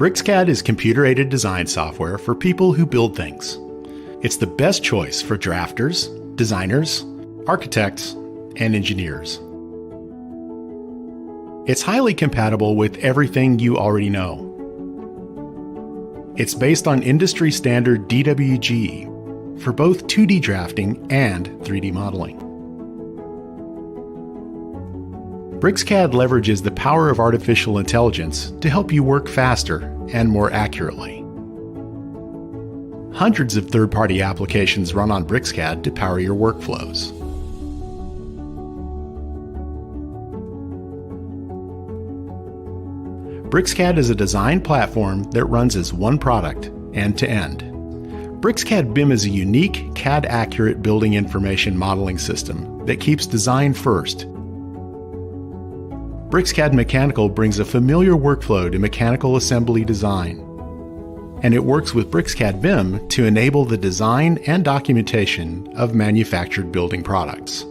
BricsCAD is computer-aided design software for people who build things. It's the best choice for drafters, designers, architects, and engineers. It's highly compatible with everything you already know. It's based on industry standard DWG for both 2D drafting and 3D modeling. BricsCAD leverages the power of artificial intelligence to help you work faster and more accurately. Hundreds of third-party applications run on BricsCAD to power your workflows. BricsCAD is a design platform that runs as one product, end-to-end. BricsCAD BIM is a unique, CAD-accurate building information modeling system that keeps design first. BricsCAD Mechanical brings a familiar workflow to mechanical assembly design, and it works with BricsCAD BIM to enable the design and documentation of manufactured building products.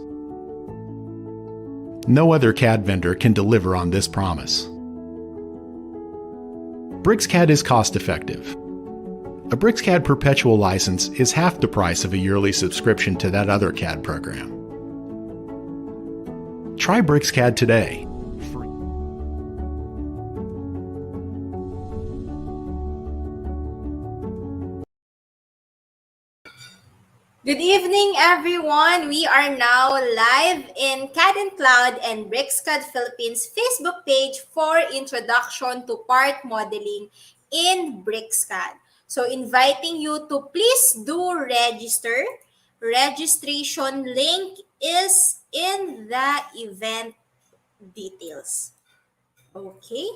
No other CAD vendor can deliver on this promise. BricsCAD is cost-effective. A BricsCAD perpetual license is half the price of a yearly subscription to that other CAD program. Try BricsCAD today. Good evening, everyone. We are now live in CADinCloud and BricsCAD Philippines Facebook page for introduction to part modeling in BricsCAD. So inviting you to please do register. Registration link is in the event details. Okay.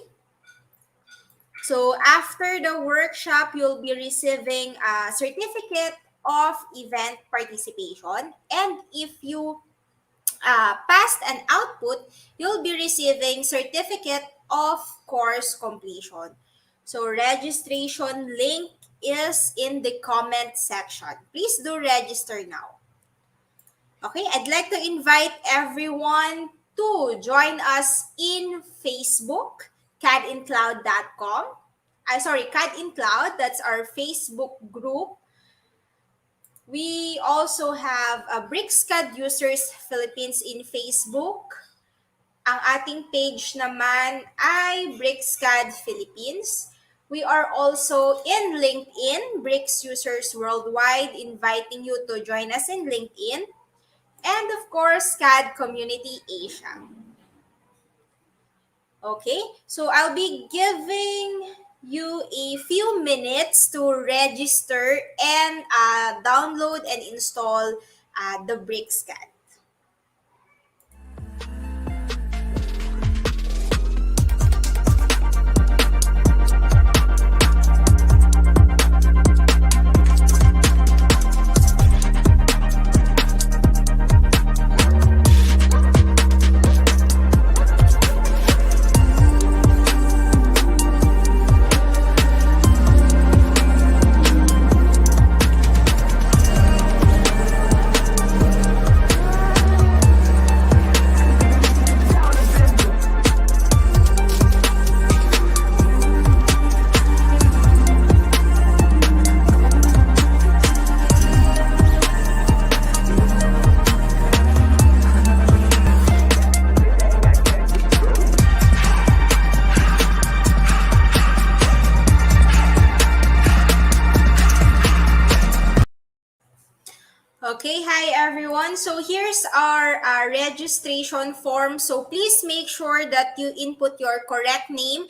So after the workshop, you'll be receiving a certificate of event participation, and if you passed an output, you'll be receiving certificate of course completion. So registration link is in the comment section. Please do register now. Okay, I'd like to invite everyone to join us in Facebook, CADinCloud.com. CADinCloud, that's our Facebook group. We also have BricsCAD Users Philippines in Facebook. Ang ating page naman ay BricsCAD Philippines. We are also in LinkedIn, Brics Users Worldwide, inviting you to join us in LinkedIn. And of course, CAD Community Asia. Okay, so I'll be giving you a few minutes to register and download and install the BricsCAD. Okay, hi everyone. So here's our registration form. So please make sure that you input your correct name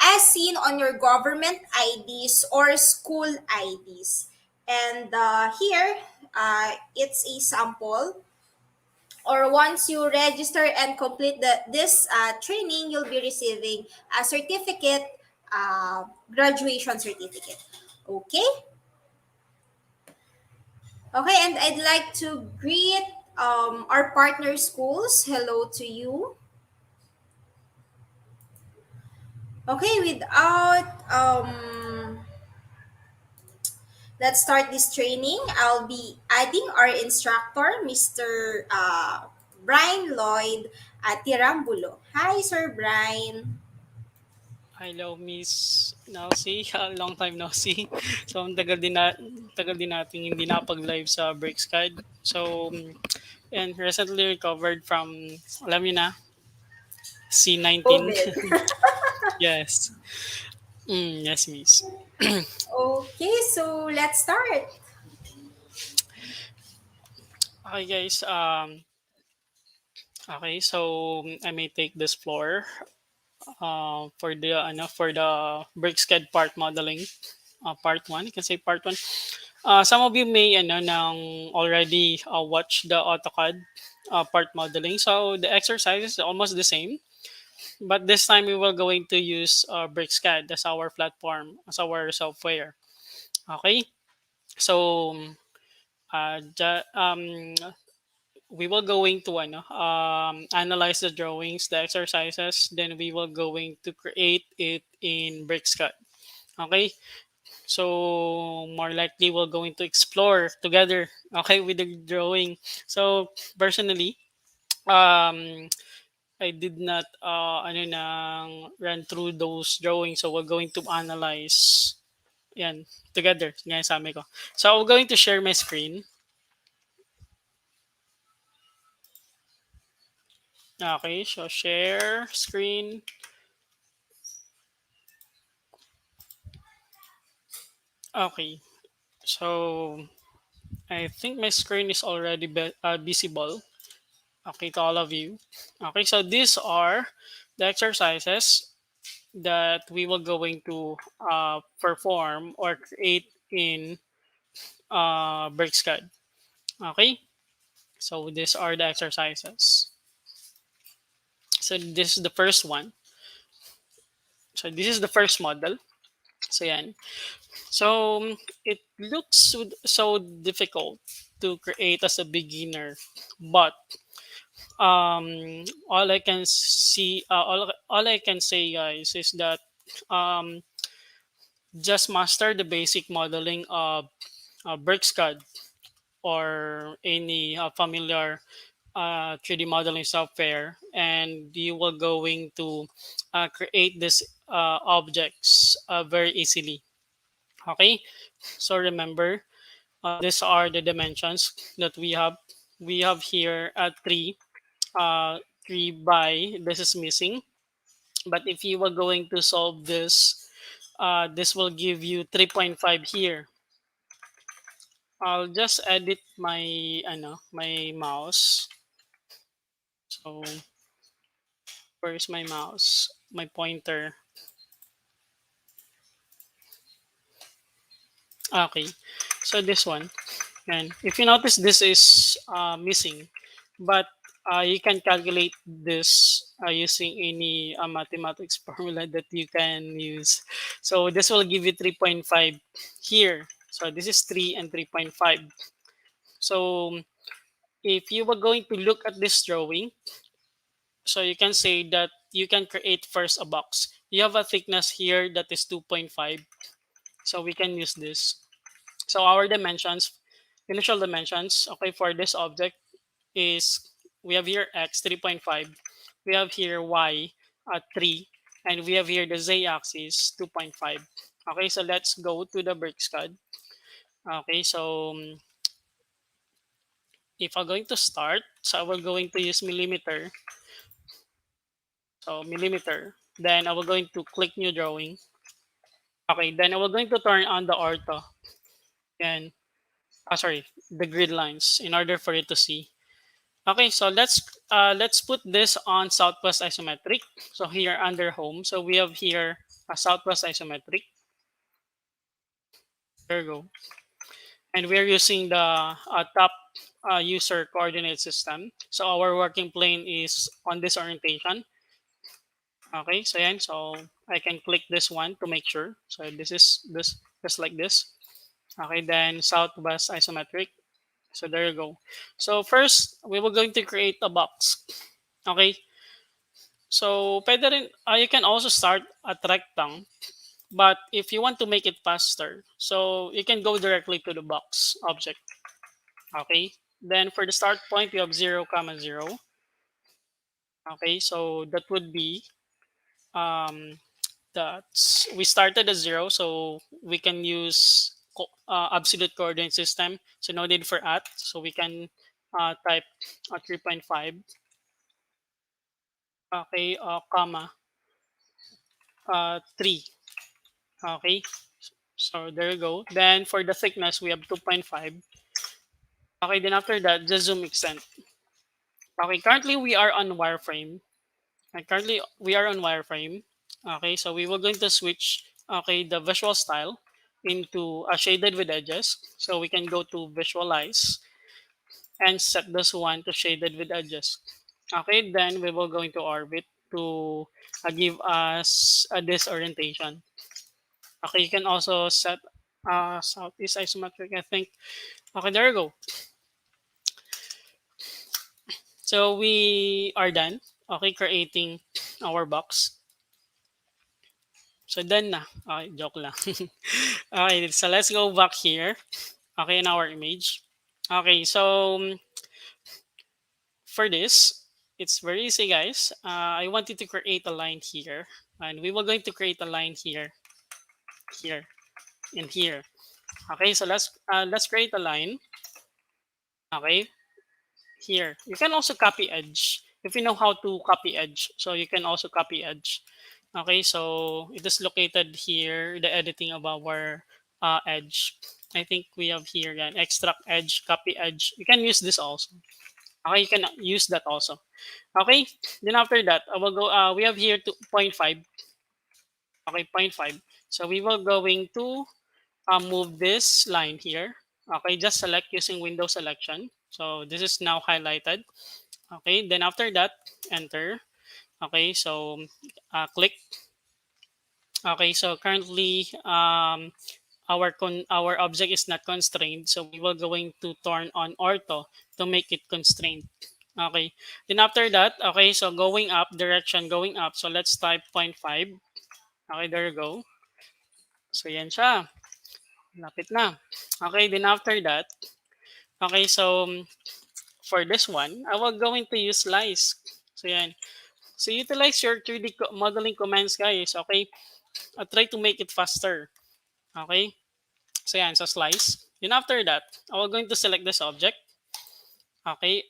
as seen on your government IDs or school IDs. And here, it's a sample. Or once you register and complete this training, you'll be receiving a certificate, graduation certificate. Okay? Okay, and I'd like to greet our partner schools. Hello to you. Okay, let's start this training. I'll be adding our instructor, Mr. Brian Lloyd Tirambulo. Hi, Sir Brian. Hello, Miss Nelsie. Long time no see. So, ang tagal din natin hindi napag-live sa BricsCAD. So, and recently recovered from, alam niyo na, C19. COVID. Yes. Yes, Miss. Okay, so let's start. Okay, guys. Okay, so I may take this floor for the BricsCAD part modeling. Part 1, you can say part 1. Some of you may nang already watch the AutoCAD part modeling. So the exercise is almost the same, but this time we will going to use BricsCAD as our platform, as our software. Okay, so we will going to analyze the drawings, the exercises, then we will going to create it in BricsCAD. Okay, so more likely we're going to explore together, okay, with the drawing. So personally, um I did not run through those drawings, so we're going to analyze yan together, nga sabi ko. So I'm going to share my screen. Okay, so share screen. Okay, so I think my screen is already visible, okay, to all of you. Okay, so these are the exercises that we will going to perform or create in BricsCAD. Okay, so these are the exercises. So this is the first one. So this is the first model. So yan. So it looks so difficult to create as a beginner, but all I can see, all I can say, guys, is that um, just master the basic modeling of BricsCAD or any familiar 3D modeling software, and you will going to create this objects very easily. Okay, so remember, these are the dimensions that we have. We have here uh, 3 by, this is missing. But if you were going to solve this, this will give you 3.5 here. I'll just edit my mouse. So where's my mouse? My pointer. Okay. So this one. And if you notice, this is missing, but you can calculate this using any mathematics formula that you can use. So this will give you 3.5 here. So this is 3 and 3.5. So if you were going to look at this drawing, so you can say that you can create first a box. You have a thickness here that is 2.5. So we can use this. So our dimensions, initial dimensions, okay, for this object is we have here x 3.5, we have here y at 3, and we have here the z-axis 2.5. Okay, so let's go to the BricsCAD. Okay, so if I'm going to start, so we're going to use millimeter. So millimeter. Then I will going to click new drawing. Okay, then I will going to turn on the ortho and sorry, the grid lines in order for you to see. Okay, so let's put this on Southwest isometric. So here under home, so we have here a Southwest isometric. There you go, and we're using the top user coordinate system. So our working plane is on this orientation. Okay, so yan. So I can click this one to make sure. So this is this just like this. Okay, then Southwest isometric. So there you go. So first, we were going to create a box. Okay, so pwede rin, you can also start at rectangle, but if you want to make it faster, so you can go directly to the box object. Okay, then for the start point, you have 0, comma 0. Okay, so that would be um, dots. We started at 0, so we can use absolute coordinate system. So no need for at. So we can type 3.5. Okay, comma 3. Okay, so there you go. Then for the thickness, we have 2.5. Okay, then after that, just zoom extent. Okay, currently we are on wireframe. And currently we are on wireframe. Okay, so we were going to switch the visual style into a shaded with edges. So we can go to visualize and set this one to shaded with edges. Okay, then we will go into orbit to give us a disorientation. Okay, you can also set southeast isometric, I think. Okay, there you go. So we are done. Okay, creating our box. So done na. Okay, joke lang. Okay, so let's go back here. Okay, in our image. Okay, so for this, it's very easy, guys. I wanted to create a line here, and we were going to create a line here, here, and here. Okay, so let's create a line. Okay, here. You can also copy edge if you know how to copy edge. So you can also copy edge. Okay, so it is located here, the editing of our edge. I think we have here an extract edge, copy edge. You can use this also. Okay, you can use that also. Okay, then after that, I will go. We have here to 0.5. Okay, zero point 0.5. So we will going to move this line here. Okay, just select using window selection. So this is now highlighted. Okay, then after that, enter. Okay, so click. Okay, so currently our object is not constrained, so we will going to turn on ortho to make it constrained. Okay, then after that, okay, so going up, direction going up. So let's type 0.5. Okay, there you go. So yan siya. Lapit na. Okay, then after that, okay, so for this one, I will going to use slice. So yan. So utilize your 3D modeling commands, guys. Okay, try to make it faster. Okay, so yan, so slice. Then after that, I will going to select this object. Okay,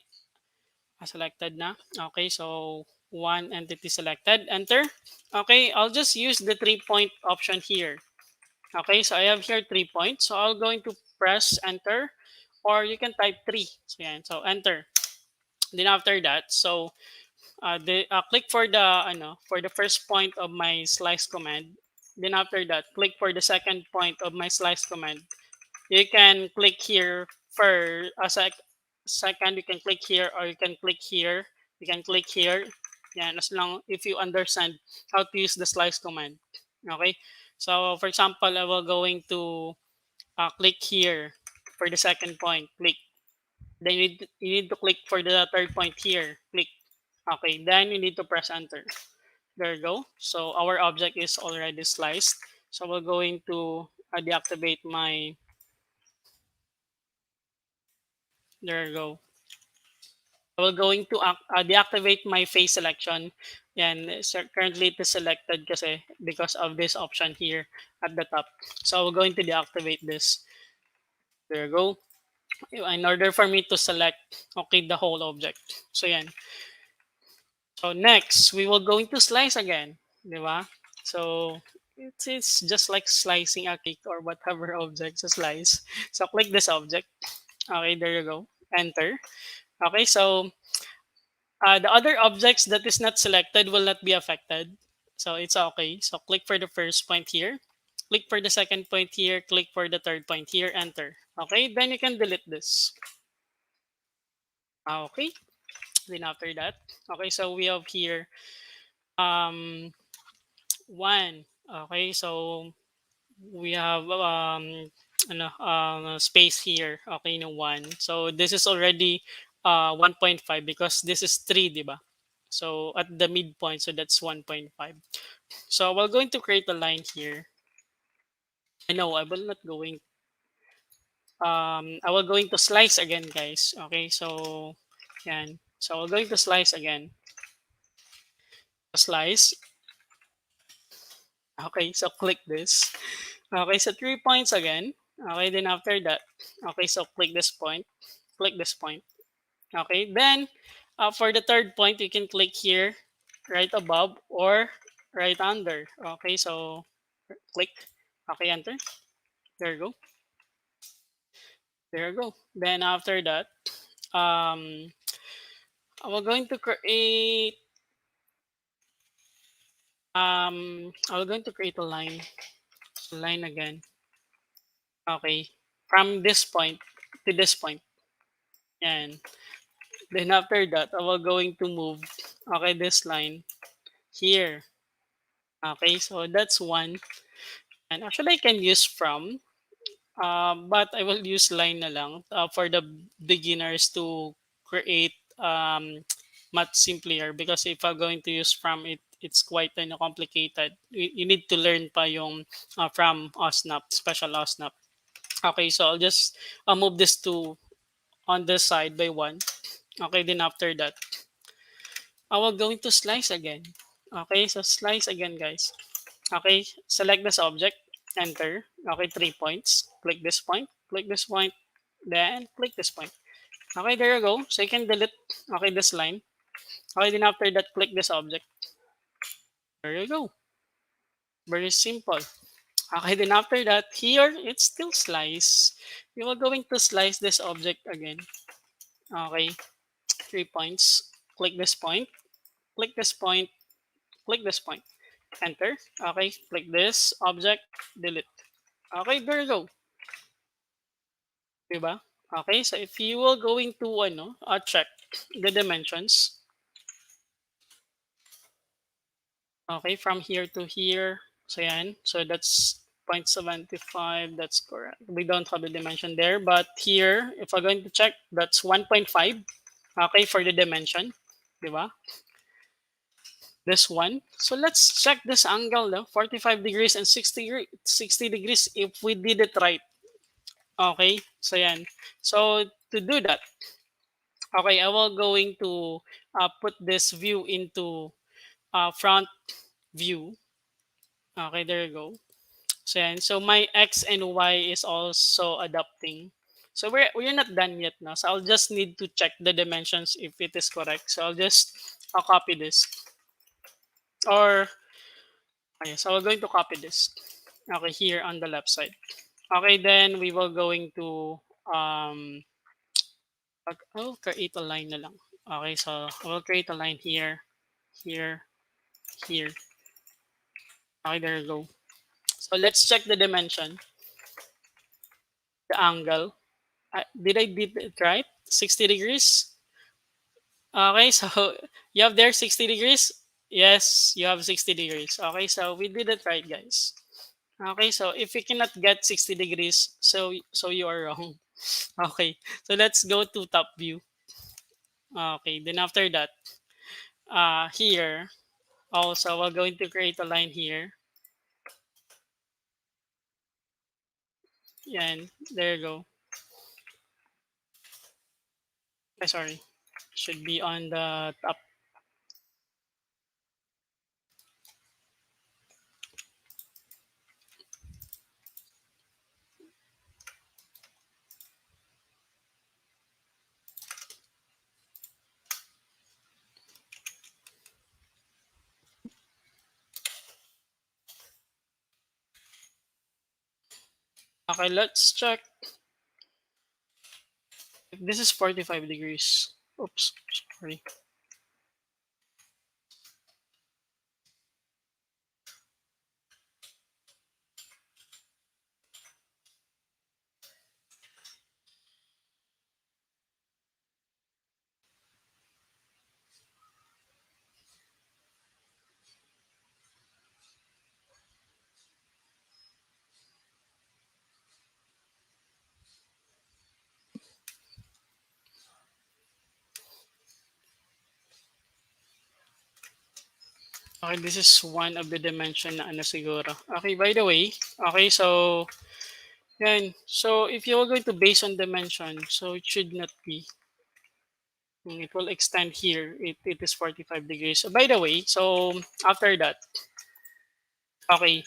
selected na. Okay, so one entity selected. Enter. Okay, I'll just use the 3-point option here. Okay, so I have here 3 points. So I'll going to press enter, or you can type 3. So yan, so enter. Then after that, so click for the for the first point of my slice command. Then after that, click for the second point of my slice command. You can click here for a second. You can click here, or you can click here. You can click here. Yeah, as long if you understand how to use the slice command. Okay. So for example, I will going to click here for the second point. Click. Then you need to click for the third point here. Click. Okay. Then you need to press enter. There you go. So our object is already sliced. So we're going to deactivate my. There you go. I will going to deactivate my face selection, and currently it is selected kasi because of this option here at the top. So we're going to deactivate this. There you go. In order for me to select the whole object. So yan. So next, we will going to slice again, di ba? So it's just like slicing a cake or whatever object to slice. So click this object. Okay, there you go. Enter. Okay, so the other objects that is not selected will not be affected. So it's okay. So click for the first point here. Click for the second point here. Click for the third point here. Enter. Okay, then you can delete this. Okay. Then after that, okay, so we have here one. Okay, so we have space here. Okay, no one. So this is already 1.5 because this is 3, diba? So at the midpoint, so that's 1.5. So we're going to create a line here. I know I will not going. I will going to slice again, guys. Okay, so yan. So we're going to slice again. Slice. Okay, so click this. Okay, so 3 points again. Okay, then after that, okay, so click this point, click this point. Okay, then for the third point, you can click here, right above or right under. Okay, so click. Okay, enter. There you go. There you go. Then after that, um, we're going to create. I'm going to create a line. Line again. Okay, from this point to this point. And then after that, I will going to move. Okay, this line here. Okay, so that's one. And actually, I can use from, but I will use line na lang for the beginners to create much simpler, because if I'm going to use from it, it's quite complicated. You need to learn pa yung from OSNAP, special OSNAP. Okay, so I'll just move this to on this side by one. Okay, then after that, I will going to slice again. Okay, so slice again, guys. Okay, select this object, enter. Okay, 3 points. Click this point, then click this point. Okay, there you go. So you can delete, okay, this line. Okay, then after that, click this object. There you go. Very simple. Okay, then after that, here, it's still slice. You are going to slice this object again. Okay, 3 points. Click this point, click this point, click this point. Enter. Okay, click this object, delete. Okay, there you go. Diba? Okay, so if you will going to check the dimensions, okay, from here to here, so yan, so that's 0.75, that's correct. We don't have the dimension there, but here, if I'm going to check, that's 1.5, okay, for the dimension, diba? This one. So let's check this angle, 45 degrees and 60 degrees if we did it right. Okay, so yan. So to do that, okay, I will going to put this view into front view. Okay, there you go. So yan. So my X and Y is also adapting. So we're not done yet now. So I'll just need to check the dimensions if it is correct. So I'll copy this. Or okay, so we're going to copy this. Okay, here on the left side. Okay, then we will going to create a line na lang. Okay, so I will create a line here, here, here. Okay, there you go. So let's check the dimension, the angle. Did I did it right? 60 degrees. Okay, so you have there 60 degrees. Yes, you have 60 degrees. Okay, so we did it right, guys. Okay, so if you cannot get 60 degrees, so you are wrong. Okay, so let's go to top view. Okay, then after that, here also we're going to create a line here. And there you go. Sorry, should be on the top. Okay, let's check if this is 45 degrees. Oops, sorry. Okay, this is one of the dimension na ano siguro. Okay, by the way, okay, so yan. So if you are going to base on dimension, so it should not be. It will extend here. It is 45 degrees. So by the way, so after that, Okay.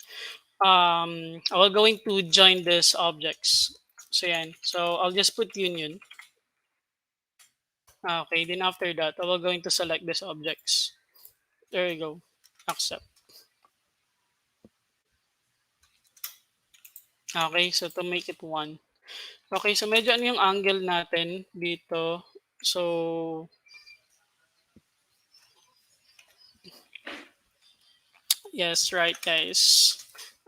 I will going to join these objects. So yan. So I'll just put union. Okay, then after that, I will going to select these objects. There you go. Accept. Okay, so to make it one. Okay, so medyo ano yung angle natin dito. So, yes, right guys.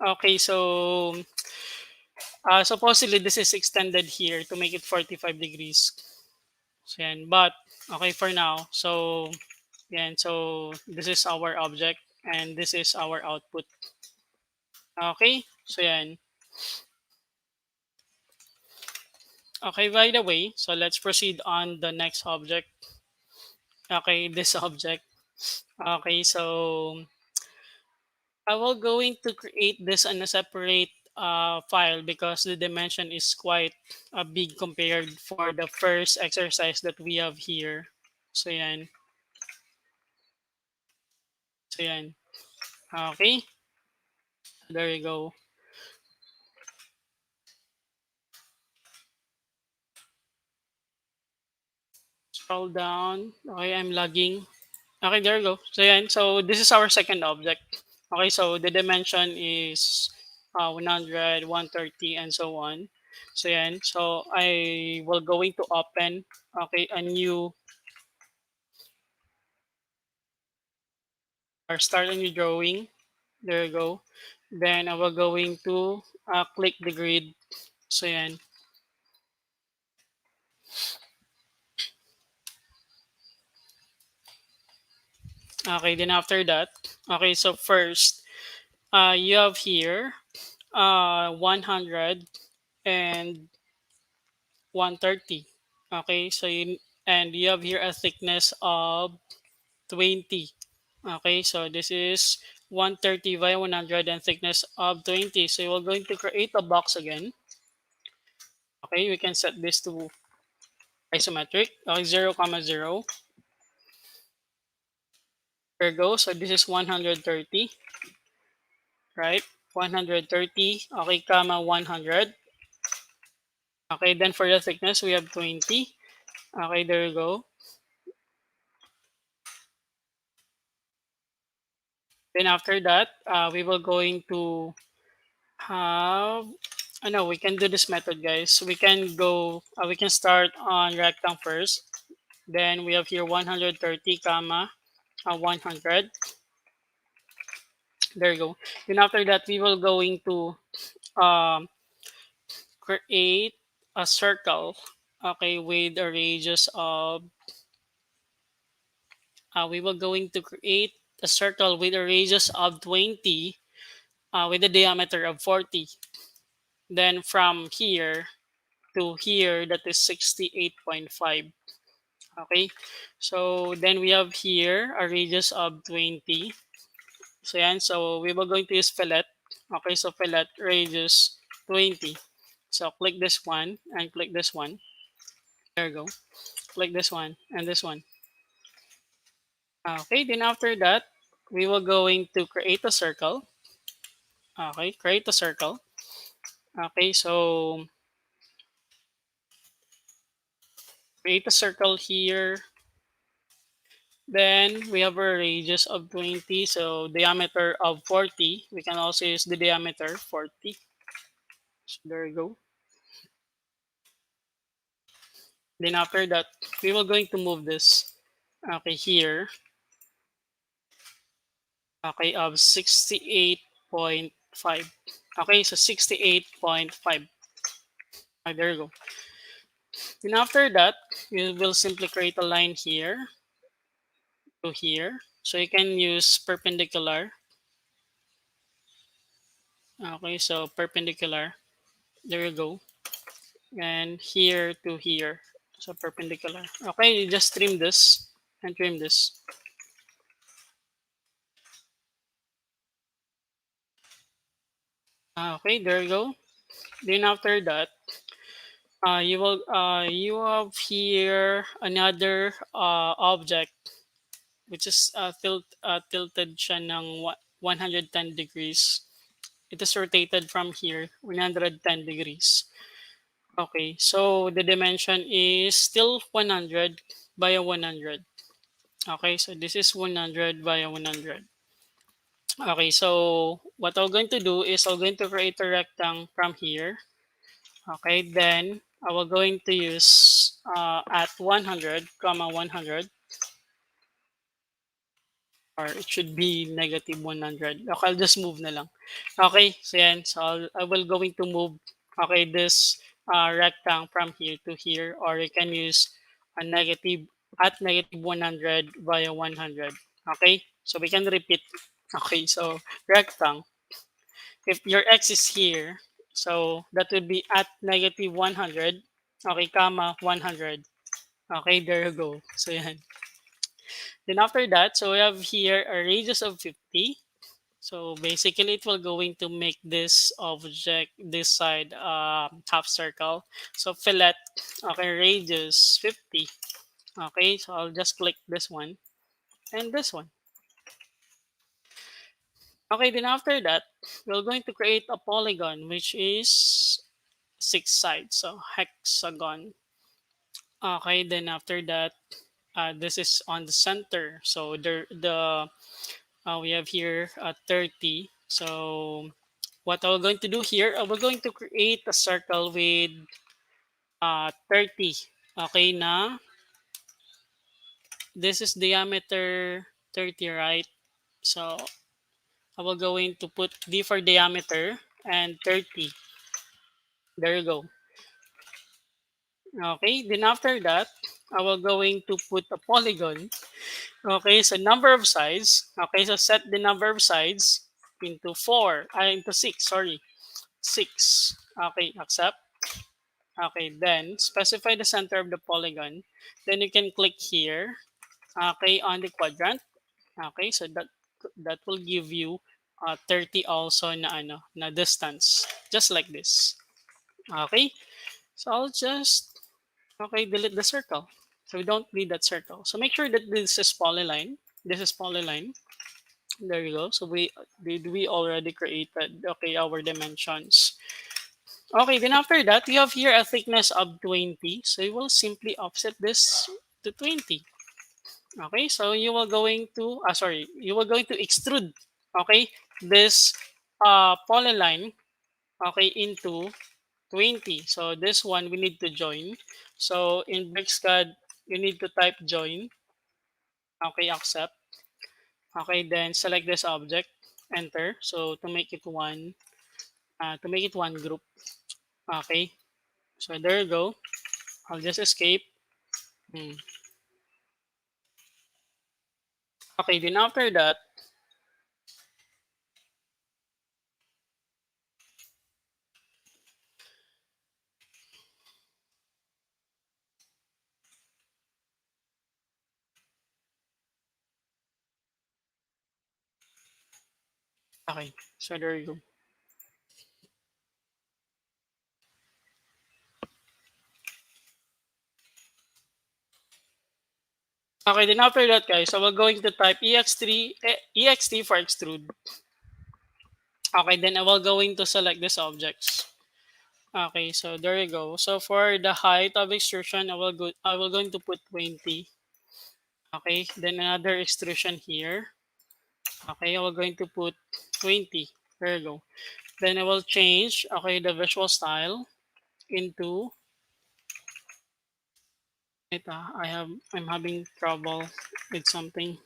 Okay, so supposedly this is extended here to make it 45 degrees. So yan. But, okay for now. So, yan. So, this is our object and this is our output. Okay, so yan. Okay, by the way, so let's proceed on the next object. Okay, this object. Okay, so I will going to create this on a separate file because the dimension is quite big compared for the first exercise that we have here. So yan. So yan. Okay, there you go. Scroll down. Okay, I'm lagging. Okay, there you go. So yan. So this is our second object. Okay, so the dimension is 100, 130, and so on. So yan. So I will going to open a new or start a new drawing. There you go. Then I will going to click the grid. So yan. Okay, then after that, okay, so first, you have here 100 and 130. Okay, so you have here a thickness of 20. Okay, so this is 130 by 100 and thickness of 20. So we're going to create a box again. Okay, we can set this to isometric. Okay, 0, comma 0. There you go. So this is 130, right? 130. Okay, comma 100. Okay, then for the thickness, we have 20. Okay, there you go. Then after that, we will going to have I know we can do this method, guys. We can go we can start on rectangle first. Then we have here 130 comma 100. There you go. Then after that we will going to um, create a circle, okay, with a radius of we will going to create a circle with a radius of 20 with a diameter of 40. Then from here to here, that is 68.5. Okay, so then we have here a radius of 20. So yan, so we were going to use fillet. Okay, so fillet radius 20. So click this one and click this one. There you go. Click this one and this one. Okay, then after that, we will going to create a circle. Okay, create a circle. Okay, so create a circle here. Then we have a radius of 20, so diameter of 40. We can also use the diameter 40. So there you go. Then after that, we will going to move this, okay, here, okay, of 68.5. Okay, so 68.5. Okay, there you go. Then after that, we will simply create a line here to here. So you can use perpendicular. Okay, so perpendicular. There you go. And here to here. So perpendicular. Okay, you just trim this and trim this. Okay, there you go. Then after that, you have here another object which is tilted siya ng 110 degrees. It is rotated from here 110 degrees. Okay, so the dimension is still 100 by 100. Okay, so this is 100 by 100. Okay, so what I'm going to do is I'm going to create a rectangle from here. Okay, then I will going to use at 100, comma 100, or it should be negative 100. Okay, I'll just move na lang. Okay, so yan. So I will going to move, okay, this rectangle from here to here, or you can use a negative at negative 100 via 100. Okay, so we can repeat. Okay, so rectangle. If your x is here, so that would be at negative 100, okay, comma 100. Okay, there you go. So yan. Then after that, so we have here a radius of 50. So basically, it will going to make this object, this side, half circle. So fillet, okay, radius 50. Okay, so I'll just click this one and this one. Okay, then after that, we're going to create a polygon, which is 6 sides, so hexagon. Okay, then after that, this is on the center. So the we have here 30. So what I'm going to do here, we're going to create a circle with 30. Okay, na this is diameter 30, right? So I will going to put D for diameter and 30. There you go. Okay, then after that, I will going to put a polygon. Okay, so number of sides. Okay, so set the number of sides into into 6, sorry. 6. Okay, accept. Okay, then specify the center of the polygon. Then you can click here. Okay, on the quadrant. Okay, so that will give you 30 also na ano, na distance. Just like this. Okay, so I'll just delete the circle. So we don't need that circle. So make sure that this is polyline. This is polyline. There you go. So we already created our dimensions. Okay, then after that, we have here a thickness of 20. So you will simply offset this to 20. Okay, so you will going to you will going to extrude, okay, this polyline, okay, into 20. So this one we need to join. So in BricsCAD, you need to type join. Okay, accept. Okay, then select this object, enter. So to make it one group. Okay, so there you go. I'll just escape. Hmm. Okay, then after that, okay, so there you go. Okay, then after that, guys, so we're going to type ext for extrude. Okay, then I will going to select this objects. Okay, so there you go. So for the height of extrusion, I will going to put 20. Okay, then another extrusion here. Okay, I will going to put 20. There you go. Then I will change the visual style into it. I'm having trouble with something.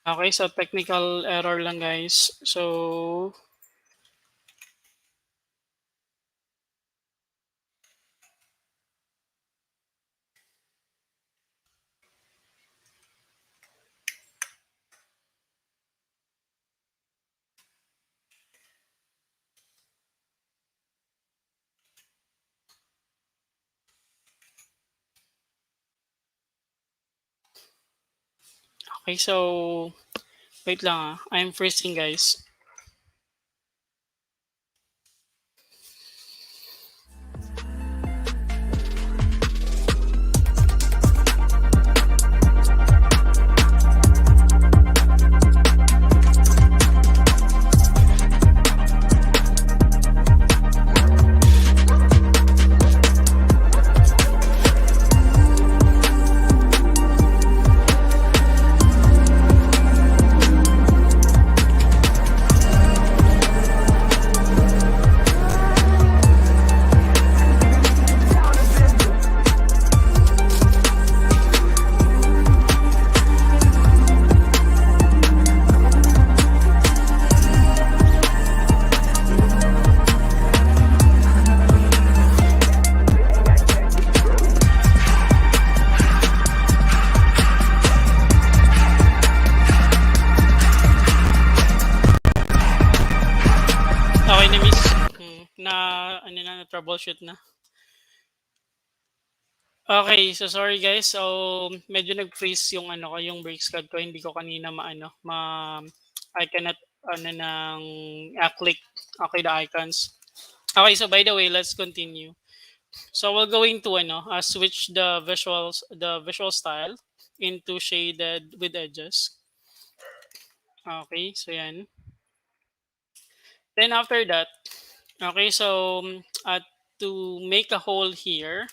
Okay, so technical error lang, guys. So Okay, so wait lang I'm freezing, guys. Okay na, miss. Na ano na troubleshoot na. Okay, so sorry guys. So medyo nag-freeze yung ano ko, yung BricsCAD ko. Hindi ko kanina I cannot click okay the icons. Okay, so by the way, let's continue. So we're going to switch the visual style into shaded with edges. Okay, so yan. Then after that, okay, so to make a hole here,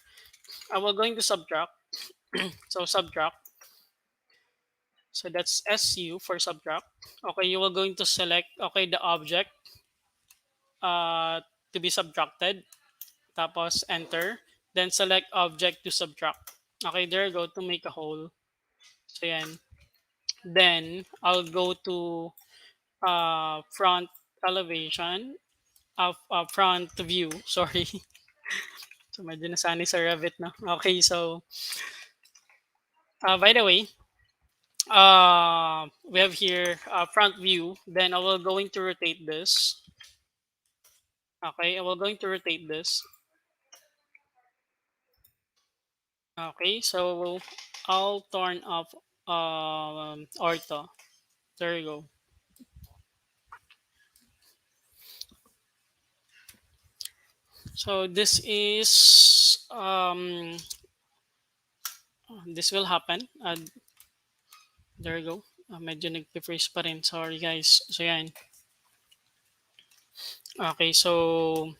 we're going to subtract. So subtract. So that's SU for subtract. Okay, you are going to select the object uh, to be subtracted. Tapos enter. Then select object to subtract. Okay, there you go to make a hole. So yan. Then I'll go to front elevation of front view. Sorry. So medyo nasanay sa Revit na. Okay, so by the way, we have here front view. Then I will going to rotate this. Okay, I will going to rotate this. Okay, so I'll turn off ortho. There you go. So this is this will happen. There you go. Medyo nag-freeze pa rin. Sorry guys. So yan. Okay, so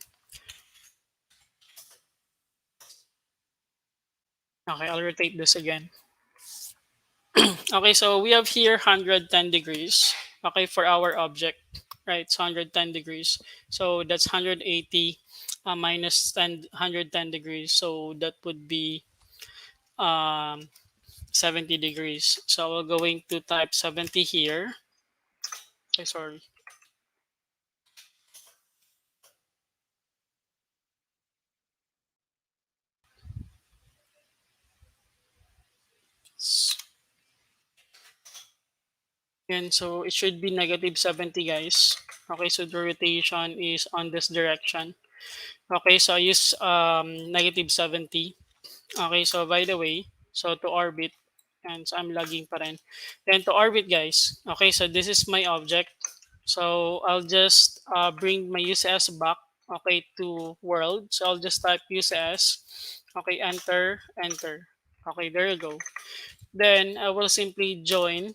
okay, I'll rotate this again. Okay, so we have here 110 degrees. Okay, for our object, right? It's 110 degrees. So that's 180 minus 110 degrees. So that would be um, 70 degrees. So we're going to type 70 here. Okay, sorry. And so it should be negative 70, guys. Okay, so the rotation is on this direction. Okay, so I use negative 70. Okay, so by the way, so to orbit, and so I'm lagging pa rin. Then to orbit, guys. Okay, so this is my object. So I'll just bring my UCS back, okay, to world. So I'll just type UCS. Okay, enter, enter. Okay, there you go. Then I will simply join.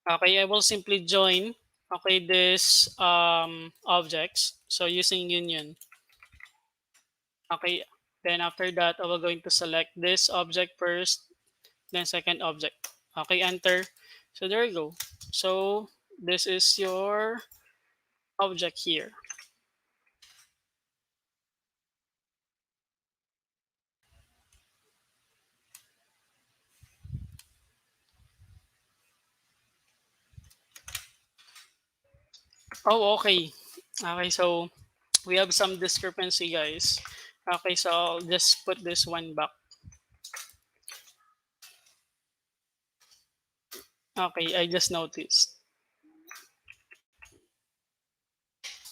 Okay, I will simply join, okay, this objects. So using union. Okay, then after that, I will going to select this object first, then second object. Okay, enter. So there you go. So this is your object here. Oh, okay. Okay, so we have some discrepancy, guys. Okay, so I'll just put this one back. Okay, I just noticed.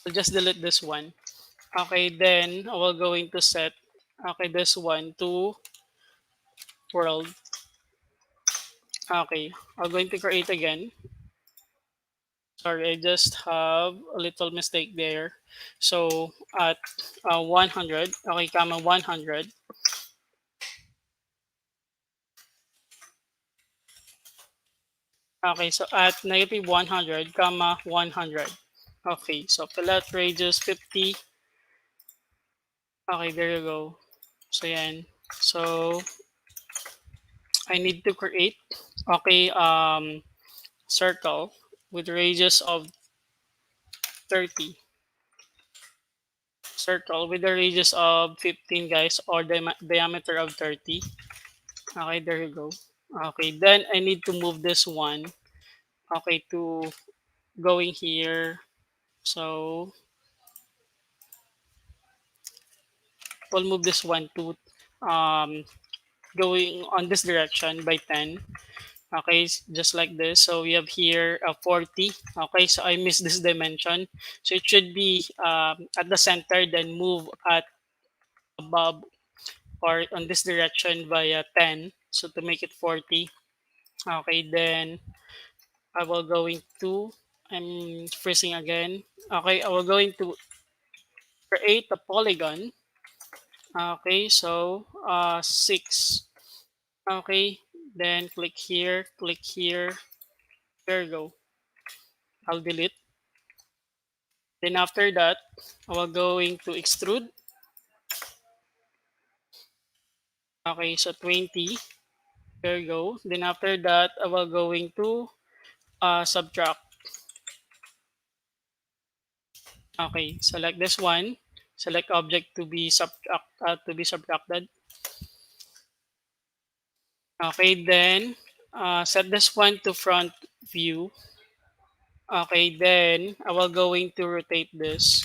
I'll just delete this one. Okay, then I will going to set this one to world. Okay, I'm going to create again. Sorry, I just have a little mistake there. So at 100, okay, comma 100. Okay, so at negative 100, comma 100. Okay, so fillet radius 50. Okay, there you go. So yan. So I need to create, okay, circle with radius of 30. Circle with a radius of 15, guys, or the diameter of 30. Okay, there you go. Okay, then I need to move this one, okay, to going here. So we'll move this one to um going on this direction by 10. Okay, just like this. So we have here 40. Okay, so I missed this dimension, so it should be at the center, then move at above or on this direction by 10, so to make it 40. Okay, then I will going to, I'm freezing again. Okay, I will going to create a polygon. Okay, so 6. Okay, then click here. There you go. I'll delete. Then after that, I will going to extrude. Okay, so 20. There you go. Then after that, I will going to subtract. Okay, select this one. Select object to be subtracted. Okay, then set this one to front view. Okay, then I will going to rotate this.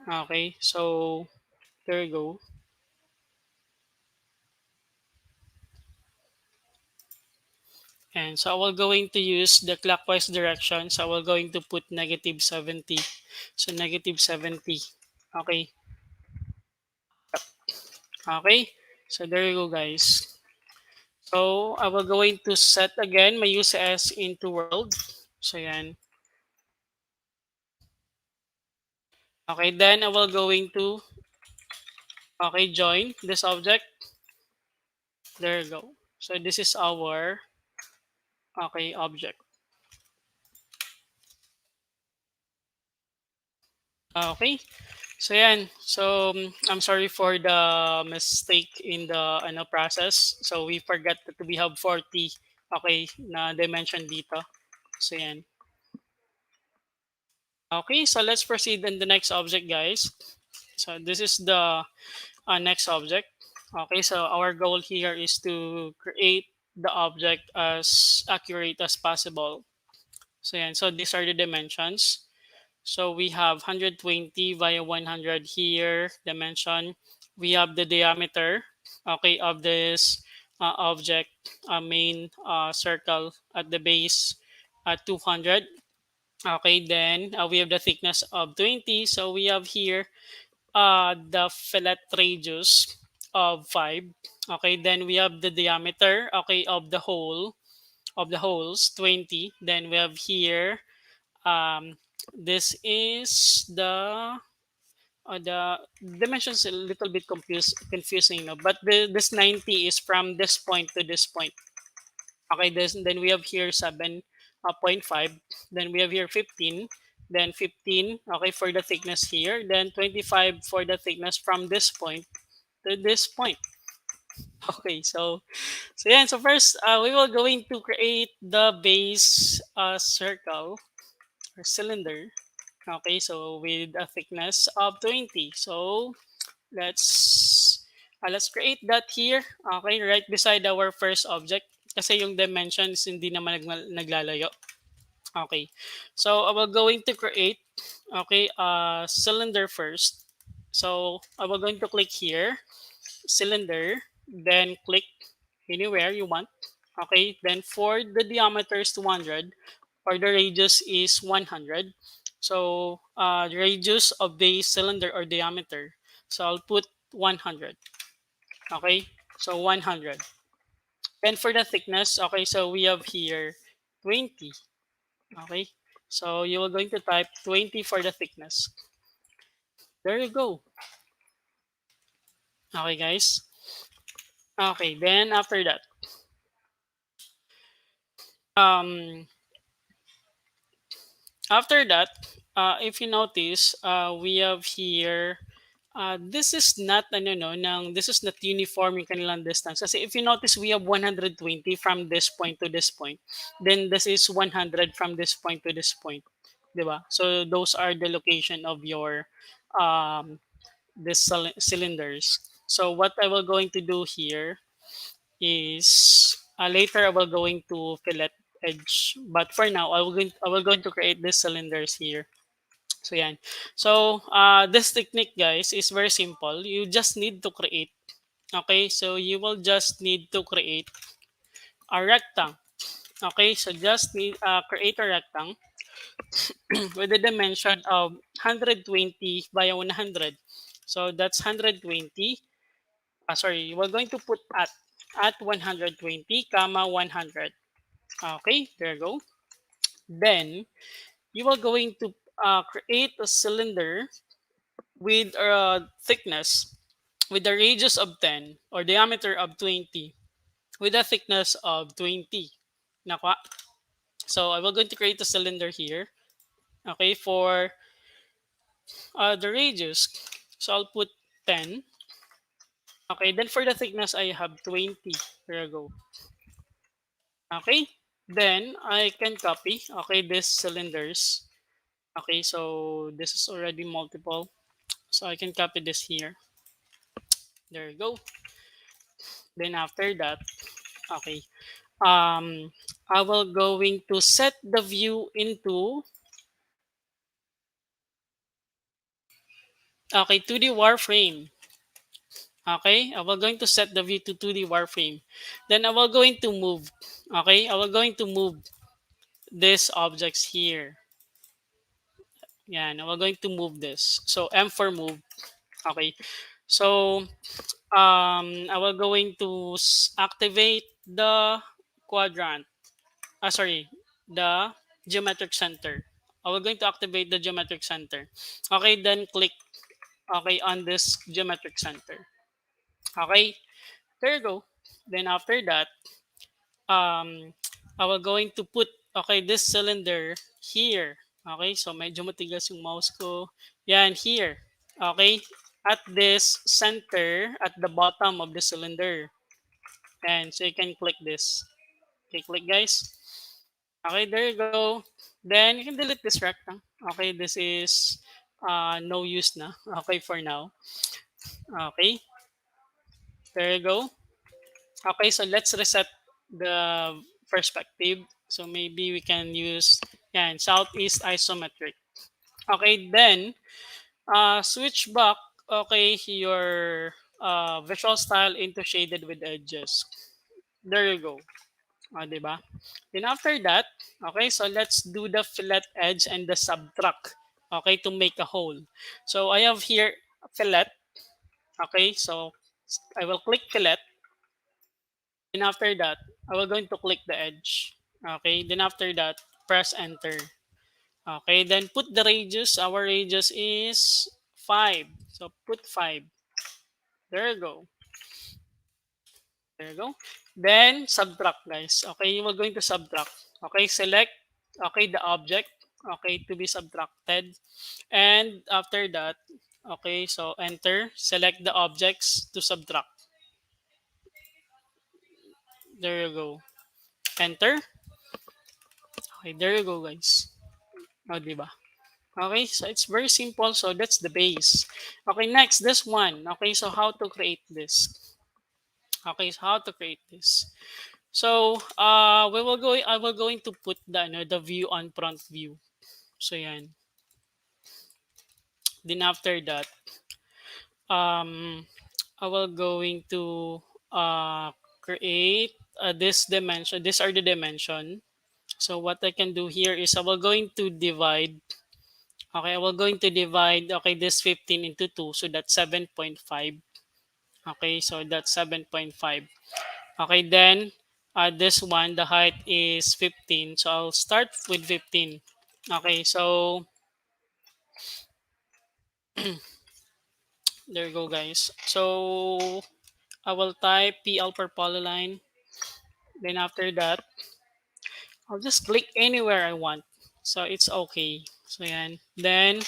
Okay, so there you go. And so I will going to use the clockwise direction. So I will going to put negative 70. So negative 70. Okay. Okay. So there you go, guys. So I will going to set again my UCS into world. So yan. Okay, then I will going to, okay, join this object. There you go. So this is our, okay, object. Okay. So yan. So I'm sorry for the mistake in the process. So we forgot that we have 40, okay, na dimension dito. So yan. Okay, so let's proceed in the next object, guys. So this is the next object. Okay, so our goal here is to create the object as accurate as possible. So yan. So these are the dimensions. So we have 120 via 100 here dimension. We have the diameter, okay, of this object, main circle at the base at 200. Okay, then we have the thickness of 20. So we have here the fillet radius of 5. Okay, then we have the diameter, okay, of the hole, of the holes, 20. Then we have here this is the dimensions a little bit confusing, no? But this 90 is from this point to this point. Okay, then we have here 7.5. Then we have here 15. Then 15, okay, for the thickness here. Then 25 for the thickness from this point to this point. Okay, so yeah. So first, we will going to create the base circle or cylinder. Okay, so with a thickness of 20. So let's create that here. Okay, right beside our first object. Kasi yung dimensions hindi naman naglalayo. Okay, so I will going to create, okay, a cylinder first. So I will going to click here, cylinder, then click anywhere you want. Okay, then for the diameter is 200 or the radius is 100. So the radius of the cylinder or diameter. So I'll put 100. Okay, so 100. Then for the thickness, okay, so we have here 20. Okay, so you are going to type 20 for the thickness. There you go. Okay, guys. Okay, then after that, um, after that, if you notice, we have here, this is not, ano, no, this is not uniform yung kanilang distance. Kasi if you notice, we have 120 from this point to this point. Then this is 100 from this point to this point. Diba? So those are the location of your um, cylinders. So what I will going to do here is later I will going to fillet edge, but for now I will going to create these cylinders here. So yan. So this technique, guys, is very simple. You just need to create. Okay, so you will just need to create a rectangle. Okay, so just need create a rectangle with a dimension of 120 by 100. So that's 120. Sorry, we're going to put at 120 comma 100. Okay, there you go. Then you are going to create a cylinder with a thickness with a radius of 10 or diameter of 20 with a thickness of 20. Nakwa. So I will going to create a cylinder here. Okay, for the radius. So I'll put 10. Okay, then for the thickness, I have 20. There you go. Okay, then I can copy, okay, these cylinders. Okay, so this is already multiple. So I can copy this here. There you go. Then after that, okay, I will going to set the view into, okay, 2D wireframe. Okay, I will going to set the view to 2D wireframe. Then I will going to move, okay, I will going to move these objects here. Yeah, now we're going to move this. So M for move. Okay. So I will going to activate the quadrant. Sorry, the geometric center. I will going to activate the geometric center. Okay, then click okay on this geometric center. Okay, there you go. Then after that, I will going to put okay this cylinder here. Okay, so medyo matigas yung mouse ko. Yan, here. Okay, at this center at the bottom of the cylinder. And so you can click this. Okay, click, guys. Okay, there you go. Then you can delete this rectangle. Okay, this is no use na. Okay, for now. Okay, there you go. Okay, so let's reset the perspective. So maybe we can use southeast isometric. Okay, then switch back okay your visual style into shaded with edges. There you go. Diba? Then after that, okay, so let's do the fillet edge and the subtract. Okay, to make a hole. So I have here fillet. Okay, so I will click fillet. Then after that, I will going to click the edge. Okay, then after that, press enter. Okay, then put the radius. Our radius is 5. So put 5. There you go. There you go. Then subtract, guys. Okay, you are going to subtract. Okay, select okay the object okay to be subtracted. And after that, okay, so enter, select the objects to subtract. There you go. Enter. Okay, there you go, guys. O, diba? Okay, so it's very simple. So that's the base. Okay, next, this one. Okay, so how to create this? Okay, so how to create this? So we will go. I will going to put the view on front view. So yan. Then after that, I will going to create this dimension. These are the dimension. So what I can do here is I will going to divide. Okay, I will going to divide okay this 15 into 2, so that's 7.5. Okay, so that's 7.5. Okay, then This one, the height is 15. So I'll start with 15. Okay, so there you go, guys. So I will type PL per polyline. Then after that, I'll just click anywhere I want. So it's okay. So yan. Then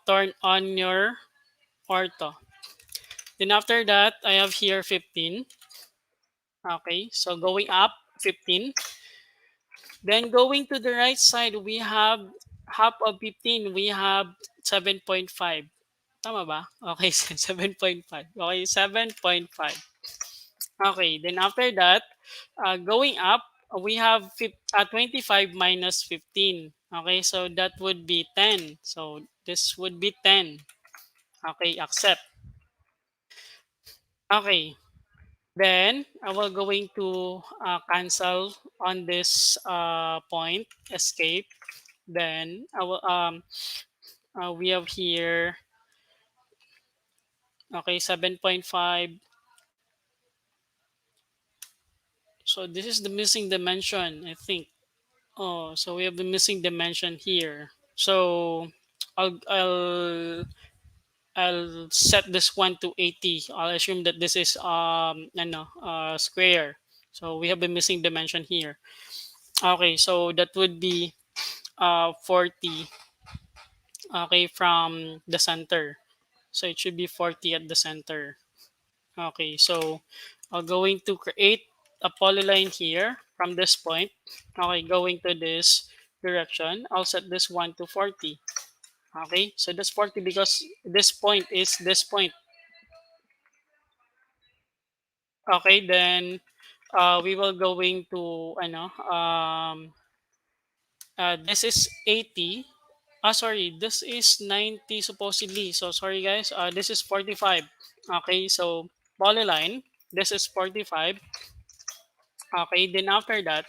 turn on your ortho. Then after that, I have here 15. Okay, so going up 15. Then going to the right side, we have half of 15. We have 7.5. Tama ba? Okay, 7.5. Okay, 7.5. Okay, then after that, going up, we have 25 minus 15. Okay, so that would be 10. So this would be 10. Okay, accept. Okay, then I will going to cancel on this point, escape. Then I will, we have here, okay, 7.5. So this is the missing dimension, I think. Oh, so we have the missing dimension here. So I'll I'll I'll set this one to 80. I'll assume that this is ano, square. So we have the missing dimension here. Okay, so that would be 40, okay, from the center. So it should be 40 at the center. Okay, so I'm going to create a polyline here from this point. Okay, going to this direction. I'll set this one to 40. Okay, so that's 40 because this point is this point. Okay, then we will going to ano, this is 80. Sorry, this is 90 supposedly. So sorry guys, this is 45. Okay, so polyline, this is 45. Okay, then after that,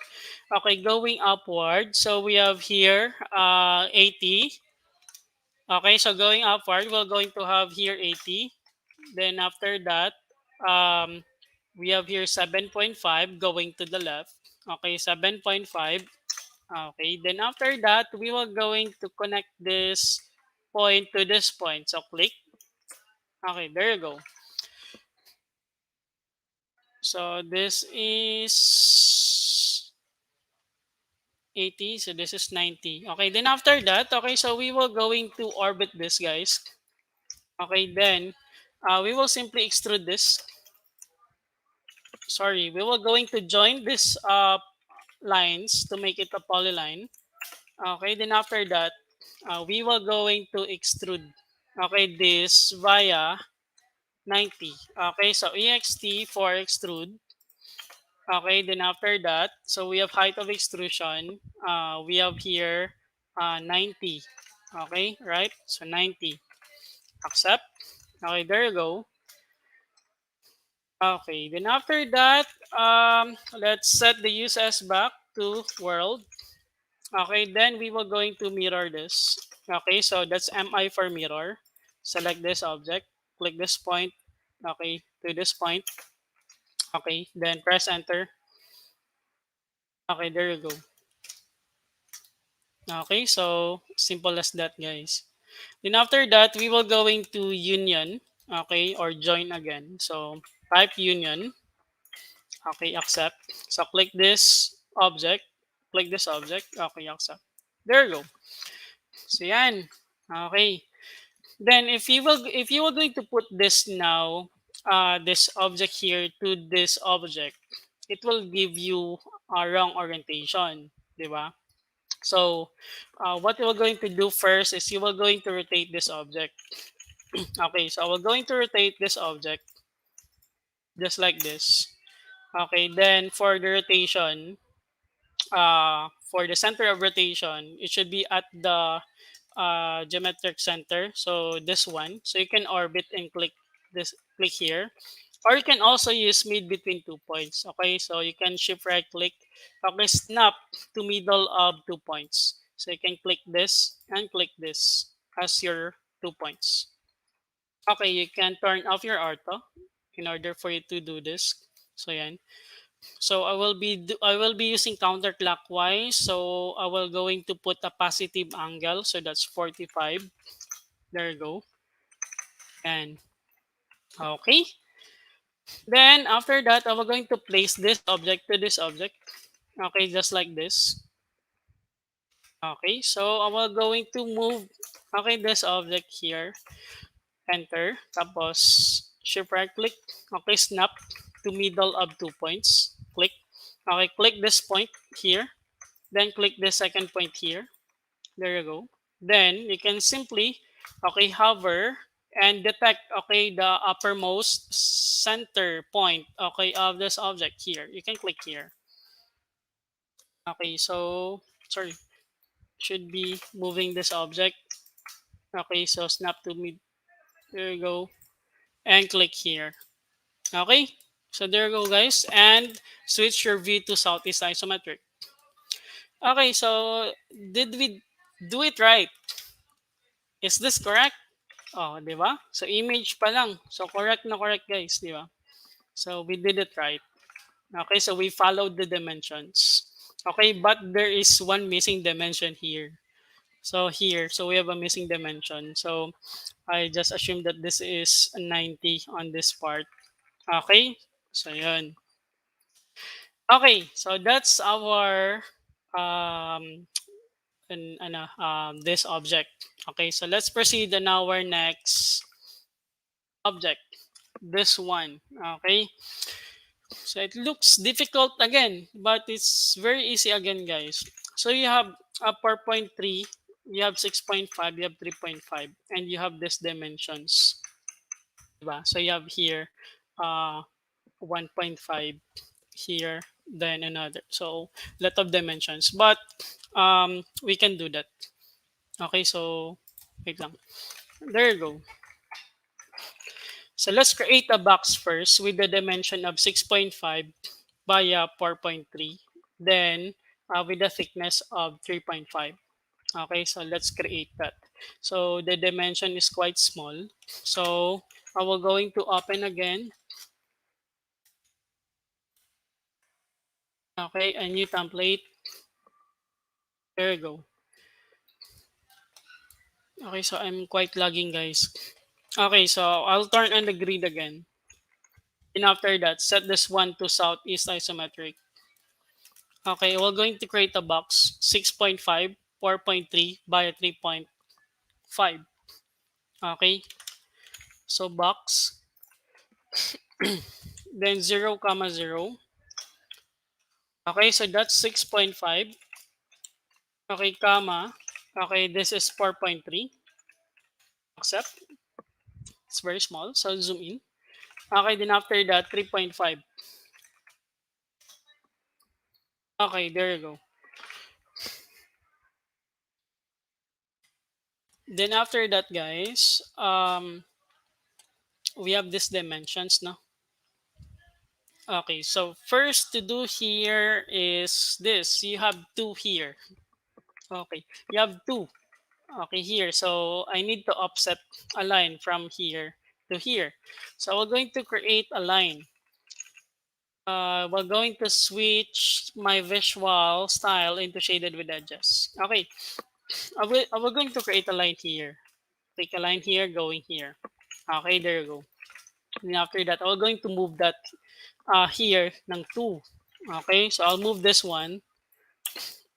okay, going upward. So we have here 80. Okay, so going upward, we're going to have here 80. Then after that, um, we have here 7.5 going to the left. Okay, 7.5. Okay, then after that, we will going to connect this point to this point. So click. Okay, there you go. So this is 80. So this is 90. Okay, then after that, okay, so we will going to orbit this, guys. Okay, then we will simply extrude this. Sorry, we will going to join this lines to make it a polyline. Okay, then after that, we will going to extrude. Okay, this via 90. Okay, so ext for extrude. Okay, then after that, so we have height of extrusion. We have here 90. Okay, right? So 90. Accept. Okay, there you go. Okay, then after that, let's set the use as back to world. Okay, then we will going to mirror this. Okay, so that's MI for mirror. Select this object, click this point. Okay, to this point. Okay, then press enter. Okay, there you go. Okay, so simple as that, guys. Then after that, we will going to union. Okay, or join again. So type union. Okay, accept. So click this object. Click this object. Okay, accept. There you go. So yan. Okay. Then if you were going to put this now, this object here to this object, it will give you a wrong orientation, di ba? So what we're going to do first is you are going to rotate this object. Okay, so we're going to rotate this object just like this. Okay, then for the rotation, for the center of rotation, it should be at the geometric center. So this one. So you can orbit and click this, click here. Or you can also use mid between 2 points. Okay, so you can shift right click. Okay, snap to middle of 2 points. So you can click this and click this as your 2 points. Okay, you can turn off your ortho in order for you to do this. So yan. So I will be using counterclockwise. So I will going to put a positive angle. So that's 45. There you go. And okay. Then after that, I will going to place this object to this object. Okay, just like this. Okay, so I will going to move this object here. Enter. Tapos shift right click. Okay, snap to middle of 2 points. Click. Okay, click this point here. Then click the second point here. There you go. Then you can simply hover and detect the uppermost center point of this object here. You can click here. Okay, so sorry, should be moving this object. Okay, so snap to mid. There you go, and click here. Okay, so there you go, guys, and switch your view to Southeast isometric. Okay, so did we do it right? Is this correct? Oh, di ba? So image pa lang. So correct na correct, guys, di ba? So we did it right. Okay, so we followed the dimensions. Okay, but there is one missing dimension here. So here, so we have a missing dimension. So I just assume that this is 90 on this part. Okay, so yun. Okay, so that's our this object. Okay, so let's proceed on our next object. This one. Okay, so it looks difficult again, but it's very easy again, guys. So you have a 4.3, you have 6.5, you have 3.5, and you have these dimensions. Diba? So you have here 1.5 here, then another. So lot of dimensions, but we can do that. Okay, so wait lang. There you go. So let's create a box first with the dimension of 6.5 via 4.3, then with a thickness of 3.5. Okay, so let's create that. So the dimension is quite small. So I will going to open again. Okay, a new template. There you go. Okay, so I'm quite lagging, guys. Okay, so I'll turn on the grid again. And after that, set this one to southeast isometric. Okay, we're going to create a box 6.5, 4.3 by 3.5. Okay, so box, then 0, comma 0. Okay, so that's 6.5. Okay, comma. Okay, this is 4.3. Accept. It's very small, so zoom in. Okay, then after that, 3.5. Okay, there you go. Then after that, guys, we have these dimensions now. Okay, so first to do here is this. You have 2 here. Okay, you have 2. Okay, here. So I need to offset a line from here to here. So we're going to create a line. We're going to switch my visual style into shaded with edges. Okay, we're going to create a line here. Take a line here, going here. Okay, there you go. And after that, we're going to move that here ng 2. Okay, so I'll move this one.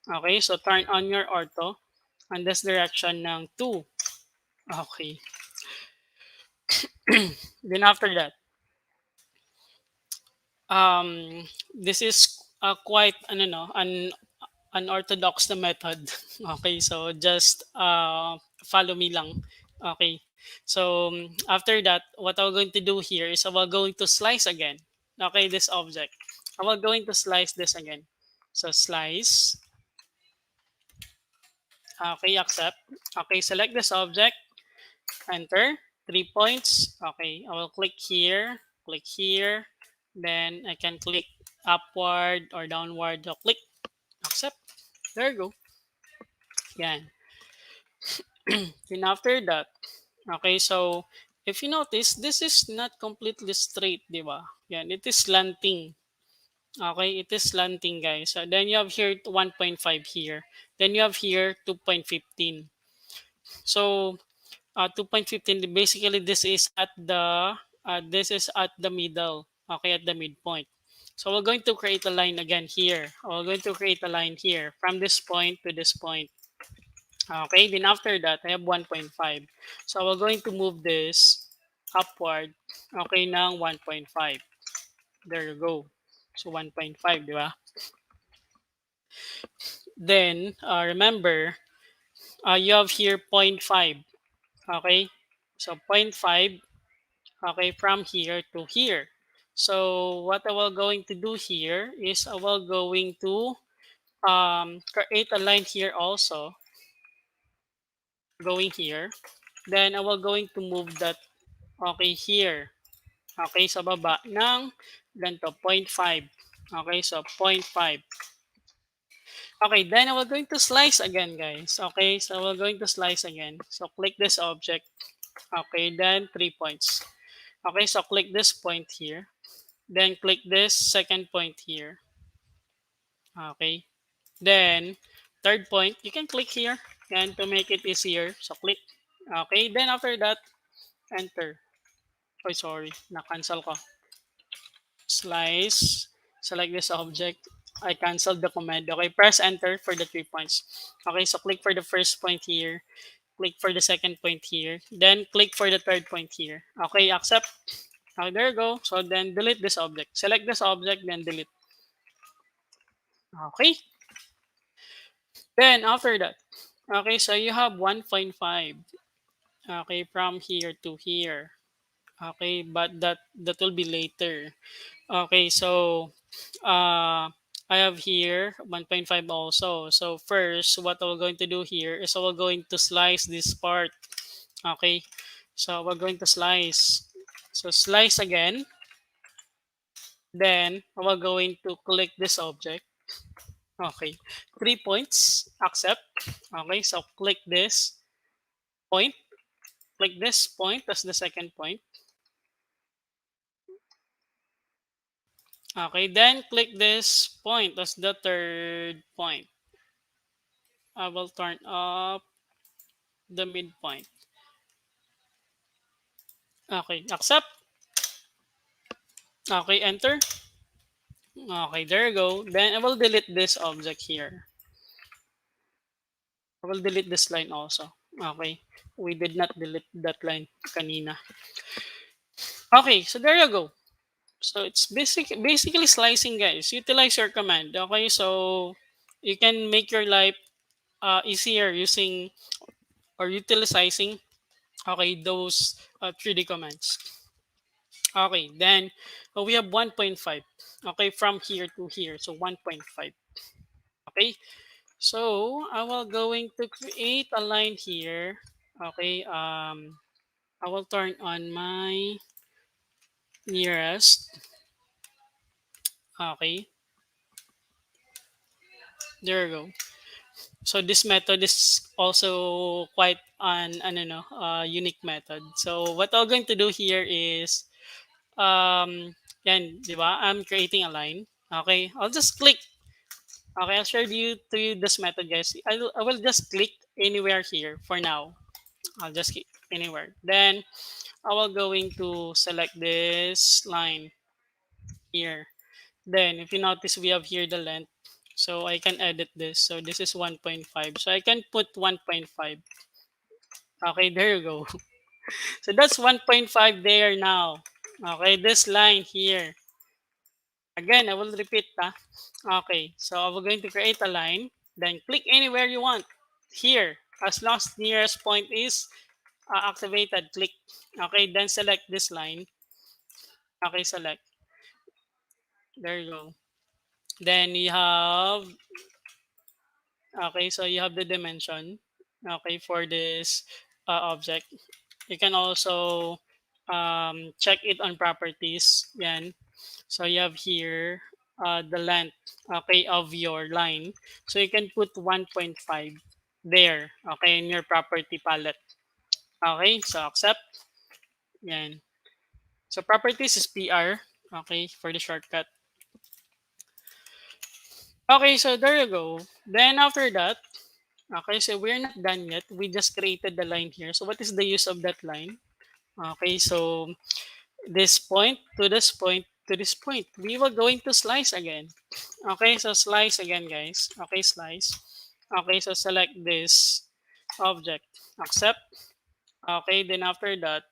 Okay, so turn on your ortho on this direction ng 2. Okay. Then after that, this is quite an unorthodox na method. Okay, so just follow me lang. Okay, so after that, what I'm going to do here is I'm going to slice again. Okay, this object. I'm going to slice this again. So slice. Okay, accept. Okay, select this object. Enter. 3 points. Okay, I will click here. Click here. Then I can click upward or downward. So click. Accept. There you go. Yan. Then after that, okay, so if you notice, this is not completely straight, di ba? Yan, it is slanting. Okay, it is slanting, guys. So then you have here 1.5 here. Then you have here 2.15. So 2.15, basically this is at the middle, okay, at the midpoint. So we're going to create a line again here. We're going to create a line here from this point to this point. Okay, then after that, I have 1.5. So we're going to move this upward, okay, ng 1.5. There you go. So 1.5, di ba? Then, remember, you have here zero point 0.5. Okay, so zero point 0.5, okay, from here to here. So what I will going to do here is I will going to create a line here also, going here. Then I will going to move that, okay, here. Okay, sa baba ng ganito, zero point 0.5. Okay, so 0.5. Okay, then we're going to slice again, guys. Okay, so we're going to slice again. So click this object. Okay, then 3 points. Okay, so click this point here. Then click this second point here. Okay, then third point, you can click here and to make it easier. So click. Okay, then after that, enter. Oh, sorry, na-cancel ko. Slice, select this object. I canceled the command. Okay, press enter for the 3 points. Okay, so click for the first point here, click for the second point here, then click for the third point here. Okay, accept. Okay, there you go. So then delete this object. Select this object, then delete. Okay, then after that, okay, so you have 1.5. Okay, from here to here. Okay, but that will be later. Okay, so I have here 1.5 also. So first, what we're going to do here is we're going to slice this part. Okay, so we're going to slice. So slice again. Then we're going to click this object. Okay, 3 points. Accept. Okay, so click this point. Click this point as the second point. Okay, then click this point as the third point. I will turn up the midpoint. Okay, accept. Okay, enter. Okay, there you go. Then I will delete this object here. I will delete this line also. Okay, we did not delete that line kanina. Okay, so there you go. So it's basically slicing, guys. Utilize your command. Okay, so you can make your life easier using or utilizing, okay, those 3D commands. Okay, then we have 1.5. Okay, from here to here. So 1.5. Okay, so I will going to create a line here. Okay, I will turn on my nearest. Okay, there you go. So this method is also quite an unique method. So what I'm going to do here is yan, di ba? I'm creating a line. Okay, I'll just click. Okay, I'll share to you this method, guys. I will just click anywhere here for now. I'll just click anywhere. Then I will going to select this line here. Then if you notice, we have here the length. So I can edit this. So this is 1.5. So I can put 1.5. Okay, there you go. So that's 1.5 there now. Okay, this line here. Again, I will repeat. Okay, so I'm going to create a line. Then click anywhere you want. Here, as long as nearest point is activated, click. Okay, then select this line. Okay, select. There you go. Then you have, okay, so you have the dimension, okay, for this object. You can also check it on properties. Yan. So you have here the length, okay, of your line. So you can put 1.5 there, okay, in your property palette. Okay, so accept. Yan. So properties is PR, okay, for the shortcut. Okay, so there you go. Then after that, okay, so we're not done yet. We just created the line here. So what is the use of that line? Okay, so this point to this point to this point. We were going to slice again. Okay, so slice again, guys. Okay, slice. Okay, so select this object. Accept. Okay, then after that,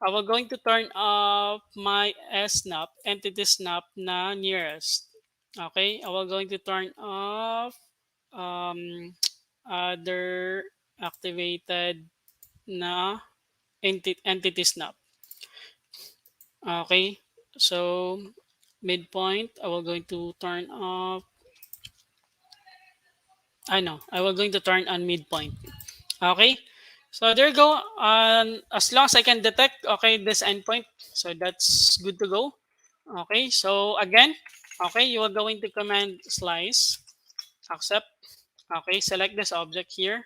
I will going to turn off my snap, entity snap na nearest. Okay, I will going to turn off other activated na entity snap. Okay, so midpoint, I will going to turn off. I know, I will going to turn on midpoint. Okay, so there you go. As long as I can detect, okay, this endpoint, so that's good to go. Okay, so again, okay, you are going to command slice, accept. Okay, select this object here.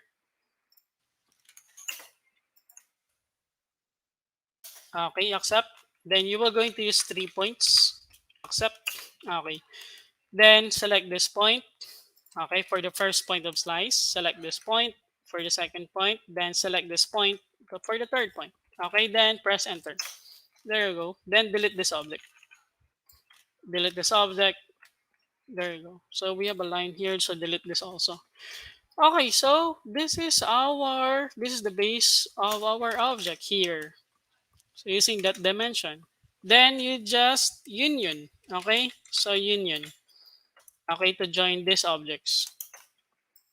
Okay, accept. Then you are going to use 3 points. Accept. Okay. Then select this point. Okay, for the first point of slice, select this point. For the second point, then select this point for the third point. Okay, then press enter. There you go. Then delete this object. Delete this object. There you go. So we have a line here, so delete this also. Okay, so this is the base of our object here. So using that dimension. Then you just union. Okay, so union. Okay, to join these objects.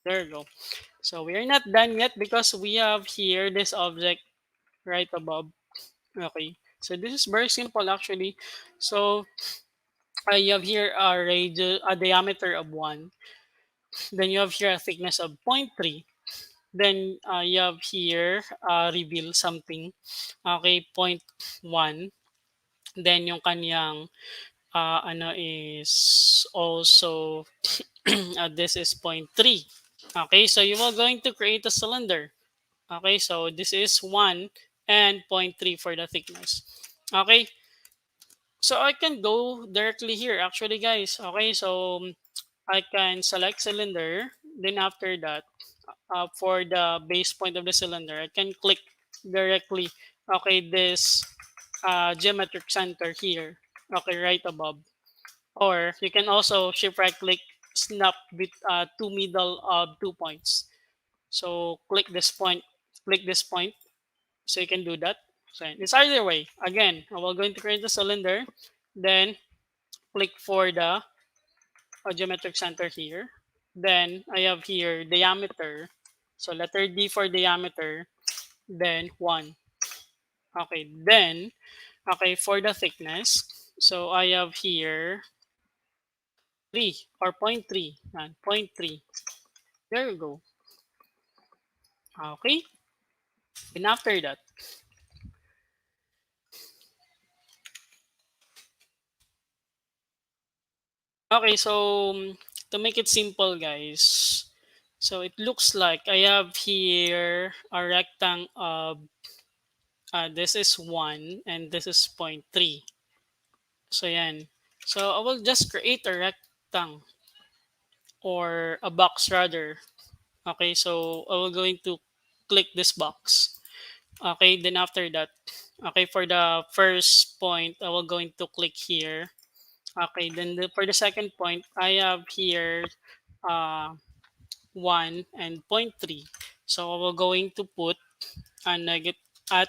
There you go. So we are not done yet because we have here this object right above. Okay, so this is very simple actually. So I have here a radius, a diameter of 1. Then you have here a thickness of 0.3. Then you have here reveal something. Okay, 0.1. Then yung kanyang ano is also this is 0.3. Okay, so you are going to create a cylinder. Okay, so this is 1 and 0.3 for the thickness. Okay, so I can go directly here actually, guys. Okay, so I can select cylinder. Then after that, for the base point of the cylinder, I can click directly, okay, this geometric center here, okay, right above. Or you can also shift right click, snap with two middle of 2 points. So click this point, so you can do that. So it's either way. Again, we're going to create the cylinder, then click for the geometric center here. Then I have here diameter. So letter D for diameter, then 1. Okay, then, okay, for the thickness, so I have here 3 or point 0.3. And 0.3. There you go. Okay, and after that, okay, so to make it simple, guys, so it looks like I have here a rectangle of this is 1 and this is point 0.3. So yan. So I will just create a rectangle or a box rather. Okay, so I will going to click this box. Okay, then after that, okay, for the first point, I will going to click here. Okay, then for the second point, I have here uh, 1 and point 0.3. So I will going to put a negative at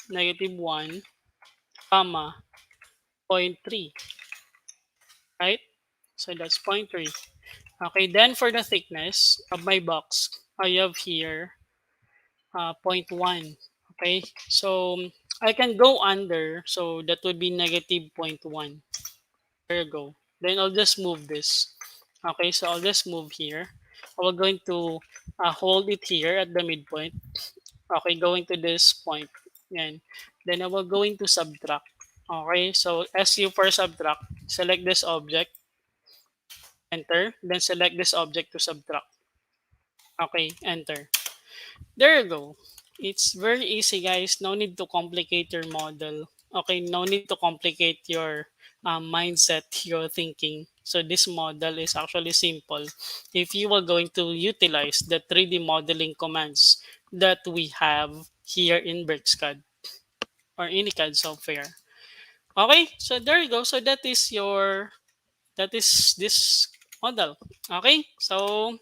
-1, comma, point 0.3, right? So that's point 0.3. Okay, then for the thickness of my box, I have here point 0.1. Okay, so I can go under, so that would be -0.1. There you go. Then I'll just move this. Okay, so I'll just move here. I'm going to hold it here at the midpoint. Okay, going to this point. And then I will going to subtract. Okay, so SU for subtract. Select this object. Enter. Then select this object to subtract. Okay, enter. There you go. It's very easy, guys. No need to complicate your model. Okay, no need to complicate your mindset you're thinking. So this model is actually simple if you are going to utilize the 3D modeling commands that we have here in BricsCAD or any CAD software. Okay, so there you go. So that is this model. Okay, so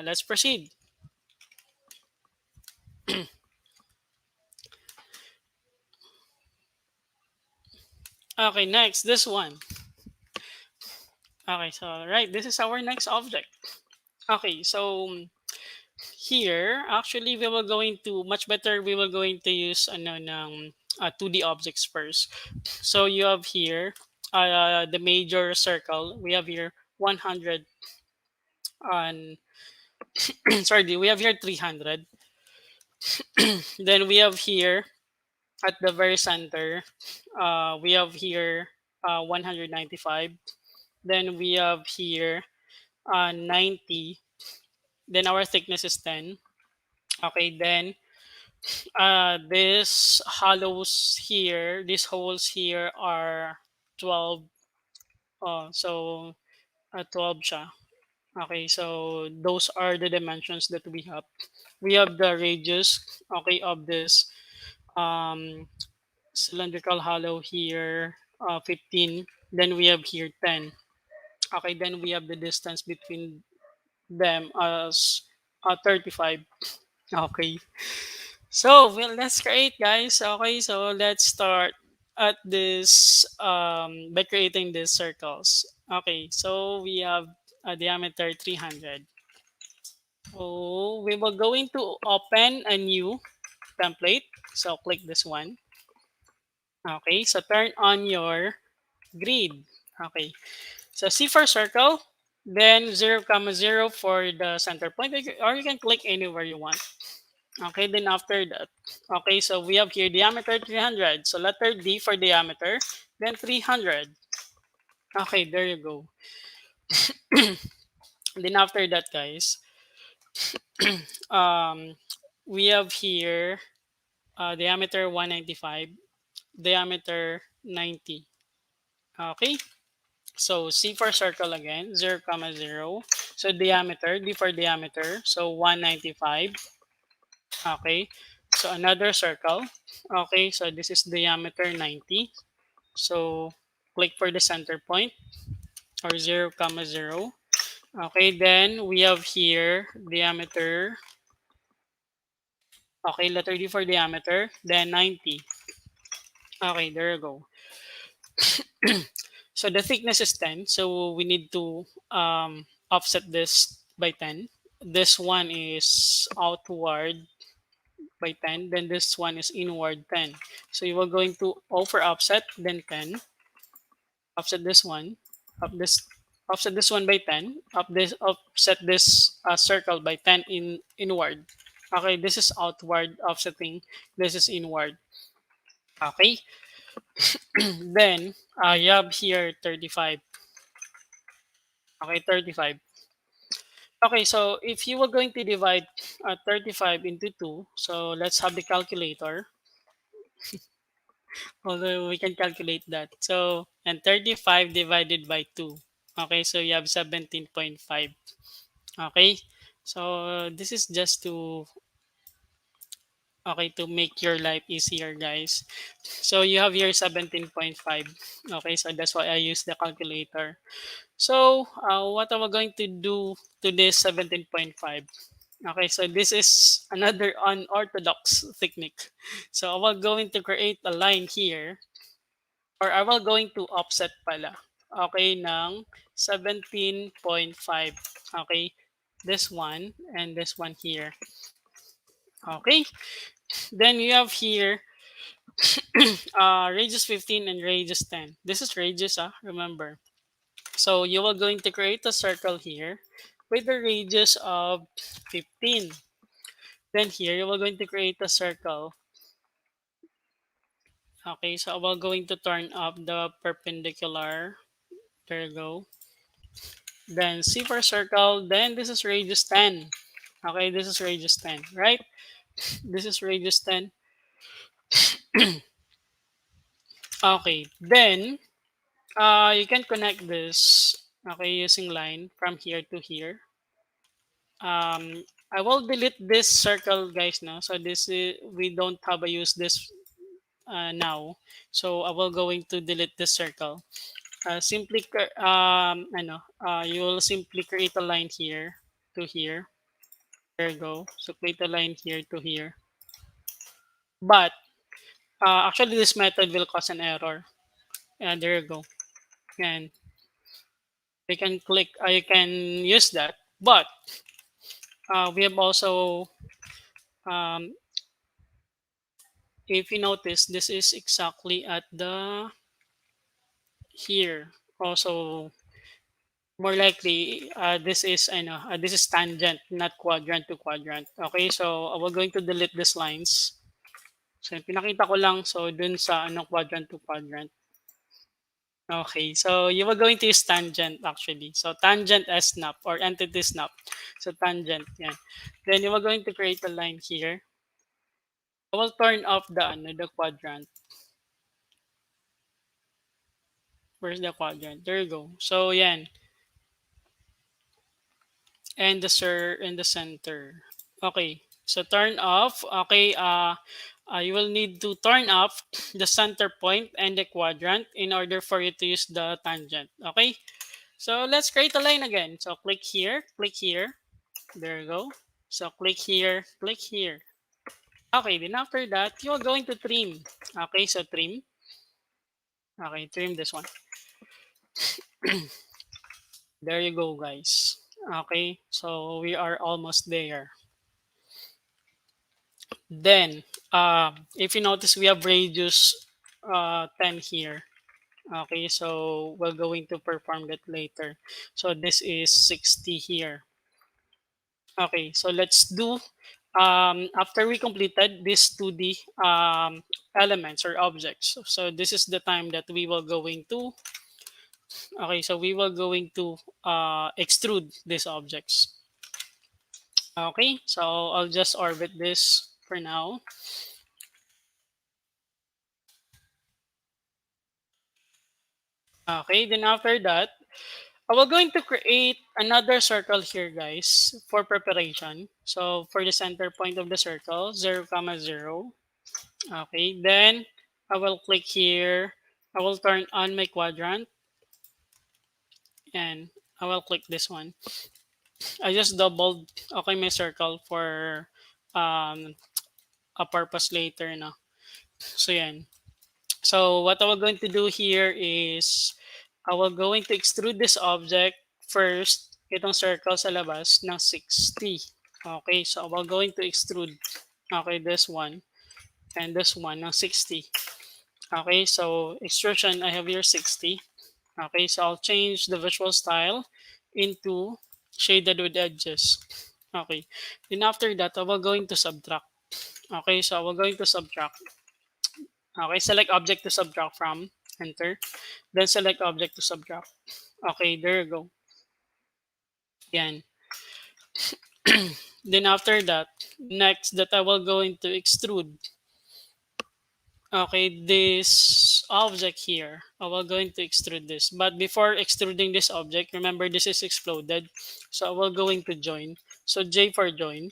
let's proceed. Okay, next this one. Okay, so right, this is our next object. Okay, so here actually we will going to much better. We will going to use ano ng 2D objects first. So you have here the major circle. We have here 100 on sorry, we have here 300. Then we have here at the very center, we have here 195. Then we have here 90. Then our thickness is 10. Okay, then this hollows here, these holes here are 12. So 12 siya. Okay, so those are the dimensions that we have. We have the radius, okay, of this um, cylindrical hollow here, 15. Then we have here 10. Okay, then we have the distance between them as 35. Okay, so well, let's create, guys. Okay, so let's start at this by creating these circles. Okay, so we have a diameter 300. So we will going to open a new template. So click this one. Okay, so turn on your grid. Okay, so C for circle, then 0, comma 0 for the center point, or you can click anywhere you want. Okay, then after that, okay, so we have here diameter 300. So letter D for diameter, then 300. Okay, there you go. Then after that, guys, um, we have here diameter 195, diameter 90. Okay, so C for circle again, 0, comma 0. So diameter, D for diameter, so 195. Okay, so another circle. Okay, so this is diameter 90. So click for the center point or 0, comma 0. Okay, then we have here diameter. Okay, letter D for diameter, then 90. Okay, there you go. So the thickness is 10. So we need to offset this by 10. This one is outward by 10. Then this one is inward 10. So you are going to over offset, then 10. Offset this one. Up this offset this one by 10. Offset this circle by 10 inward. Okay, this is outward offsetting. This is inward. Okay. Then you have here 35. Okay, 35. Okay, so if you were going to divide 35 into 2, so let's have the calculator. Although we can calculate that. So, and 35 divided by 2. Okay, so you have 17.5. Okay, so this is just to, okay, to make your life easier, guys. So you have here 17.5. Okay, so that's why I use the calculator. So what am I going to do to this 17.5? Okay, so this is another unorthodox technique. So I will going to create a line here, or I will going to offset pala. Okay, ng 17.5. Okay, this one and this one here. Okay, then you have here radius 15 and radius 10. This is radius, remember. So you are going to create a circle here with the radius of 15. Then here you are going to create a circle. Okay, so we're going to turn up the perpendicular. There you go. Then C for circle. Then this is radius 10. Okay, this is radius 10, right? This is radius 10. Okay, then You can connect this, okay, using line from here to here. I will delete this circle, guys, now. So this is, we don't have a use this now. So I will going to delete this circle. Simply, you will simply create a line here to here. There you go. So create a line here to here. But actually, this method will cause an error. And there you go. And you can click. You can use that. But we have also, um, if you notice, this is exactly at the here. Also, more likely, this is tangent, not quadrant to quadrant. Okay, so I will going to delete these lines. So pinakita ko lang, so dun sa quadrant to quadrant. Okay, so you were going to use tangent actually. So tangent as snap or entity snap. So tangent, yeah. Then you were going to create a line here. I will turn off the quadrant. Where's the quadrant? There you go. So yan. And in the center. Okay. So turn off. Okay. You will need to turn off the center point and the quadrant in order for you to use the tangent. Okay. So let's create a line again. So click here. Click here. There you go. So click here. Click here. Okay. Then after that, you are going to trim. Okay. So trim. Okay. Trim this one. There you go, guys. Okay. So we are almost there. Then, if you notice, we have radius 10 here. Okay, so we're going to perform that later. So this is 60 here. Okay, so let's do, after we completed these 2D elements or objects. So this is the time that we will going to, okay, so we will going to extrude these objects. Okay, so I'll just orbit this for now. Okay, then after that, we're going to create another circle here, guys, for preparation. So for the center point of the circle, 0, comma 0. Okay, then I will click here. I will turn on my quadrant and I will click this one. I just doubled, okay, my circle for um, a purpose later na. So yan. So what I will going to do here is I will going to extrude this object first, itong circle sa labas ng 60. Okay, so I will going to extrude, okay, this one and this one ng 60. Okay, so extrusion, I have here 60. Okay, so I'll change the visual style into shaded with edges. Okay, then after that, I will going to subtract. Okay, so I will going to subtract. Okay, select object to subtract from, enter. Then select object to subtract. Okay, there you go. Yan. Then after that, next that I will going to extrude. Okay, this object here, I will going to extrude this. But before extruding this object, remember this is exploded. So I will going to join. So J for join.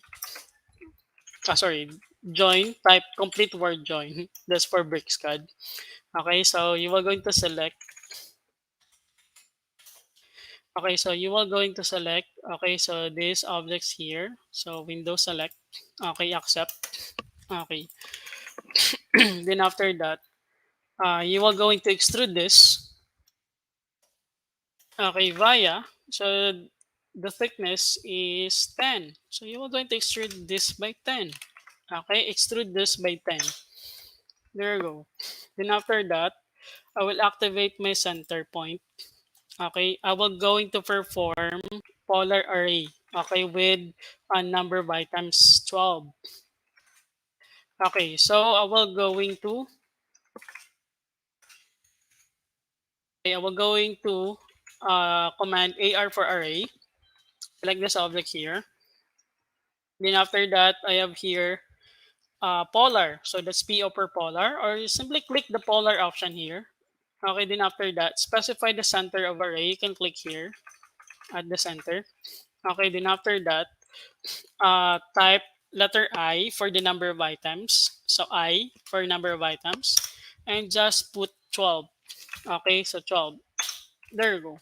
Sorry, join, type complete word join. That's for BricsCAD. Okay, so you are going to select. Okay, so you are going to select. Okay, so these objects here. So Windows select. Okay, accept. Okay. Then after that, you are going to extrude this. Okay, via. So the thickness is 10. So you are going to extrude this by 10. Okay, extrude this by 10. There you go. Then after that, I will activate my center point. Okay, I will going to perform polar array. Okay, with a number of items 12. Okay, so I will going to command AR for array. Select this object here. Then after that, I have here polar. So that's PO per polar, or you simply click the polar option here. Okay, then after that, specify the center of array. You can click here at the center. Okay, then after that, type letter I for the number of items. So I for number of items, and just put 12. Okay, so 12. There you go.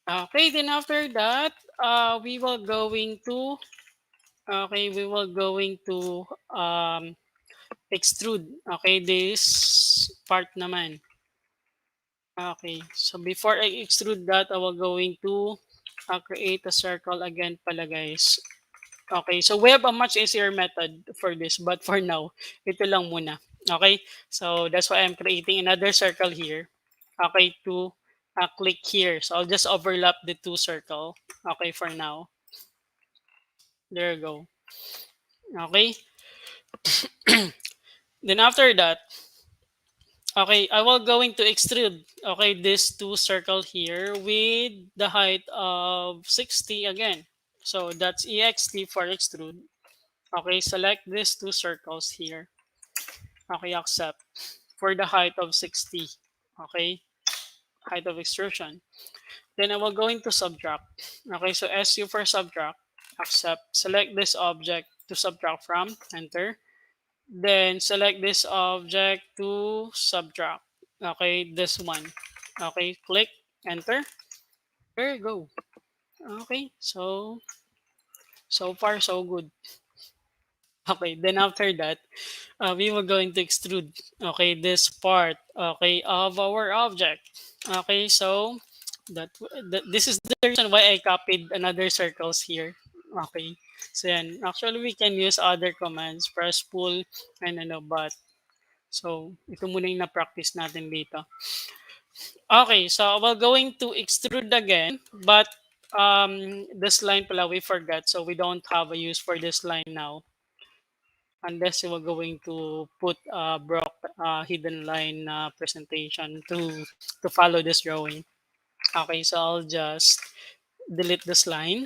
Okay, then after that, we will going to we will going to extrude. Okay, this part naman. Okay, so before I extrude that, I will going to create a circle again pala guys. Okay, so we have a much easier method for this, but for now, ito lang muna. Okay, so that's why I'm creating another circle here. Okay, to click here. So I'll just overlap the two circle. Okay, for now. There you go. Okay, then after that, okay, I will going to extrude. Okay, this two circle here with the height of 60 again. So that's ext for extrude. Okay, select these two circles here. Okay, accept for the height of 60. Okay, height of extrusion. Then I will go into subtract. Okay, so SU for subtract, accept. Select this object to subtract from, enter. Then select this object to subtract. Okay, this one. Okay, click, enter. There you go. Okay, so far so good. Okay, then after that, we will going to extrude, okay, this part, okay, of our object. Okay, so this is the reason why I copied another circles here. Okay, so yan, actually we can use other commands, press pull and ano, but so ito muna yung na-practice natin dito. Okay, so we're going to extrude again, but this line pala we forgot, so we don't have a use for this line now unless you were going to put a Brock hidden line presentation to follow this drawing. Okay, so I'll just delete this line.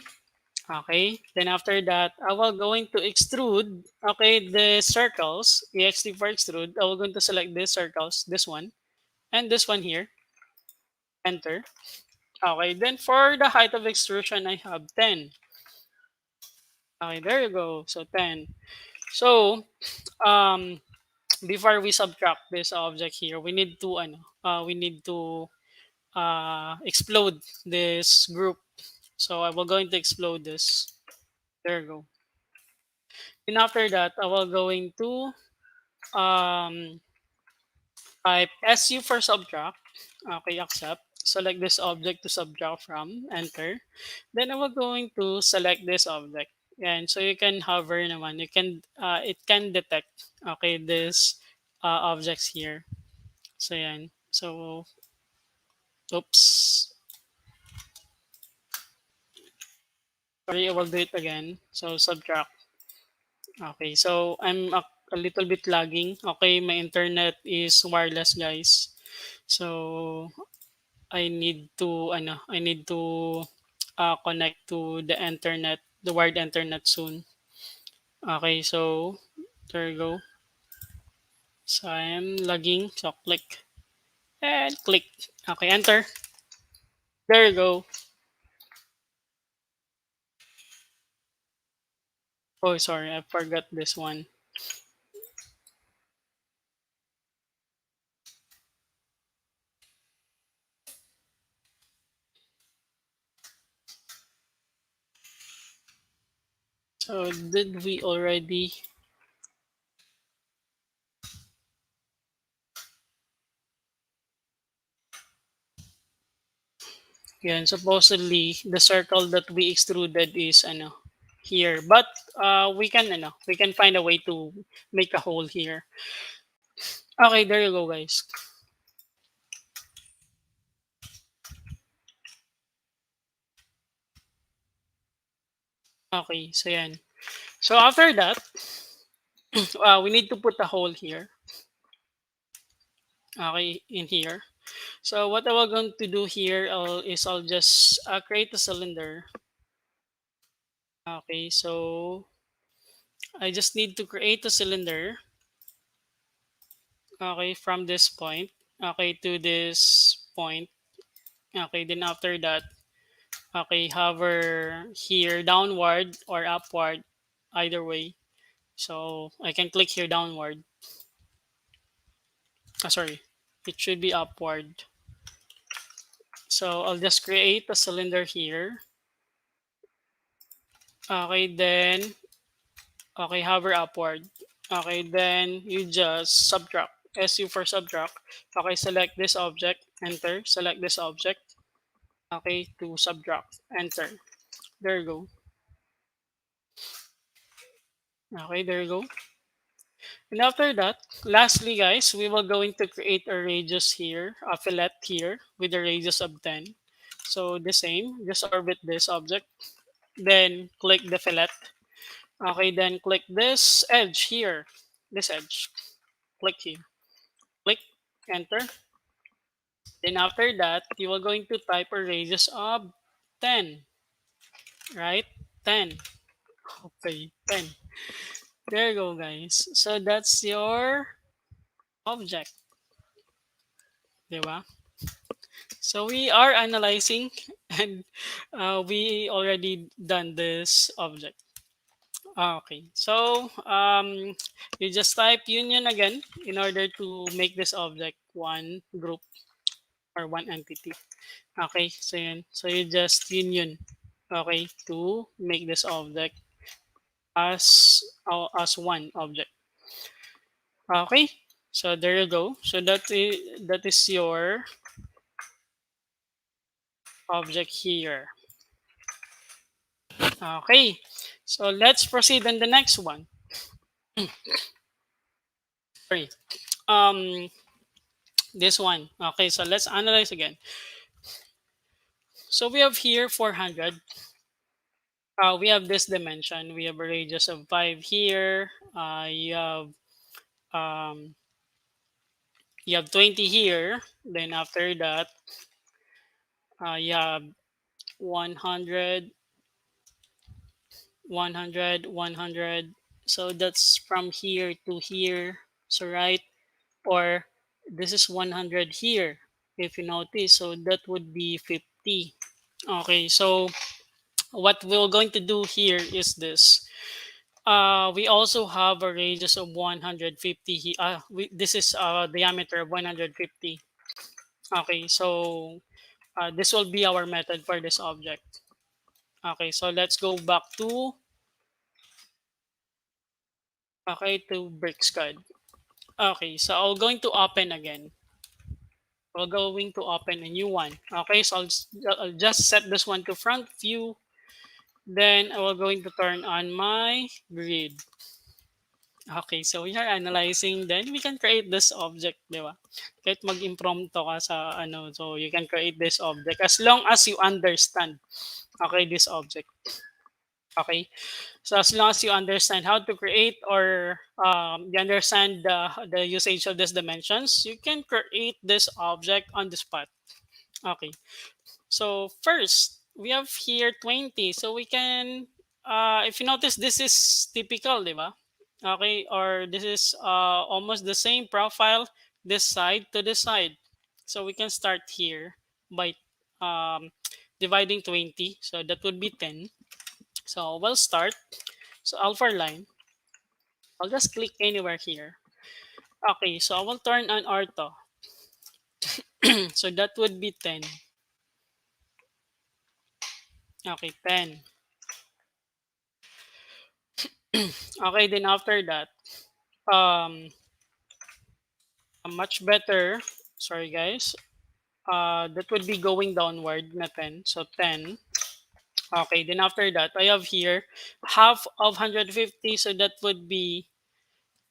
Okay, then after that, I will going to extrude. Okay, the circles, ext for extrude. I will going to select these circles, this one, and this one here. Enter. Okay, then for the height of extrusion, I have 10. Okay, there you go. So 10. So, um, before we subtract this object here, we need to explode this group. So I will going to explode this. There you go. And after that, I will going to um, type SU for subtract. Okay, accept. Select this object to subtract from. Enter. Then I will going to select this object. And so you can hover naman. You can it can detect this objects here. So yan. So oops. Sorry, I will do it again. So subtract. Okay, so I'm a little bit lagging. Okay, my internet is wireless, guys. So I need to connect to the internet, the wired internet soon. Okay, so there you go. So I'm lagging. So click and click. Okay, enter. There you go. Oh, sorry, I forgot this one. So did we already? Yan, supposedly the circle that we extruded is here. But we can find a way to make a hole here. Okay, there you go guys. Okay, so yan. So after that, we need to put a hole here. Okay, in here. So what I was going to do here is I'll just create a cylinder. Okay, so I just need to create a cylinder. Okay, from this point, okay, to this point. Okay, then after that, okay, hover here downward or upward, either way. So I can click here downward. Sorry, it should be upward. So I'll just create a cylinder here. Okay, then, okay, hover upward. Okay, then you just subtract. SU for subtract. Okay, select this object, enter. Select this object. Okay, to subtract, enter. There you go. Okay, there you go. And after that, lastly, guys, we will going to create a radius here, a fillet here with a radius of 10. So the same, just orbit this object, then click the fillet. Okay, then click this edge here, this edge. Click here, click, enter. Then after that, you are going to type a radius of 10, right? 10. Okay, 10. There you go, guys. So that's your object, di ba? So we are analyzing and we already done this object. Okay, so you just type union again in order to make this object one group or one entity. Okay, so yun. So you just union, okay, to make this object as one object. Okay, so there you go. So that is your object here. Okay, so let's proceed on the next one. Sorry. Um, this one. Okay, so let's analyze again. So we have here 400. We have this dimension. We have a radius of 5 here. Um, you have 20 here. Then after that, you have 100, 100, 100. So that's from here to here. So right, or this is 100 here. If you notice, so that would be 50. Okay, so what we're going to do here is this. We also have a radius of 150 here. This is diameter of 150. Okay, so this will be our method for this object. Okay, so let's go back to BricsCAD. Okay, so I'm going to open again. We're going to open a new one. Okay, so I'll just set this one to front view. Then I will going to turn on my grid. Okay, so we are analyzing, then we can create this object, di ba? Kahit mag-impromptu ka sa ano, so you can create this object as long as you understand, okay, this object. Okay, so as long as you understand how to create or you understand the usage of these dimensions, you can create this object on the spot. Okay, so first, we have here 20. So we can, if you notice, this is typical, di ba? Okay, or this is almost the same profile, this side to this side. So we can start here by um, dividing 20. So that would be 10. So we'll start. So alpha line, I'll just click anywhere here. Okay, so I will turn on ortho. So that would be 10. Okay, 10. Okay, then after that, um, a much better, sorry guys, that would be going downward na 10. So 10. Okay, then after that, I have here half of 150. So that would be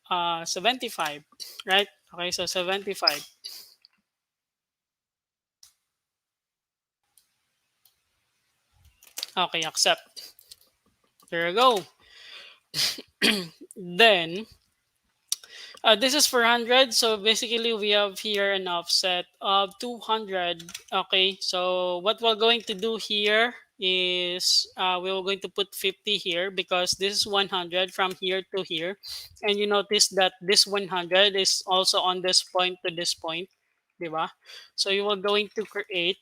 75, right? Okay, so 75. Okay, accept. There you go. Then, this is 400. So basically, we have here an offset of 200. Okay, so what we're going to do here, is we were going to put 50 here because this is 100 from here to here, and you notice that this 100 is also on this point to this point, di ba? So you are going to create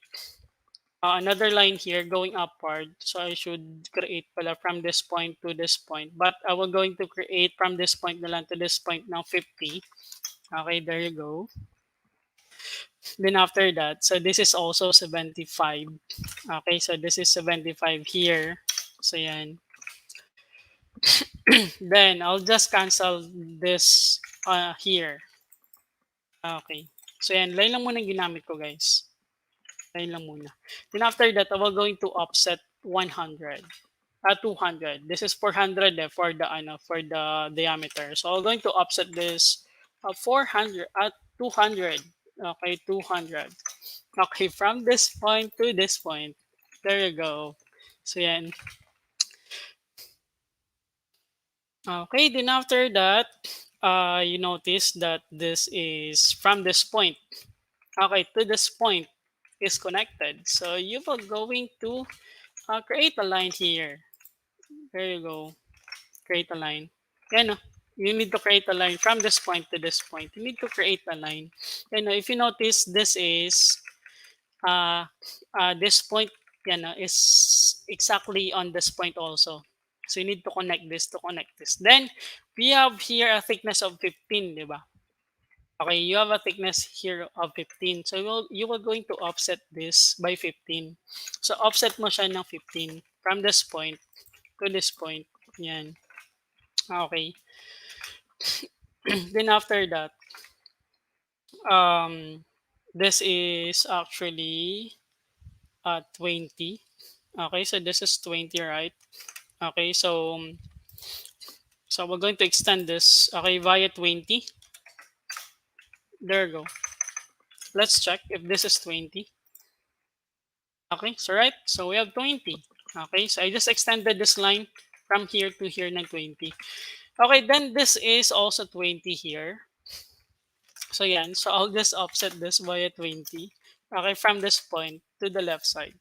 another line here going upward. So I should create pala from this point to this point, but I will going to create from this point na lang to this point now 50. Okay, there you go. Then after that, so this is also 75. Okay, so this is 75 here. So yan. Then I'll just cancel this here. Okay. So yan, line lang muna yung ginamit ko, guys. Line lang muna. Then after that, I will going to offset 100. 200. This is 400 for the diameter. So I'm going to offset this 400 at 200. Okay, 200. Okay, from this point to this point. There you go. So yan. Okay, then after that, you notice that this is from this point. Okay, to this point is connected. So you are going to create a line here. There you go. Create a line. Yan, you need to create a line from this point to this point. You need to create a line. And if you notice, this is this point is exactly on this point also. So you need to connect this to connect this. Then we have here a thickness of 15, di ba? Okay, you have a thickness here of 15. So you are going to offset this by 15. So offset mo siya ng 15 from this point to this point. Yan. Okay. Then after that, this is actually 20. Okay, so this is 20, right? Okay, so we're going to extend this, okay, via 20. There you go. Let's check if this is 20. Okay, so right, so we have 20. Okay, so I just extended this line from here to here na 20. Okay, then this is also 20 here. So yan, so I'll just offset this via 20. Okay, from this point to the left side.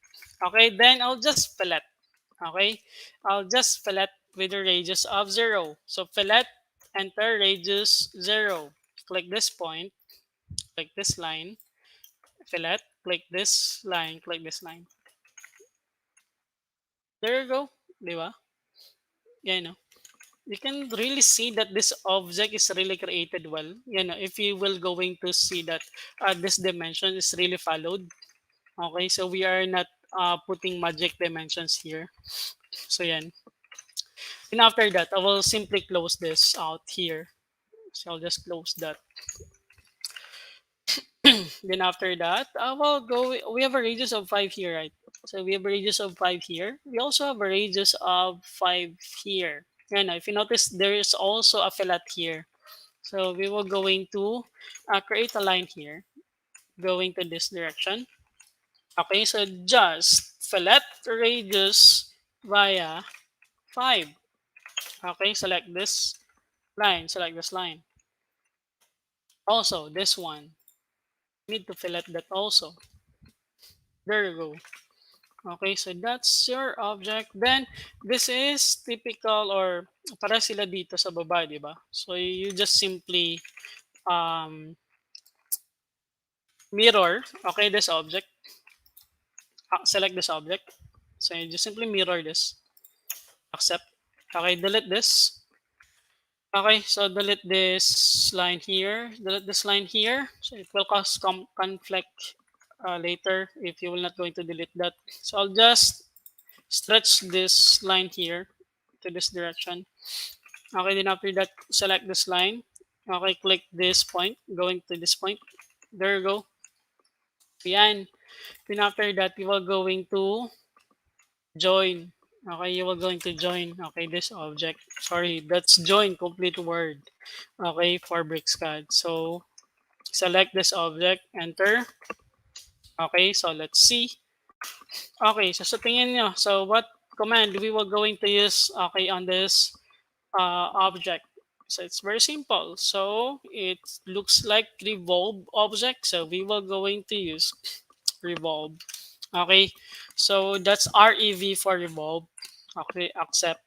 Okay, then I'll just fillet. Okay, I'll just fillet with a radius of 0. So fillet, enter radius 0. Click this point, click this line, fillet, click this line, click this line. There you go, di ba? Yan, no? You can really see that this object is really created well. You know, if you will going to see that this dimension is really followed. Okay, so we are not putting magic dimensions here. So yan. And after that, I will simply close this out here. So I'll just close that. Then after that, I will go. We have a radius of 5 here, right? So we have a radius of 5 here. We also have a radius of 5 here. And if you notice, there is also a fillet here. So we will going to create a line here, going to this direction. Okay, so just fillet radius via 5. Okay, select this line, select this line. Also, this one. Need to fillet that also. There you go. Okay, so that's your object. Then, this is typical or para sila dito sa baba, di ba? So, you just simply mirror, okay, this object. Select this object. So, you just simply mirror this. Accept. Okay, delete this. Okay, so delete this line here. Delete this line here. So, it will cause conflict later if you will not going to delete that. So, I'll just stretch this line here to this direction. Okay, then after that, select this line. Okay, click this point, going to this point. There you go. Yan. Then after that, you are going to join. Okay, you are going to join. Okay, this object. Sorry, that's join, complete word. Okay, for BricsCAD. So, select this object, enter. Okay, so let's see. Okay, so sa tingin nyo, so what command we were going to use, okay, on this object? So it's very simple. So it looks like revolve object. So we were going to use revolve. Okay, So that's REV for revolve. Okay, accept.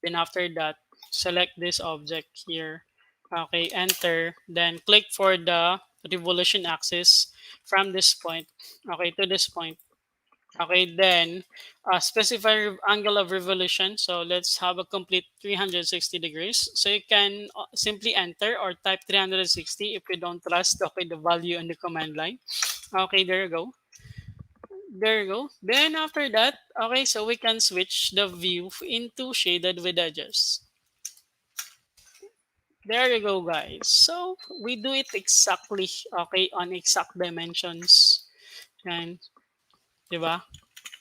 Then after that, select this object here. Okay, enter. Then click for the revolution axis from this point, okay, to this point. Okay, then specify angle of revolution. So let's have a complete 360 degrees. So you can simply enter or type 360 if you don't trust, okay, the value on the command line. Okay, there you go. There you go. Then after that, okay, so we can switch the view into shaded with edges. There you go, guys. So we do it exactly, okay, on exact dimensions. And, diba?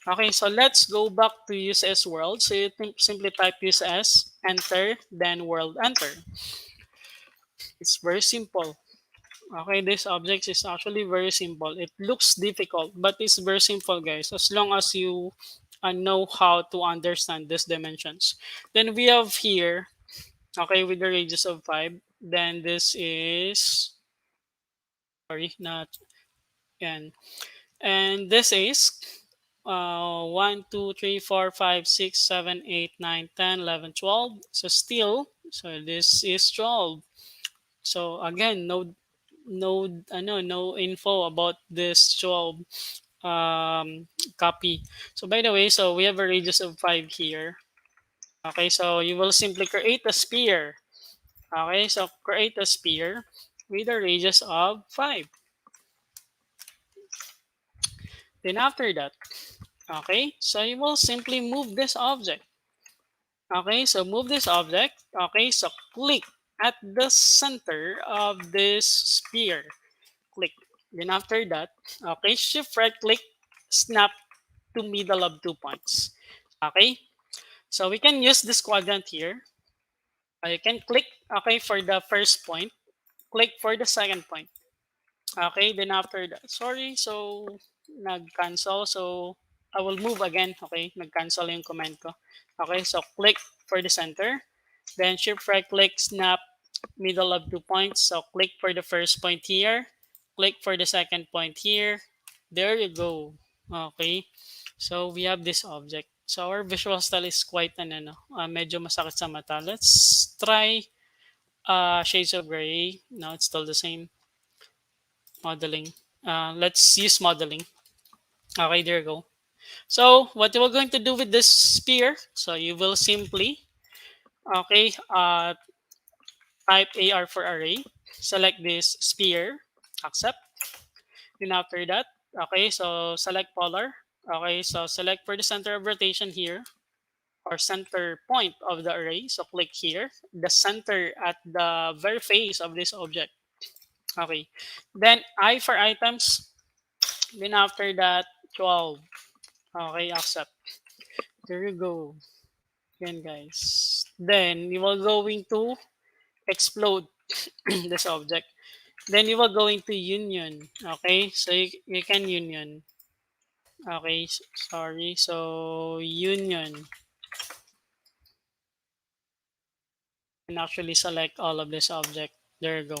Okay, so let's go back to use as world. So you simply type use as, enter, then world, enter. It's very simple. Okay, this object is actually very simple. It looks difficult, but it's very simple, guys. As long as you know how to understand these dimensions. Then we have here, okay, with the radius of 5. Then this is, sorry, not n. And this is 1, 2, 3, 4, 5, 6, 7, 8, 9, 10, 11, 12. So still, so this is 12. So again, no info about this 12 copy. So by the way, so we have a radius of 5 here. Okay, so you will simply create a sphere. Okay, so create a sphere with a radius of 5. Then after that, okay, so you will simply move this object. Okay, so move this object. Okay, so click at the center of this sphere. Click. Then after that, okay, shift right click, snap to middle of 2 points. Okay, so we can use this quadrant here. You can click, okay, for the first point, click for the second point. Okay, then after that, sorry, so nag-cancel. So I will move again. Okay, nag-cancel yung command ko. Okay, so click for the center. Then shift right click, snap middle of 2 points. So click for the first point here. Click for the second point here. There you go. Okay, so we have this object. So our visual style is quite medyo masakit sa mata. Let's try shades of gray. No, it's still the same. Modeling. Let's use modeling. Okay, there you go. So what we're going to do with this sphere, so you will simply, okay, type AR for array, select this sphere, accept. Then after that, okay, so select polar. Okay, so select for the center of rotation here, or center point of the array. So click here, the center at the very face of this object. Okay, then I for items. Then after that, 12. Okay, accept. There you go. Yan, guys. Then you will going to explode this object. Then you will going to union. Okay, so you can union. Okay, sorry. So union. And actually select all of this object. There you go.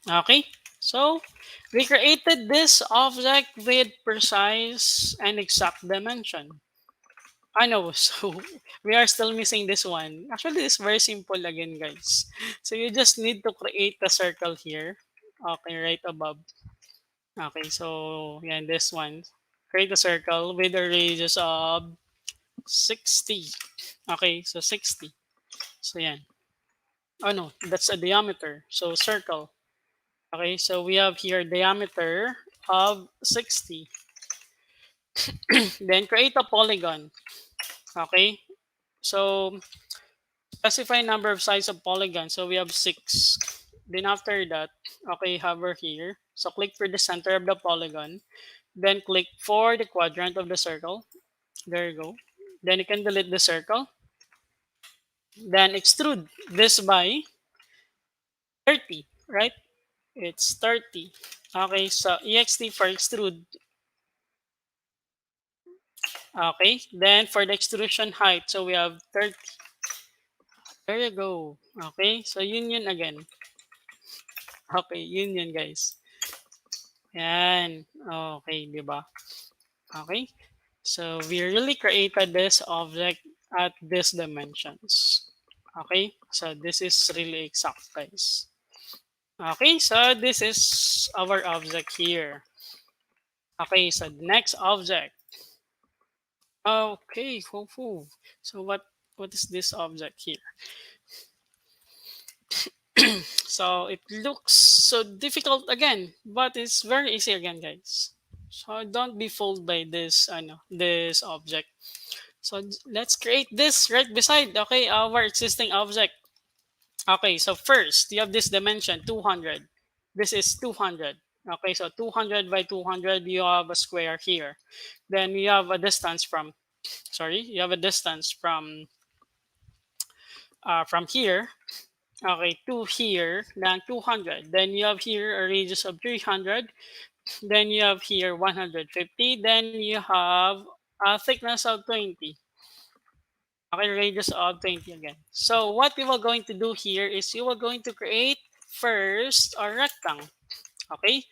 Okay, so we created this object with precise and exact dimension. I know, so we are still missing this one. Actually, it's very simple again, guys. So you just need to create a circle here. Okay, right above. Okay, so yeah, this one. Create a circle with a radius of 60. Okay, so 60. So yeah. Oh no, that's a diameter. So circle. Okay, so we have here diameter of 60. Then create a polygon. Okay, so specify number of sides of polygon. So we have 6. Then after that, okay, hover here. So click for the center of the polygon. Then click for the quadrant of the circle. There you go. Then you can delete the circle. Then extrude this by 30, right? It's 30. Okay, so ext for extrude. Okay, then for the extrusion height, so we have 30. There you go. Okay, so union again. Okay, union, guys. Yan. Okay, di ba? Okay, so we really created this object at these dimensions. Okay, so this is really exact, guys. Okay, so this is our object here. Okay, so the next object. Okay, hoo. So what is this object here? So it looks so difficult again, but it's very easy again, guys. So don't be fooled by this, I know, this object. So let's create this right beside, okay, our existing object. Okay, so first you have this dimension 200. This is 200. Okay, so 200 by 200, you have a square here. Then you have a distance from, sorry, you have a distance from here, okay, to here, then 200. Then you have here a radius of 300. Then you have here 150. Then you have a thickness of 20. Okay, radius of 20 again. So what we were going to do here is you are going to create first a rectangle. Okay?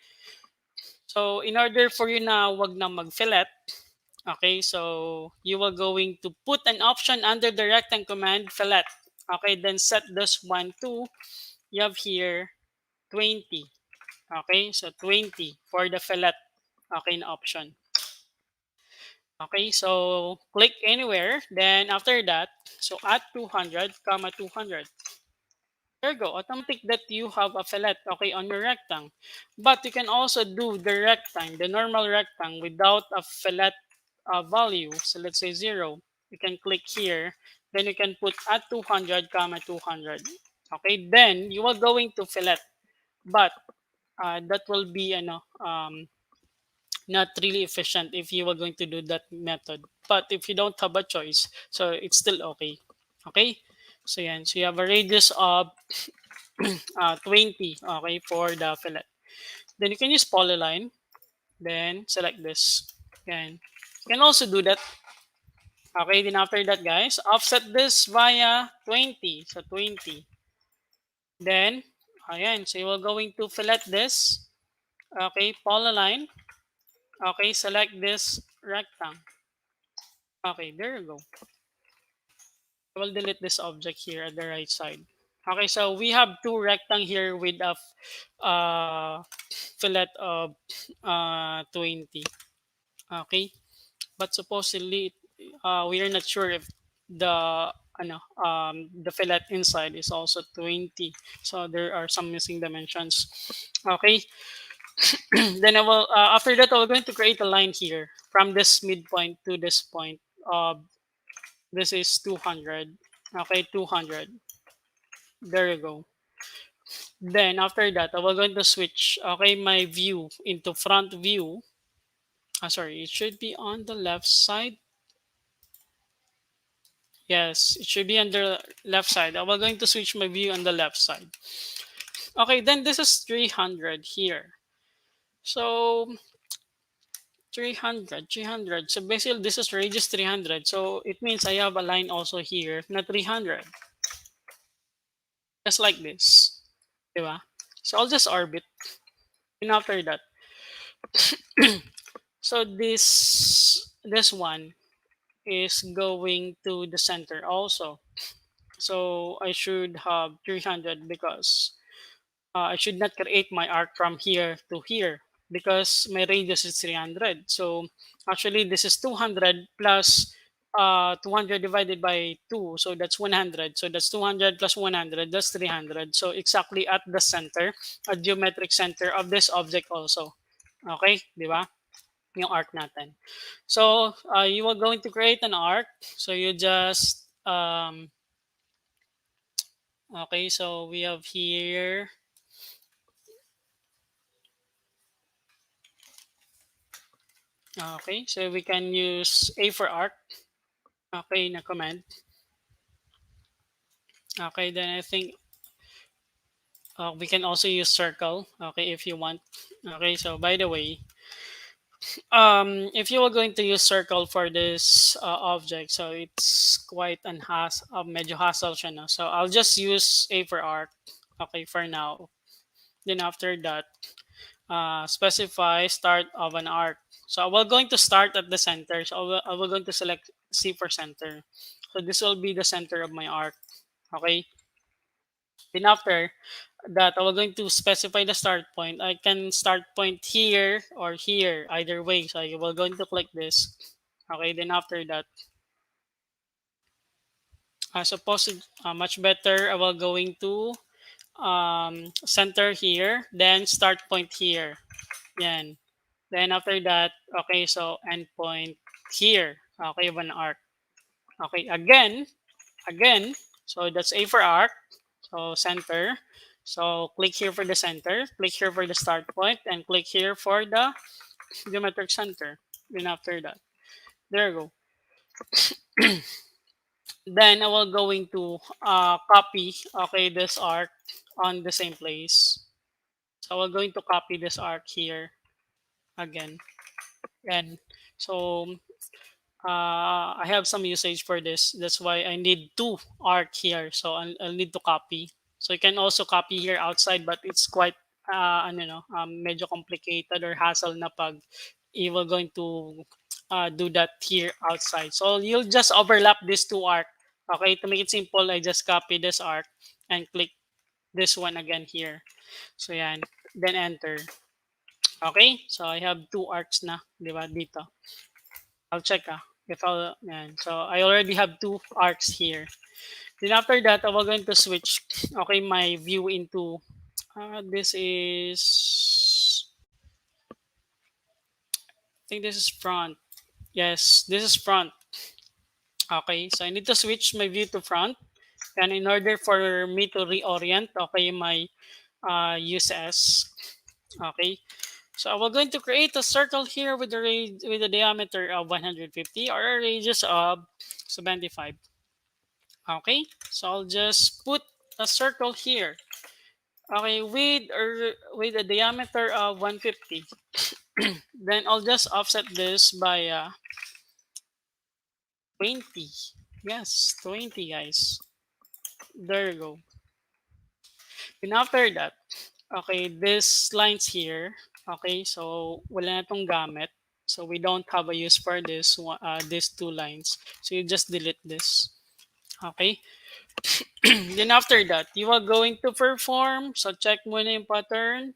So in order for you na wag na mag-fillet, okay, so you are going to put an option under the rectangle command, fillet. Okay, then set this one to, you have here 20. Okay, so 20 for the fillet. Okay, na option. Okay, so click anywhere. Then after that, so add 200, comma 200. There you go. Automatic that you have a fillet, okay, on your rectangle. But you can also do the rectangle, the normal rectangle without a fillet value. So let's say 0. You can click here. Then you can put add 200, comma 200. Okay, then you are going to fillet. But that will be not really efficient if you are going to do that method. But if you don't have a choice, so it's still okay. Okay, so yan. So you have a radius of 20, okay, for the fillet. Then you can use Polyline. Then select this. Yan. You can also do that. Okay, then after that, guys, offset this via 20. So 20. Then, ayan. So you are going to fillet this. Okay, Polyline. Okay, select this rectangle. Okay, there you go. I will delete this object here at the right side. Okay, so we have two rectang here with a fillet of 20. Okay, but supposedly we are not sure if the fillet inside is also 20. So there are some missing dimensions. Okay, then I will after that we're going to create a line here from this midpoint to this point. This is 200. Okay, 200. There you go. Then after that, I will going to switch, okay, my view into front view. Sorry, it should be on the left side. Yes, it should be on the left side. I will going to switch my view on the left side. Okay, then this is 300 here. So 300. So basically this is radius 300. So it means I have a line also here na 300. Just like this. Diba? So I'll just orbit. And after that, so this one is going to the center also. So I should have 300 because I should not create my arc from here to here because my radius is 300. So actually this is 200 plus 200 divided by 2. So that's 100. So that's 200 plus 100. That's 300. So exactly at the center, a geometric center of this object also. Okay, di ba? Yung arc natin. So you are going to create an arc. So you just okay, so we have here okay, so we can use A for arc. Okay, na command. Okay, then I think we can also use circle. Okay, if you want. Okay, so by the way, if you are going to use circle for this object, so it's quite medyo hassle siya, no? So I'll just use A for arc. Okay, for now. Then after that, specify start of an arc. So we're going to start at the center. So I will going to select C for center. So this will be the center of my arc. Okay. Then after that, I will going to specify the start point. I can start point here or here, either way. So I will going to click this. Okay. Then after that, I suppose much better. I will going to center here, then start point here. Yan. Then after that, okay, so end point here. Okay, one arc. Okay, again. So that's A for arc. So center. So click here for the center, click here for the start point, and click here for the geometric center. Then after that, there you go. Then I will going to copy, okay, this arc on the same place. So we're going to copy this arc here again. And so I have some usage for this. That's why I need two arc here. So I'll need to copy. So you can also copy here outside, but it's quite, medyo complicated or hassle na pag you were going to do that here outside. So you'll just overlap these two arc. Okay, to make it simple, I just copy this arc and click this one again here. So yan, then enter. Okay, so I have two arcs na, di ba, dito. I'll check if I'll, yan. So I already have two arcs here. Then after that, I was going to switch, okay, my view into, this is, I think this is front. Yes, this is front. Okay, so I need to switch my view to front. And in order for me to reorient, okay, my uses, okay, so I was going to create a circle here with with a diameter of 150 or a radius of 75. Okay, so I'll just put a circle here. Okay, with a diameter of 150. Then I'll just offset this by 20. Yes, 20, guys. There you go. And after that, okay, this lines here. Okay, so wala na tong gamit. So we don't have a use for this one, these two lines. So you just delete this. Okay. Then after that, you are going to perform. So check muna yung pattern.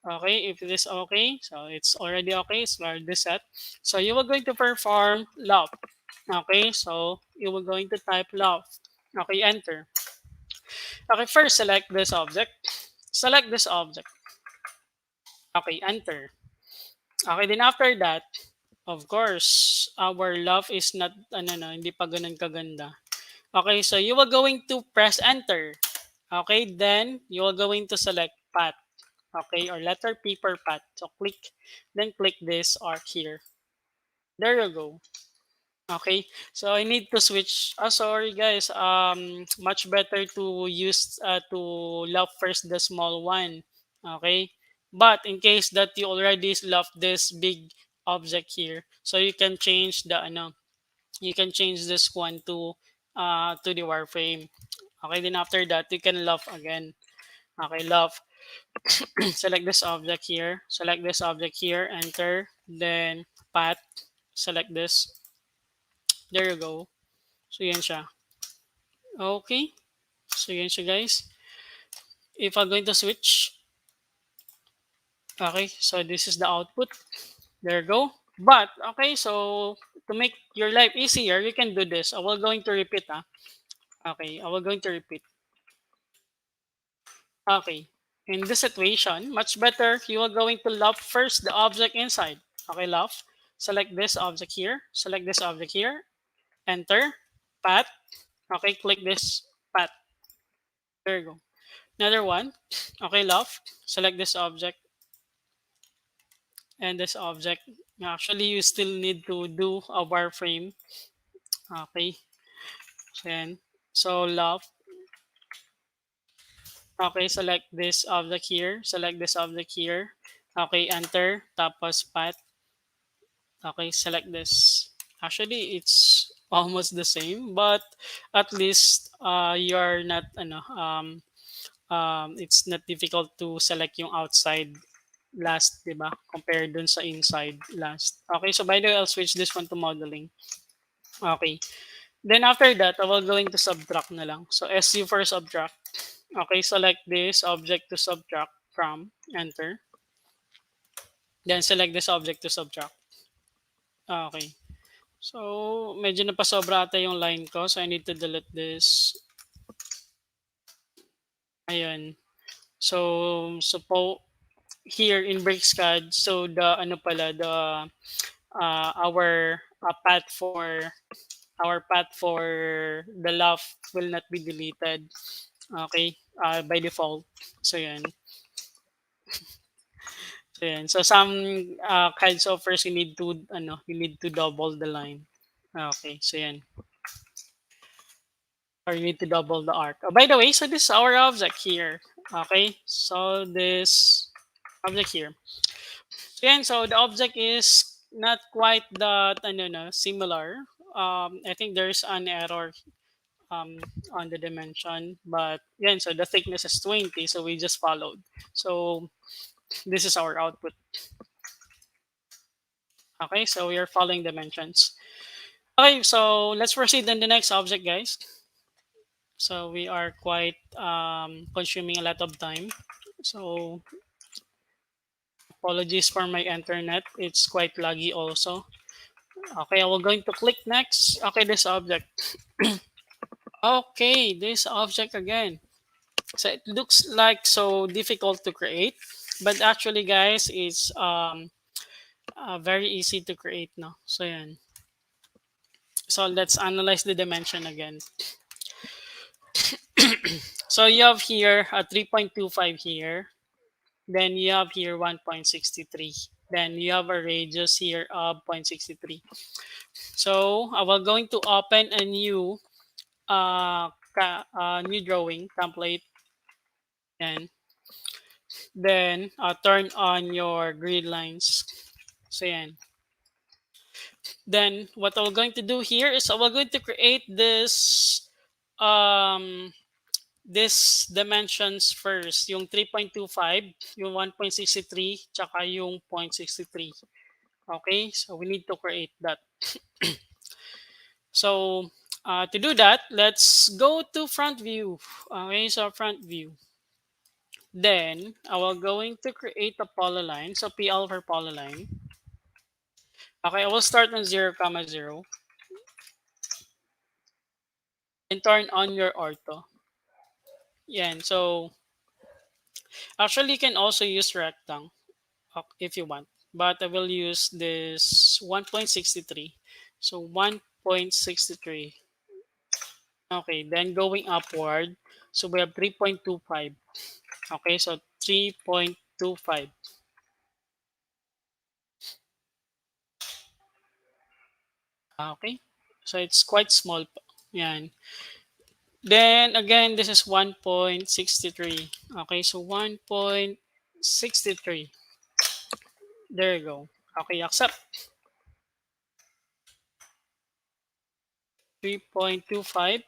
Okay, if it is okay. So it's already okay. So already set. So you are going to perform loft. Okay, so you are going to type loft. Okay, enter. Okay, first select this object. Select this object. Okay, enter. Okay, then after that, of course, our love is not, hindi pa ganun kaganda. Okay, so you are going to press enter. Okay, then you are going to select path. Okay, or letter P per path. So then click this arc here. There you go. Okay, so I need to switch. Sorry guys. Much better to use to love first the small one. Okay, but in case that you already love this big object here, so you can change the you can change this one to the wireframe. Okay, then after that you can love again. Okay, love. Select this object here. Select this object here. Enter. Then path. Select this. There you go. So yan siya. Okay. So yan siya guys. If I'm going to switch. Okay. So this is the output. There you go. But okay. So to make your life easier, you can do this. I will going to repeat. Okay. I will going to repeat. Okay. In this situation, much better, you are going to love first the object inside. Okay, love. Select this object here. Select this object here. Enter. Path. Okay, click this path. There you go. Another one. Okay, love. Select this object and this object. Actually, you still need to do a wireframe. Okay. Then, so love. Okay, select this object here. Select this object here. Okay, enter. Tapos path. Okay, select this. Actually, it's almost the same, but at least you're not, it's not difficult to select yung outside. last, di ba? Compared dun sa inside last. Okay, so by the way, I'll switch this one to modeling. Okay. Then after that, I will going to subtract na lang. So SU for subtract. Okay, select this object to subtract from, enter. Then select this object to subtract. Okay. So, medyo napasobra ata yung line ko. So, I need to delete this. Ayun. So here in BricsCAD, so the ano pala, the our path for the left will not be deleted. Okay, by default. So yan. So yan. So some CAD softwares you need to double the line. Okay, so yan. Or you need to double the arc. Oh, by the way, so this is our object here. Okay, so this object here. So yan, so the object is not quite that similar. I think there's an error on the dimension, but yan, so the thickness is 20, so we just followed. So this is our output. Okay, so we are following dimensions. Okay, so let's proceed on the next object, guys. So we are quite consuming a lot of time. So apologies for my internet. It's quite laggy also. Okay, we're going to click next. Okay, this object. Okay, this object again. So it looks like so difficult to create, but actually, guys, it's very easy to create now. So yan. So let's analyze the dimension again. So you have here a 3.25 here. Then you have here 1.63. Then you have a radius here of 0.63. So I will going to open a new new drawing template, and then turn on your grid lines. So yan. Then what I'm going to do here is I'm going to create this this dimensions first, yung 3.25, yung 1.63, tsaka yung 0.63. Okay, so we need to create that. So to do that, let's go to front view. Okay, so front view. Then I will going to create a polyline. So PL for polyline. Okay, I will start on 0, 0. And turn on your ortho. Yan. So actually, you can also use rectangle if you want. But I will use this 1.63. So 1.63. Okay, then going upward. So we have 3.25. Okay, so 3.25. Okay, so it's quite small. Yan. Then again, this is 1.63. Okay, so 1.63. There you go. Okay, accept. 3.25.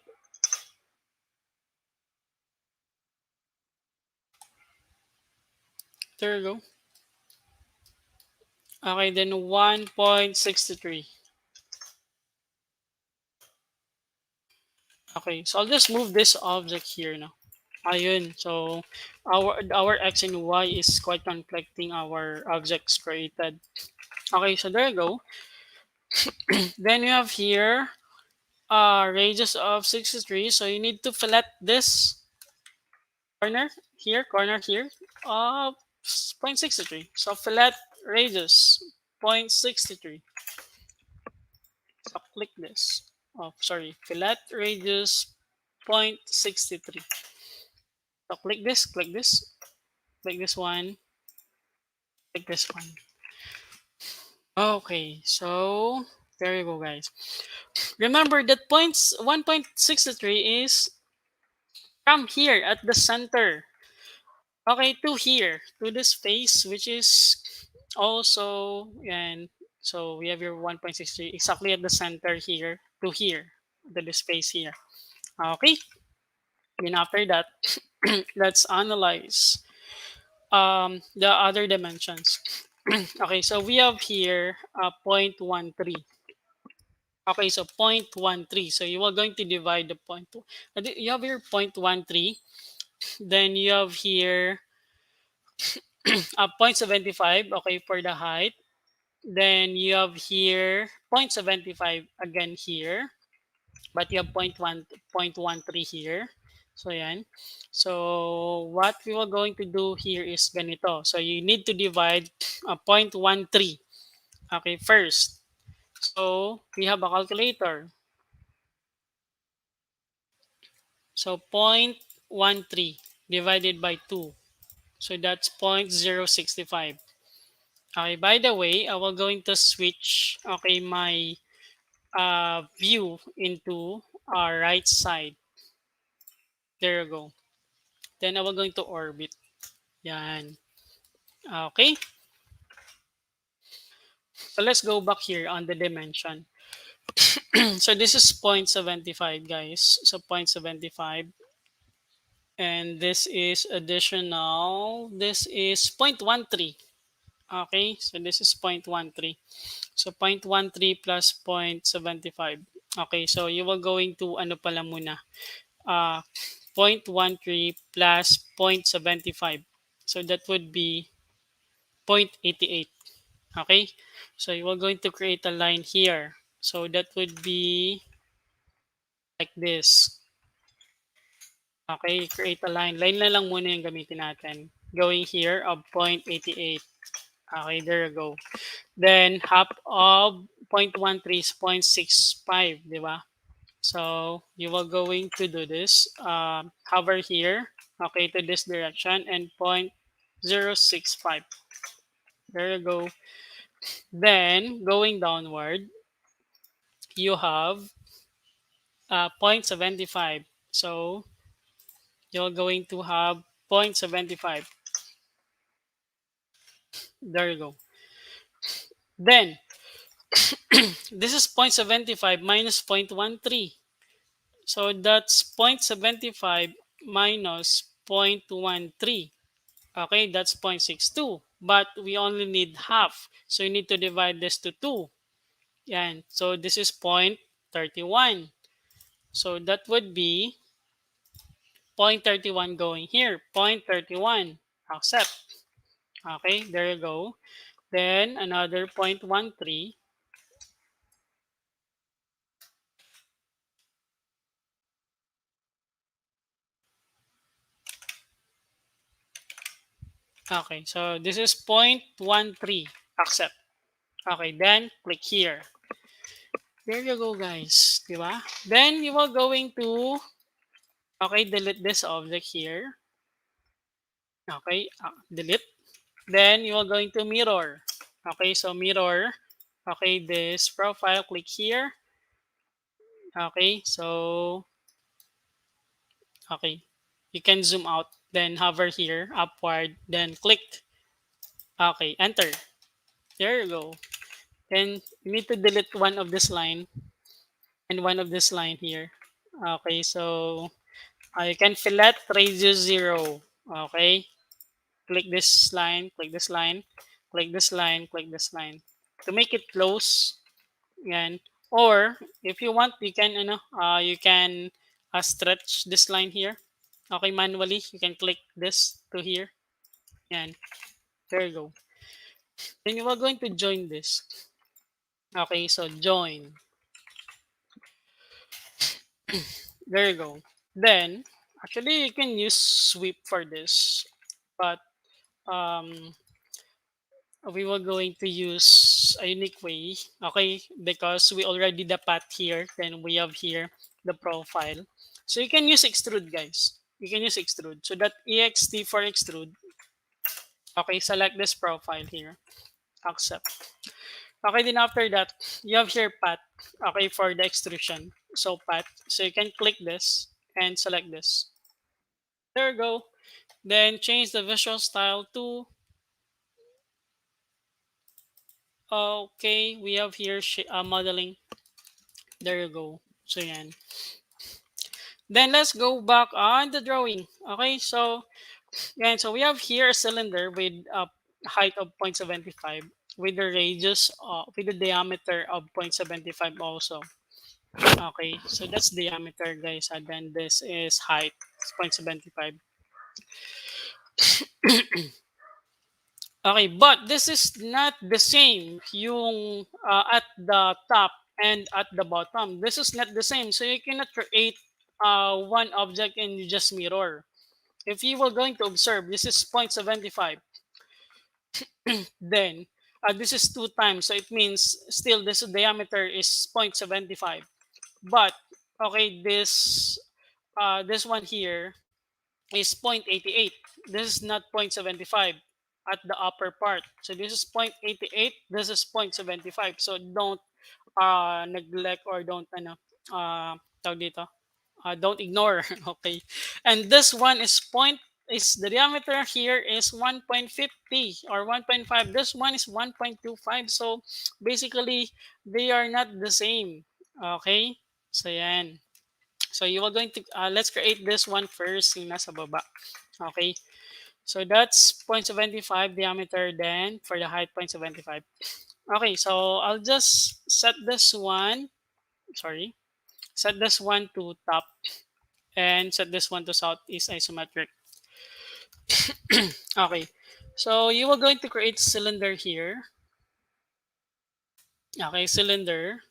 There you go. Okay, then 1.63. Okay, so I'll just move this object here now. Ayun. So our x and y is quite conflicting our objects created. Okay, so there you go. Then you have here radius of 63. So you need to fillet this corner here of 0.63. So fillet radius 0.63. So click this. Oh, sorry. Fillet radius 0.63. So click this, click this one, click this one. Okay, so there you go, guys. Remember that 1.63 is from here at the center. Okay, to here, to this face, which is also, and so we have your 1.63 exactly at the center here, to here, to this space here. Okay, then after that, let's analyze. the other dimensions. Okay, so we have here 0.13. Okay, so 0.13. So you are going to divide the point. You have here 0.13. Then you have here 0.75. Okay, for the height. Then you have here 0.75 again here. But you have 0.13 here. So yan. So what we are going to do here is ganito. So you need to divide 0.13. Okay, first. So we have a calculator. So 0.13 divided by 2. So that's 0.065. Okay, by the way, I will going to switch my view into our right side. There you go. Then I will going to orbit. Yan. Okay. So let's go back here on the dimension. So this is 0.75, guys. So 0.75. And this is additional. This is 0.13. Okay. So this is 0.13. So 0.13 plus 0.75. Okay. So you will going to ano pala muna. 0.13 plus 0.75. So that would be 0.88. Okay. So you are going to create a line here. So that would be like this. Okay, create a line. Line na lang muna yung gamitin natin. Going here of 0.88. Okay, there you go. Then half of 0.13 is 0.65, di ba? So you are going to do this. Hover here, okay, to this direction and 0.065. There you go. Then going downward, you have 0.75. So you're going to have 0.75. There you go. Then this is 0.75 minus 0.13. So that's 0.75 minus 0.13. Okay, that's 0.62. But we only need half. So you need to divide this to 2. Yan. So this is 0.31. So that would be 0.31 going here. 0.31. Accept. Okay, there you go. Then another 0.13. Okay, so this is 0.13. Accept. Okay, then click here. There you go, guys. Diba? Then you are going to, delete this object here. Okay, delete. Then you are going to mirror. Okay, so mirror. Okay, this profile, click here. Okay, so, okay. You can zoom out, then hover here, upward, then click. Okay, enter. There you go. Then you need to delete one of this line and one of this line here. Okay, so you can fillet radius 0. Okay, click this line, click this line, click this line, click this line. To make it close, yan. Or if you want, you can stretch this line here. Okay, manually, you can click this to here. Yan. There you go. Then you are going to join this. Okay, so join. There you go. Then, actually, you can use sweep for this, but um, we were going to use a unique way, okay, because we already did the path here, then we have here the profile. So you can use extrude, guys. You can use extrude. So that ext for extrude. Okay, select this profile here. Accept. Okay, then after that, you have here path, okay, for the extrusion. So path. So you can click this and select this. There you go. Then change the visual style to, okay, we have here modeling. There you go. So yan. Then let's go back on the drawing. Okay, so And so we have here a cylinder with a height of 0.75 with the radius, with the diameter of 0.75 also. Okay, so that's diameter, guys, and then this is height, it's 0.75. Okay, but this is not the same yung at the top and at the bottom. This is not the same. So you cannot create one object and you just mirror. If you were going to observe, this is 0.75. Then this is 2 times. So it means still this diameter is 0.75. But okay, this one here is 0.88. This is not 0.75 at the upper part. So this is 0.88. This is 0.75. So don't neglect or don't tawag dito, don't ignore. Okay, and this one is is the diameter here is 1.50 or 1.5. This one is 1.25. So basically they are not the same. Okay, so yan. So you are going to let's create this one first yung nasa baba. Okay, so that's 0.75 diameter, then for the height 0.75. Okay, so I'll just set this one, sorry, set this one to top and set this one to southeast isometric. Okay, so you are going to create cylinder here. Okay, cylinder.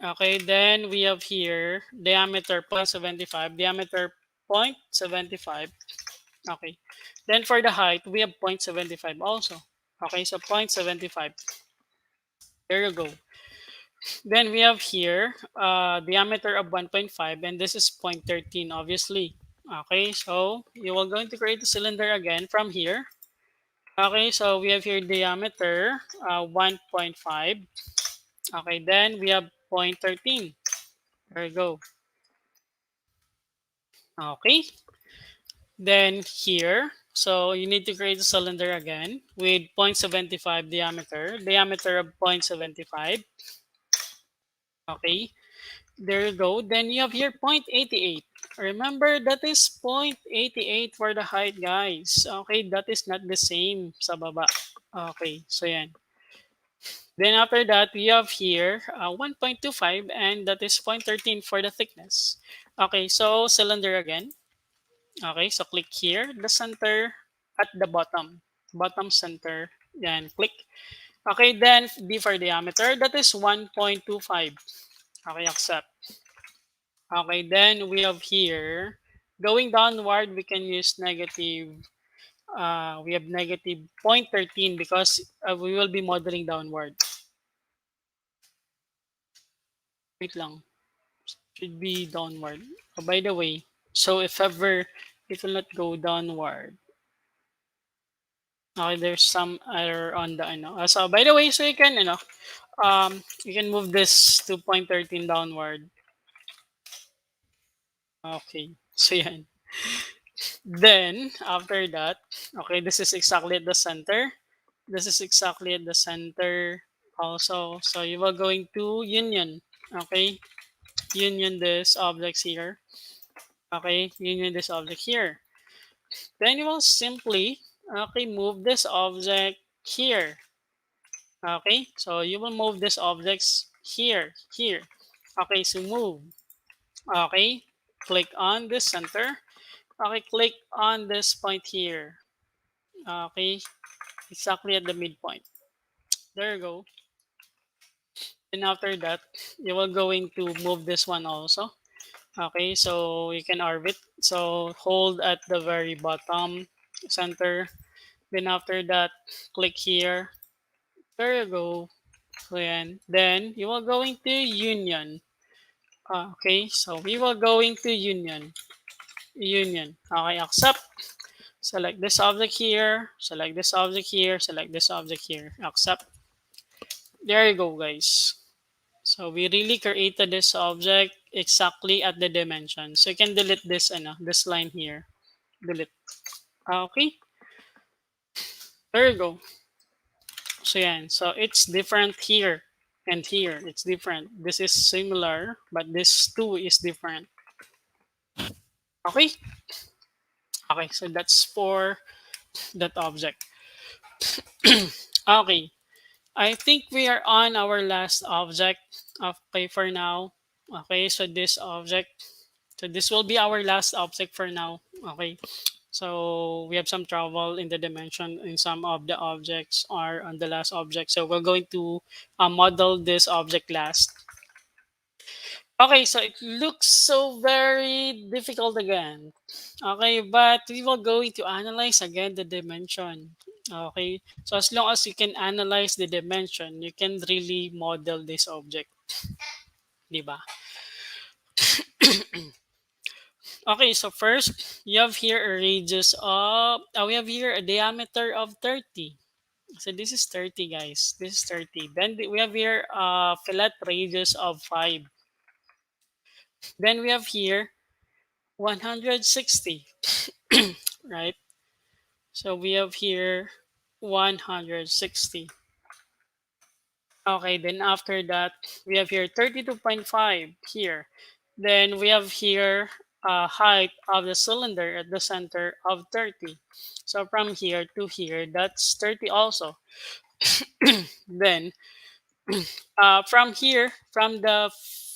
Okay, then we have here diameter 0.75, diameter 0.75. Okay, then for the height, we have 0.75 also. Okay, so 0.75. There you go. Then we have here diameter of 1.5, and this is 0.13, obviously. Okay, so you are going to create the cylinder again from here. Okay, so we have here diameter 1.5. Okay, then we have 0.13. There you go. Okay, then here, so you need to create a cylinder again with 0.75 diameter, diameter of 0.75. Okay, there you go. Then you have here 0.88. Remember, that is 0.88 for the height, guys. Okay, that is not the same sa baba. Okay, so yan. Then after that, we have here 1.25, and that is 0.13 for the thickness. Okay, so cylinder again. Okay, so click here, the center at the bottom. Bottom center. Then click. Okay, then D for diameter, that is 1.25. Okay, accept. Okay, then we have here, going downward, we can use negative, we have negative 0.13 because we will be modeling downward. Wait lang. Should be downward. Oh, by the way, so if ever it will not go downward. Okay, there's some error on the so by the way, so you can you can move this to 0.13 downward. Okay, so yan. Then after that, okay, this is exactly at the center. This is exactly at the center also. So you are going to union. Okay, union this objects here. Okay, union this object here. Then you will simply move this object here. Okay, so you will move this objects here. Okay, so move. Okay, click on this center. Okay, click on this point here. Okay, exactly at the midpoint. There you go. And after that, you will going to move this one also. Okay, so you can orbit. So hold at the very bottom center. Then after that, click here. There you go. So yan. Then you are going to union. Okay, so we will going to union. Union. Okay, accept. Select this object here. Select this object here. Select this object here. Accept. There you go, guys. So we really created this object exactly at the dimension. So you can delete this this line here. Delete. Okay. There you go. So yan. So it's different here and here. It's different. This is similar, but this two is different. Okay. Okay, so that's for that object. Okay, I think we are on our last object. Okay, for now. Okay, so this object, so this will be our last object for now. Okay, so we have some trouble in the dimension in some of the objects are on the last object. So we're going to model this object last. Okay, so it looks so very difficult again. Okay, but we will going to analyze again the dimension. Okay, so as long as you can analyze the dimension, you can really model this object, di ba? Okay, so first you have here a radius of we have here a diameter of 30. So this is 30, guys. This is 30. Then we have here a fillet radius of 5. Then we have here 160, right? So we have here 160. Okay, then after that, we have here 32.5 here. Then we have here height of the cylinder at the center of 30. So from here to here, that's 30 also. Then from here, from the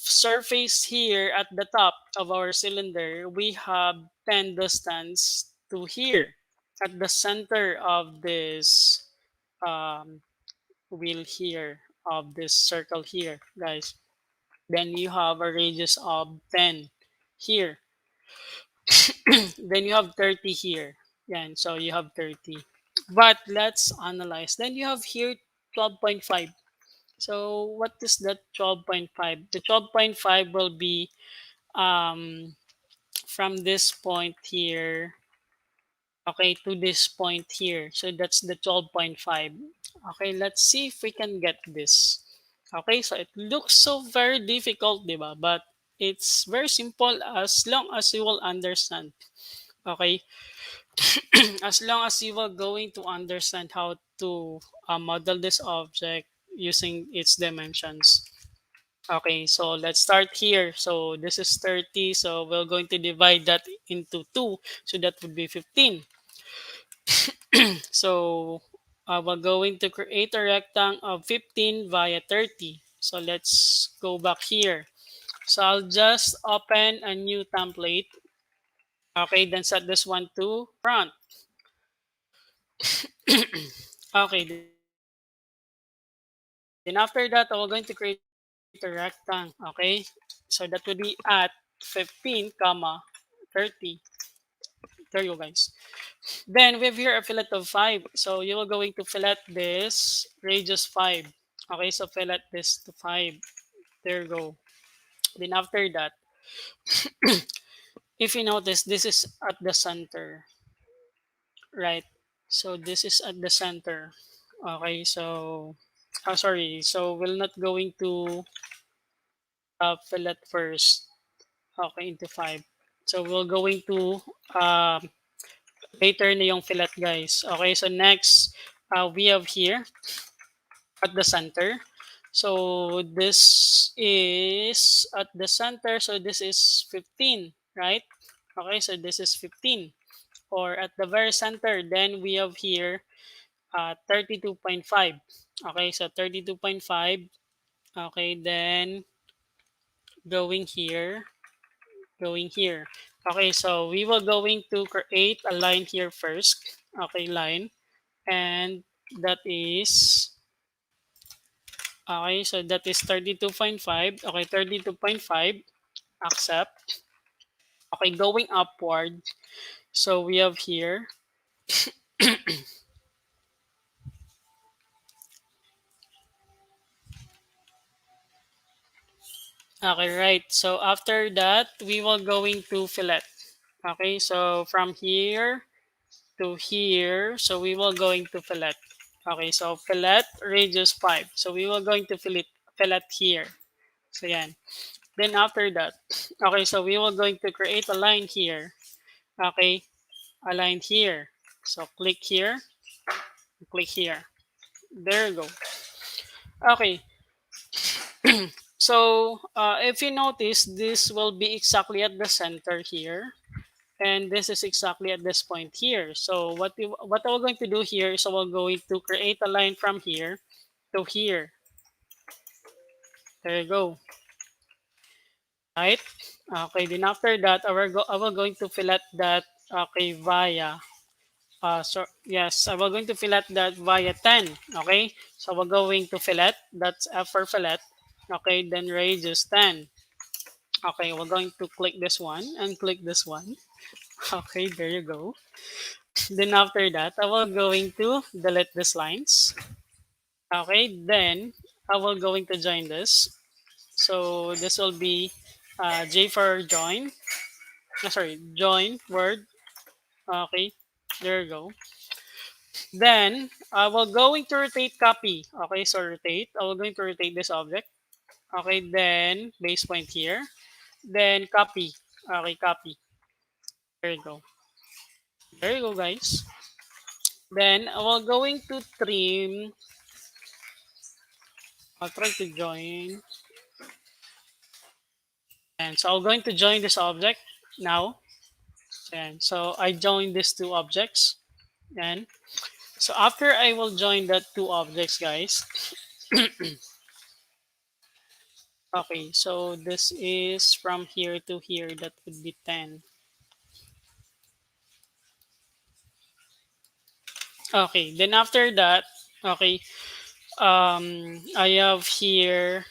surface here at the top of our cylinder, we have 10 distance to here at the center of this um, wheel here, of this circle here, guys. Then you have a radius of 10 here. Then you have 30 here. Yan, so you have 30. But let's analyze. Then you have here 12.5. So what is that 12.5? The 12.5 will be um, from this point here, okay, to this point here. So that's the 12.5. Okay, let's see if we can get this. Okay, so it looks so very difficult, diba? But it's very simple as long as you will understand. Okay, as long as you are going to understand how to model this object using its dimensions. Okay, so let's start here. So this is 30. So we're going to divide that into 2. So that would be 15. So we're going to create a rectangle of 15 via 30. So let's go back here. So I'll just open a new template. Okay, then set this one to front. Okay, then after that, I'm going to create a rectangle. Okay, so that would be at 15, comma 30. There you go, guys. Then we have here a fillet of 5. So you are going to fillet this radius 5. Okay, so fillet this to 5. There you go. Then after that, if you notice, this is at the center, right? So this is at the center. Okay, so sorry. So we're not going to fillet first. Okay, into 5. So we're going to um, later na yung fillet, guys. Okay, so next, we have here at the center. So this is at the center. So this is 15, right? Okay, so this is 15. Or at the very center, then we have here 32.5. Okay, so 32.5. Okay, then going here, going here. Okay, so we will going to create a line here first. Okay, line. And that is, okay, so that is 32.5. Okay, 32.5. Accept. Okay, going upward. So we have here, okay, right. So after that, we will going to fillet. Okay, so from here to here, so we will going to fillet. Okay, so fillet radius 5. So we will going to fillet here. So yan. Then after that, okay, so we will going to create a line here. Okay, a line here. So click here, click here. There you go. Okay, so if you notice, this will be exactly at the center here. and this is exactly at this point here. So what we're going to do here is we're going to create a line from here to here. There you go. Right? Okay, then after that, I will going to fillet that, okay, via, so yes, I will going to fillet that via 10. Okay, so we're going to fillet, that's F for fillet. Okay, then radius 10. Okay, we're going to click this one and click this one. Okay, there you go. Then after that, I will going to delete these lines. Okay, then I will going to join this. So this will be, J for join. Sorry, join word. Okay, there you go. Then I will going to rotate copy. Okay, so rotate. I will going to rotate this object. Okay, then base point here. Then copy. Okay, copy. There you go. There you go, guys. Then I will going to trim. I'll try to join. And so I'm going to join this object now. And so I join these two objects. And so after I will join the two objects, guys. Okay, so this is from here to here. That would be 10. Okay, then after that, okay, I have here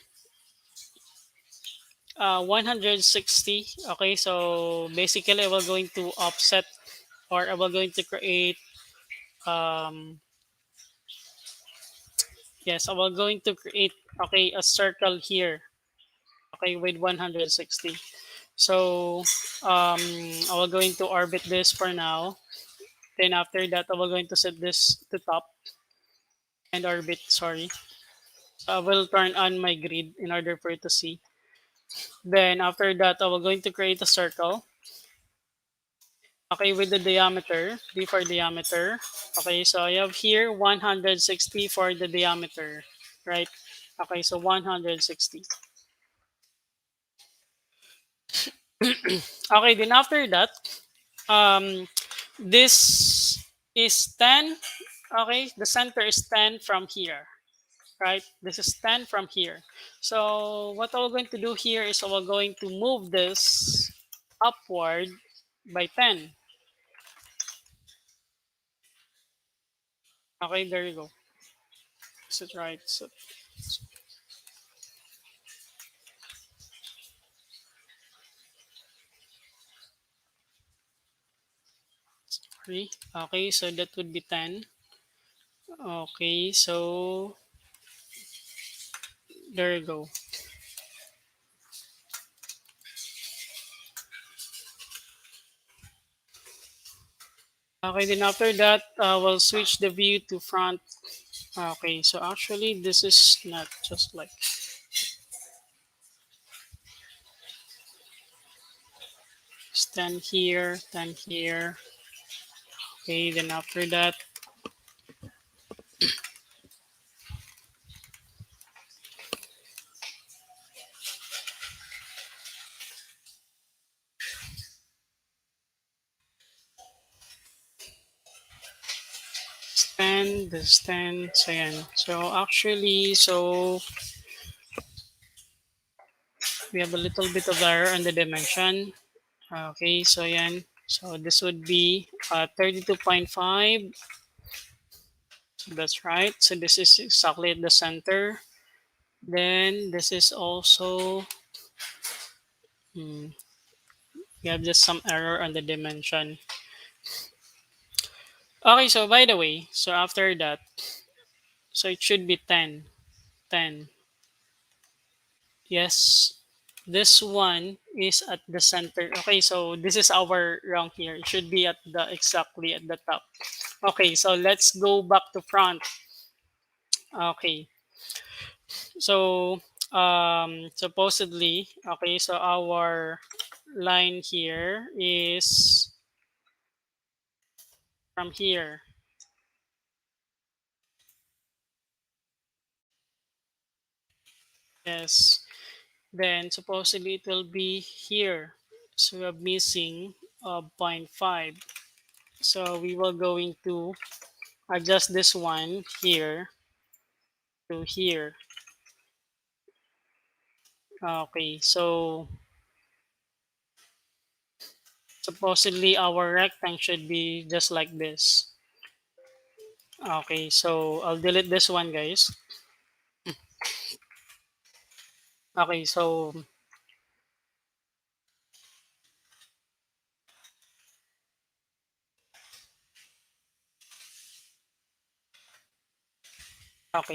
160. Okay, so basically I will going to offset, or I will going to create, um, yes, I will going to create, okay, a circle here, okay, with 160. So I will going to orbit this for now. Then after that, I will going to set this to top and orbit, sorry. So I will turn on my grid in order for you to see. Then after that, I will going to create a circle. Okay, with the diameter, D for diameter. Okay, so I have here 160 for the diameter, right? Okay, so 160. Okay, then after that, um, this is 10. Okay, the center is 10 from here, right? This is 10 from here. So what we're going to do here is we're going to move this upward by 10. Okay, there you go. Is it right? So, sorry. Okay, so that would be 10. Okay, so there you go. Okay, then after that, we'll switch the view to front. Okay, so actually this is not just like 10 here, 10 here. Okay, then after that, stand, the stand, so yan. So actually, so we have a little bit of error on the dimension. Okay, so yan. So this would be 32.5. That's right. So this is exactly at the center. Then this is also, we have just some error on the dimension. Okay, so by the way, so after that, so it should be 10. 10. Yes, this one is at the center. Okay, so this is our wrong here. It should be at the exactly at the top. Okay, so let's go back to front. Okay, so supposedly, okay, so our line here is from here. Yes, then supposedly it will be here. So we're missing 0.5. So we will going to adjust this one here to here. Okay, so supposedly our rectangle should be just like this. Okay, so I'll delete this one, guys. Okay, so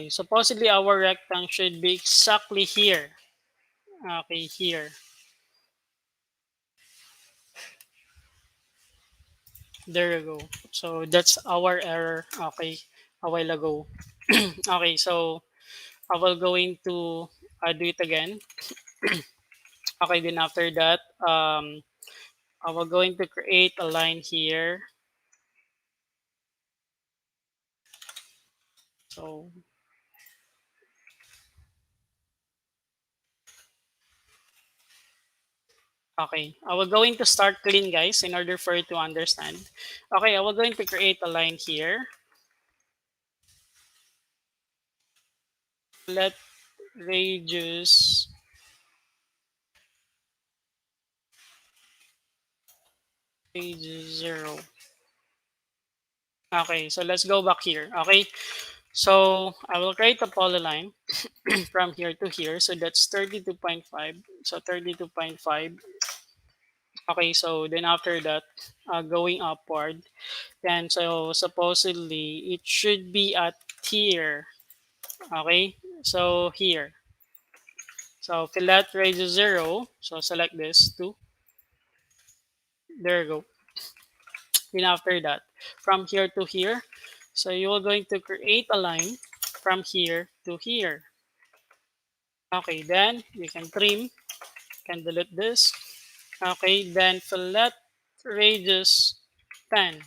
supposedly our rectangle should be exactly here. Okay, here. There you go. So that's our error. Okay, a while ago. Okay, so I will going to do it again. Okay, then after that, I will going to create a line here. So okay, I will going to start clean, guys, in order for you to understand. Okay, I will going to create a line here. Let radius radius 0. Okay, so let's go back here. Okay, so I will create a polyline from here to here. So that's 32.5. So 32.5. Okay, so then after that, going upward, then so supposedly it should be at here. Okay, so here. So fillet radius 0. So select this too. There you go. Then after that, from here to here, so you are going to create a line from here to here. Okay, then you can trim, can delete this. Okay, then fillet radius 10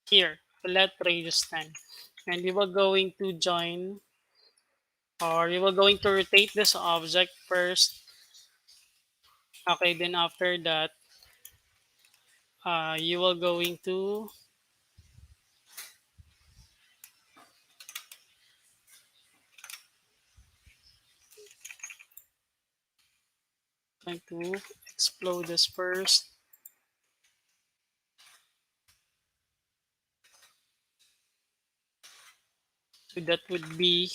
here, fillet radius 10. And you are going to join, or you are going to rotate this object first. Okay, then after that, you are going to explode this first. So that would be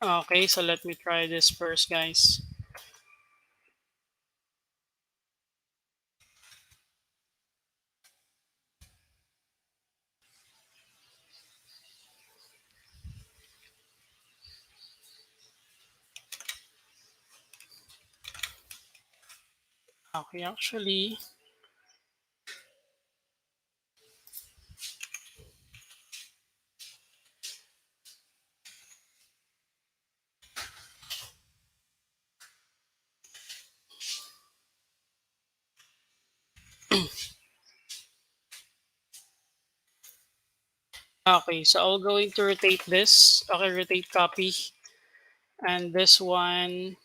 okay. So let me try this first, guys. Okay, actually, okay. So I'll going to rotate this. Okay, rotate copy, and this one.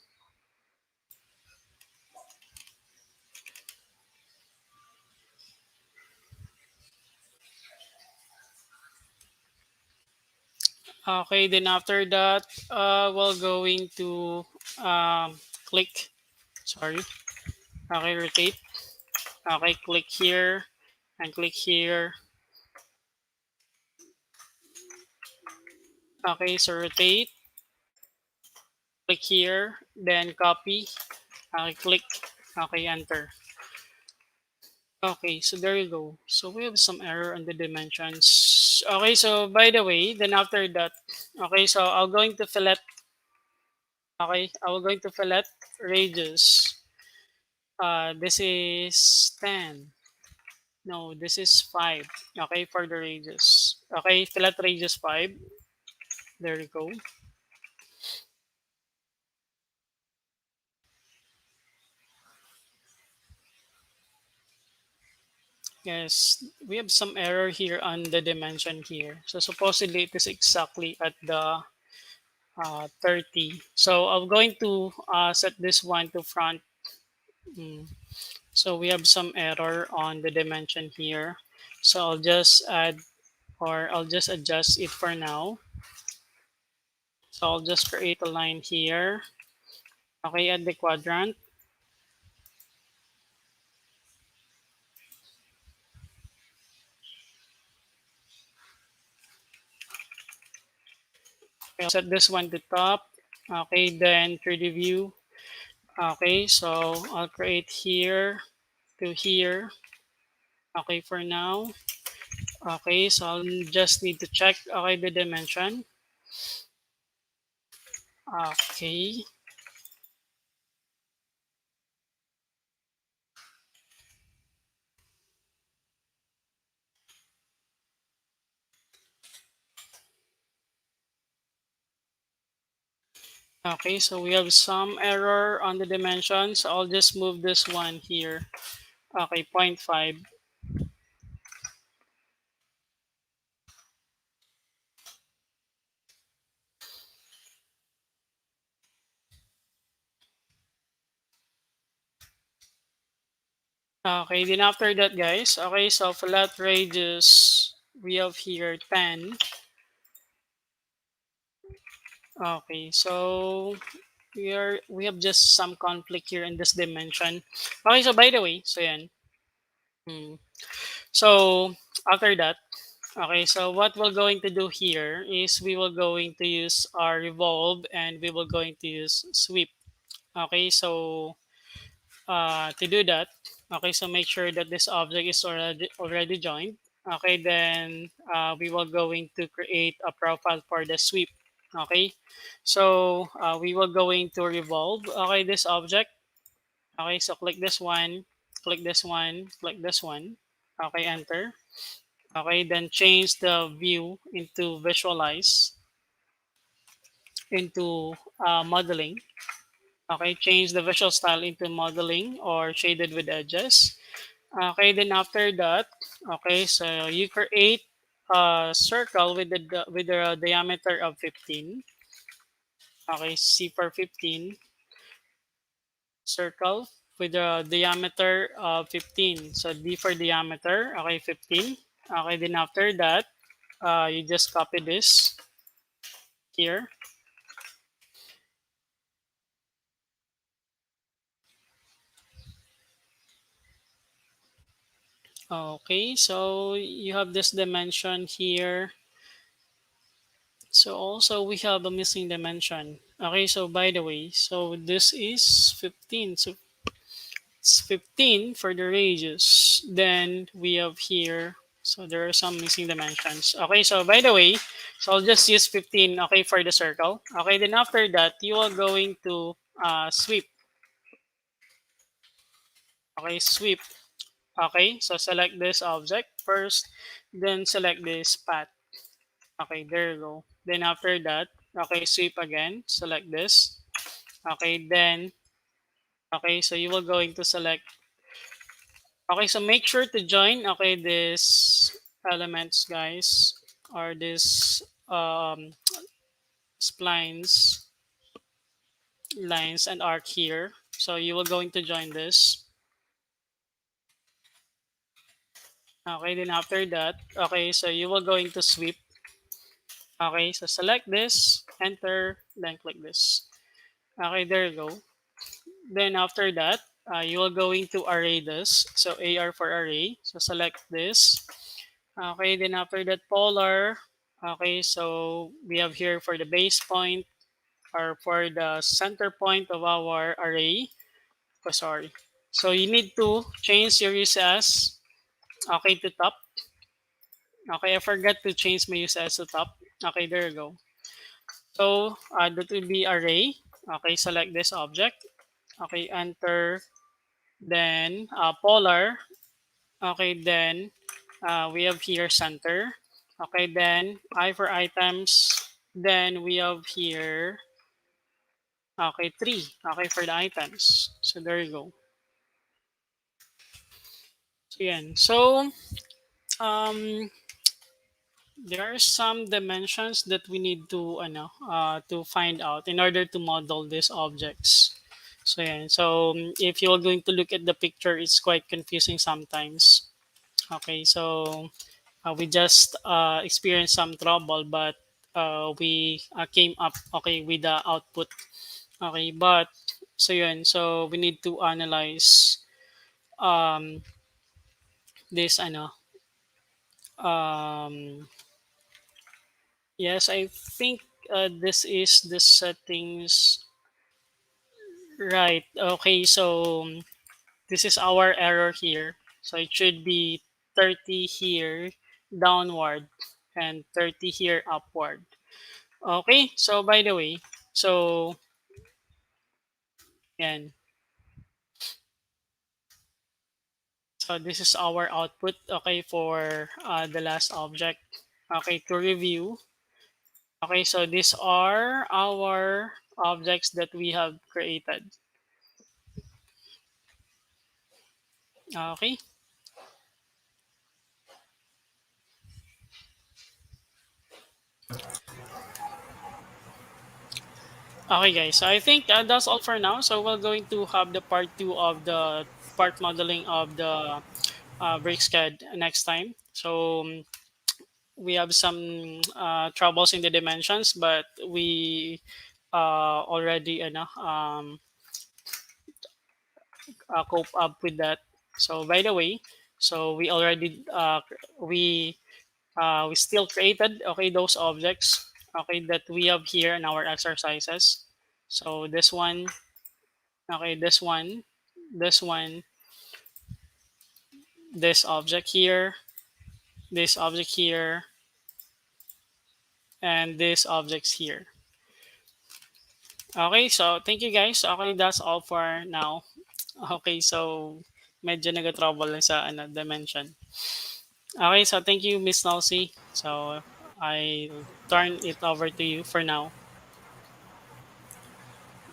Okay, then after that, we're going to click. Sorry. Okay, rotate. Okay, click here and click here. Okay, so rotate. Click here, then copy. Okay, click. Okay, enter. Okay, so there you go. So we have some error on the dimensions. Okay, so by the way, then after that, okay, so I'm going to fillet. Okay, I'm going to fillet radius. This is 10. No, this is 5. Okay, for the radius. Okay, fillet radius 5. There you go. Yes, we have some error here on the dimension here. So supposedly it is exactly at the 30. So I'm going to set this one to front. Mm. So we have some error on the dimension here. So I'll just add, or I'll just adjust it for now. So I'll just create a line here. Okay, at the quadrant. Okay, I'll set this one to top. Okay, then 3D view. Okay, so I'll create here to here. Okay, for now. Okay, so I'll just need to check, okay, the dimension. Okay. Okay, so we have some error on the dimension. So I'll just move this one here. Okay, 0.5. Okay, then after that, guys. Okay, so flat radius, we have here 10. Okay, so we have just some conflict here in this dimension. Okay, so by the way, so yan. Hmm. So after that, okay, so what we're going to do here is we will going to use our revolve and we will going to use sweep. Okay, so to do that, okay, so make sure that this object is already joined. Okay, then we will going to create a profile for the sweep. Okay, so we will going to revolve, okay, this object. Okay, so click this one, click this one, click this one. Okay, enter. Okay, then change the view into visualize, into modeling. Okay, change the visual style into modeling or shaded with edges. Okay, then after that, okay, so you create a circle with the diameter of 15. Okay, C for 15, circle with the diameter of 15. So D for diameter, okay, 15. Okay, then after that, you just copy this here. Okay, so you have this dimension here. So also we have a missing dimension. Okay, so by the way, so this is 15. So it's 15 for the radius. Then we have here, so there are some missing dimensions. Okay, so by the way, so I'll just use 15, okay, for the circle. Okay, then after that, you are going to sweep. Okay, sweep. Okay, so select this object first, then select this path. Okay, there you go. Then after that, okay, sweep again, select this. Okay, then, okay, so you will going to select. Okay, so make sure to join, okay, this elements, guys, or this splines, lines, and arc here. So you will going to join this. Okay, then after that, okay, so you will going to sweep. Okay, so select this, enter, then click this. Okay, there you go. Then after that, you are going to array this. So AR for array. So select this. Okay, then after that, polar. Okay, so we have here for the base point or for the center point of our array. Oh, sorry. So you need to change your use as, okay, to top. Okay, I forgot to change my use as to top. Okay, there you go. So that will be array. Okay, select this object. Okay, enter. Then polar. Okay, then we have here center. Okay, then I for items. Then we have here, okay, three, okay, for the items. So there you go. So yan. So um, there are some dimensions that we need to find out in order to model these objects. So yeah, so if you're going to look at the picture, it's quite confusing sometimes. Okay, so we just experienced some trouble, but we came up okay with the output. Okay, but so yun, so we need to analyze um this um yes, I think this is the settings. Right. Okay, so this is our error here. So it should be 30 here downward and 30 here upward. Okay, so by the way, so yan. So this is our output, okay, for the last object. Okay, to review. Okay, so these are our objects that we have created. Okay. Okay, guys. So I think that's all for now. So we're going to have the part two of the part modeling of the BricsCAD next time. So we have some troubles in the dimensions, but we already cope up with that. So by the way, so we still created okay those objects okay that we have here in our exercises. So this one, okay, this one, this object here, this object here, and this objects here. Okay, so thank you guys. Okay, that's all for now. Okay, so medyo nag-trouble lang sa dimension. Okay, so thank you, Miss Nalcy. So I turn it over to you for now.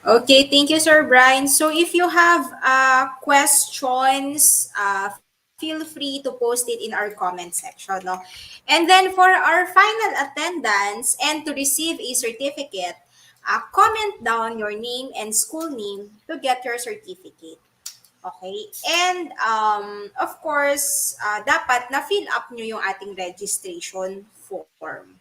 Okay, thank you, Sir Brian. So if you have questions, feel free to post it in our comment section. No? And then for our final attendance and to receive a certificate, comment down your name and school name to get your certificate. Okay? And of course, dapat na-fill up nyo yung ating registration form.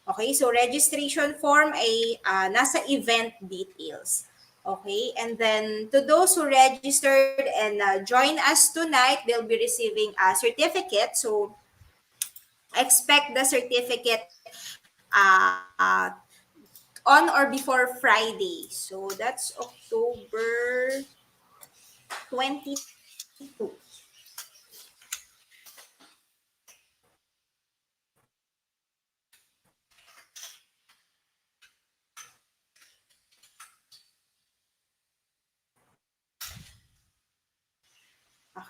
Okay, so registration form ay nasa event details. Okay, and then to those who registered and join us tonight, they'll be receiving a certificate. So expect the certificate on or before Friday. So that's October 22.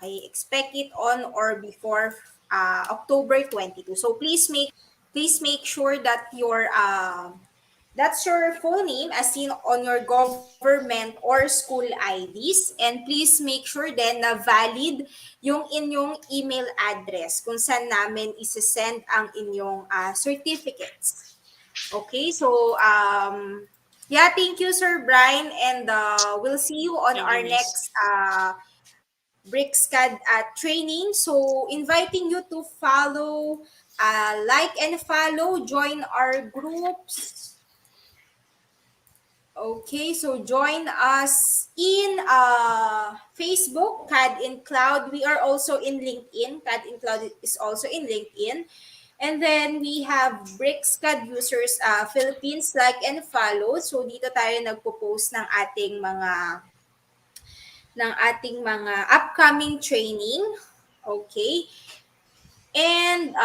Okay, expect it on or before October 22. So please make sure that your that's your full name as seen on your government or school IDs, and please make sure din na valid yung inyong email address kung saan namin isa-send ang inyong certificates. Okay, so yeah, thank you, Sir Brian, and we'll see you on Thank you, our Miss. next BricsCAD training. So, inviting you to follow, like and follow, join our groups. Okay, so join us in Facebook, CADinCloud. We are also in LinkedIn. CADinCloud is also in LinkedIn. And then we have BricsCAD users Philippines, like and follow. So dito tayo nagpo-post ng ating mga upcoming training. Okay. And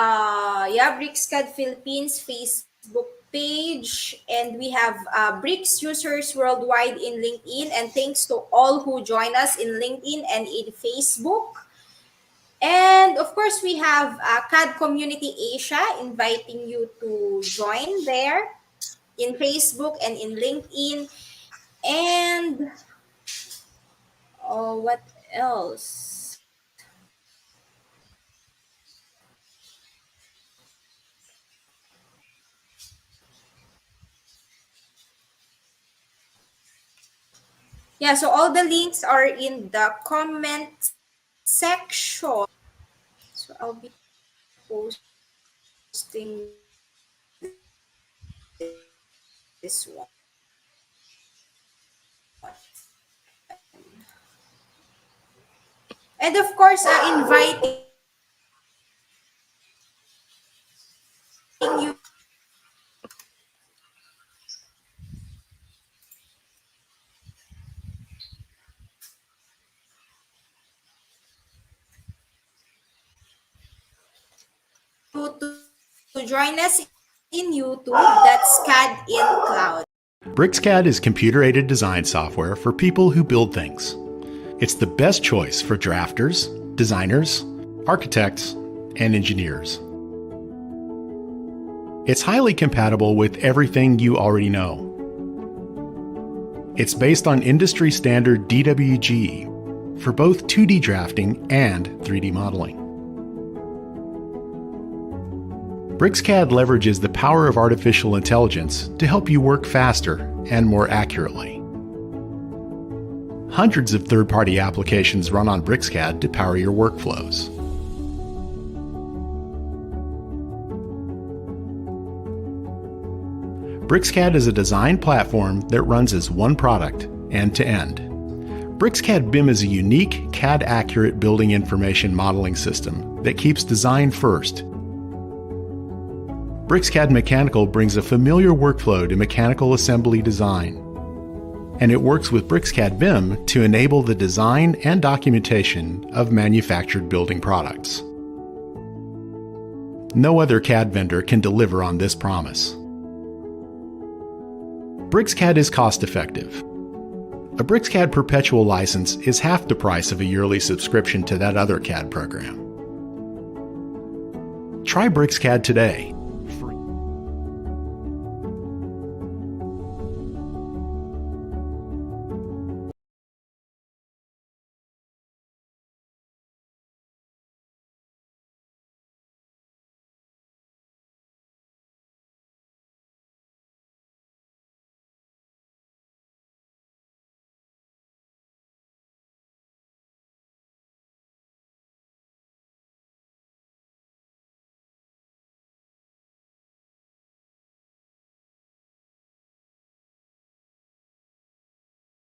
yeah, BricsCAD Philippines Facebook page, and we have Brics users worldwide in LinkedIn. And thanks to all who join us in LinkedIn and in Facebook. And of course, we have CAD Community Asia inviting you to join there. in Facebook and in LinkedIn. And what else? Yeah, so all the links are in the comment section. So I'll be posting this one. And of course, inviting you to join us in YouTube. That's CADinCloud. BricsCAD is computer-aided design software for people who build things. It's the best choice for drafters, designers, architects, and engineers. It's highly compatible with everything you already know. It's based on industry standard DWG for both 2D drafting and 3D modeling. BricsCAD leverages the power of artificial intelligence to help you work faster and more accurately. Hundreds of third-party applications run on BricsCAD to power your workflows. BricsCAD is a design platform that runs as one product, end-to-end. BricsCAD BIM is a unique CAD-accurate building information modeling system that keeps design first. BricsCAD Mechanical brings a familiar workflow to mechanical assembly design, and it works with BricsCAD BIM to enable the design and documentation of manufactured building products. No other CAD vendor can deliver on this promise. BricsCAD is cost-effective. A BricsCAD perpetual license is half the price of a yearly subscription to that other CAD program. Try BricsCAD today.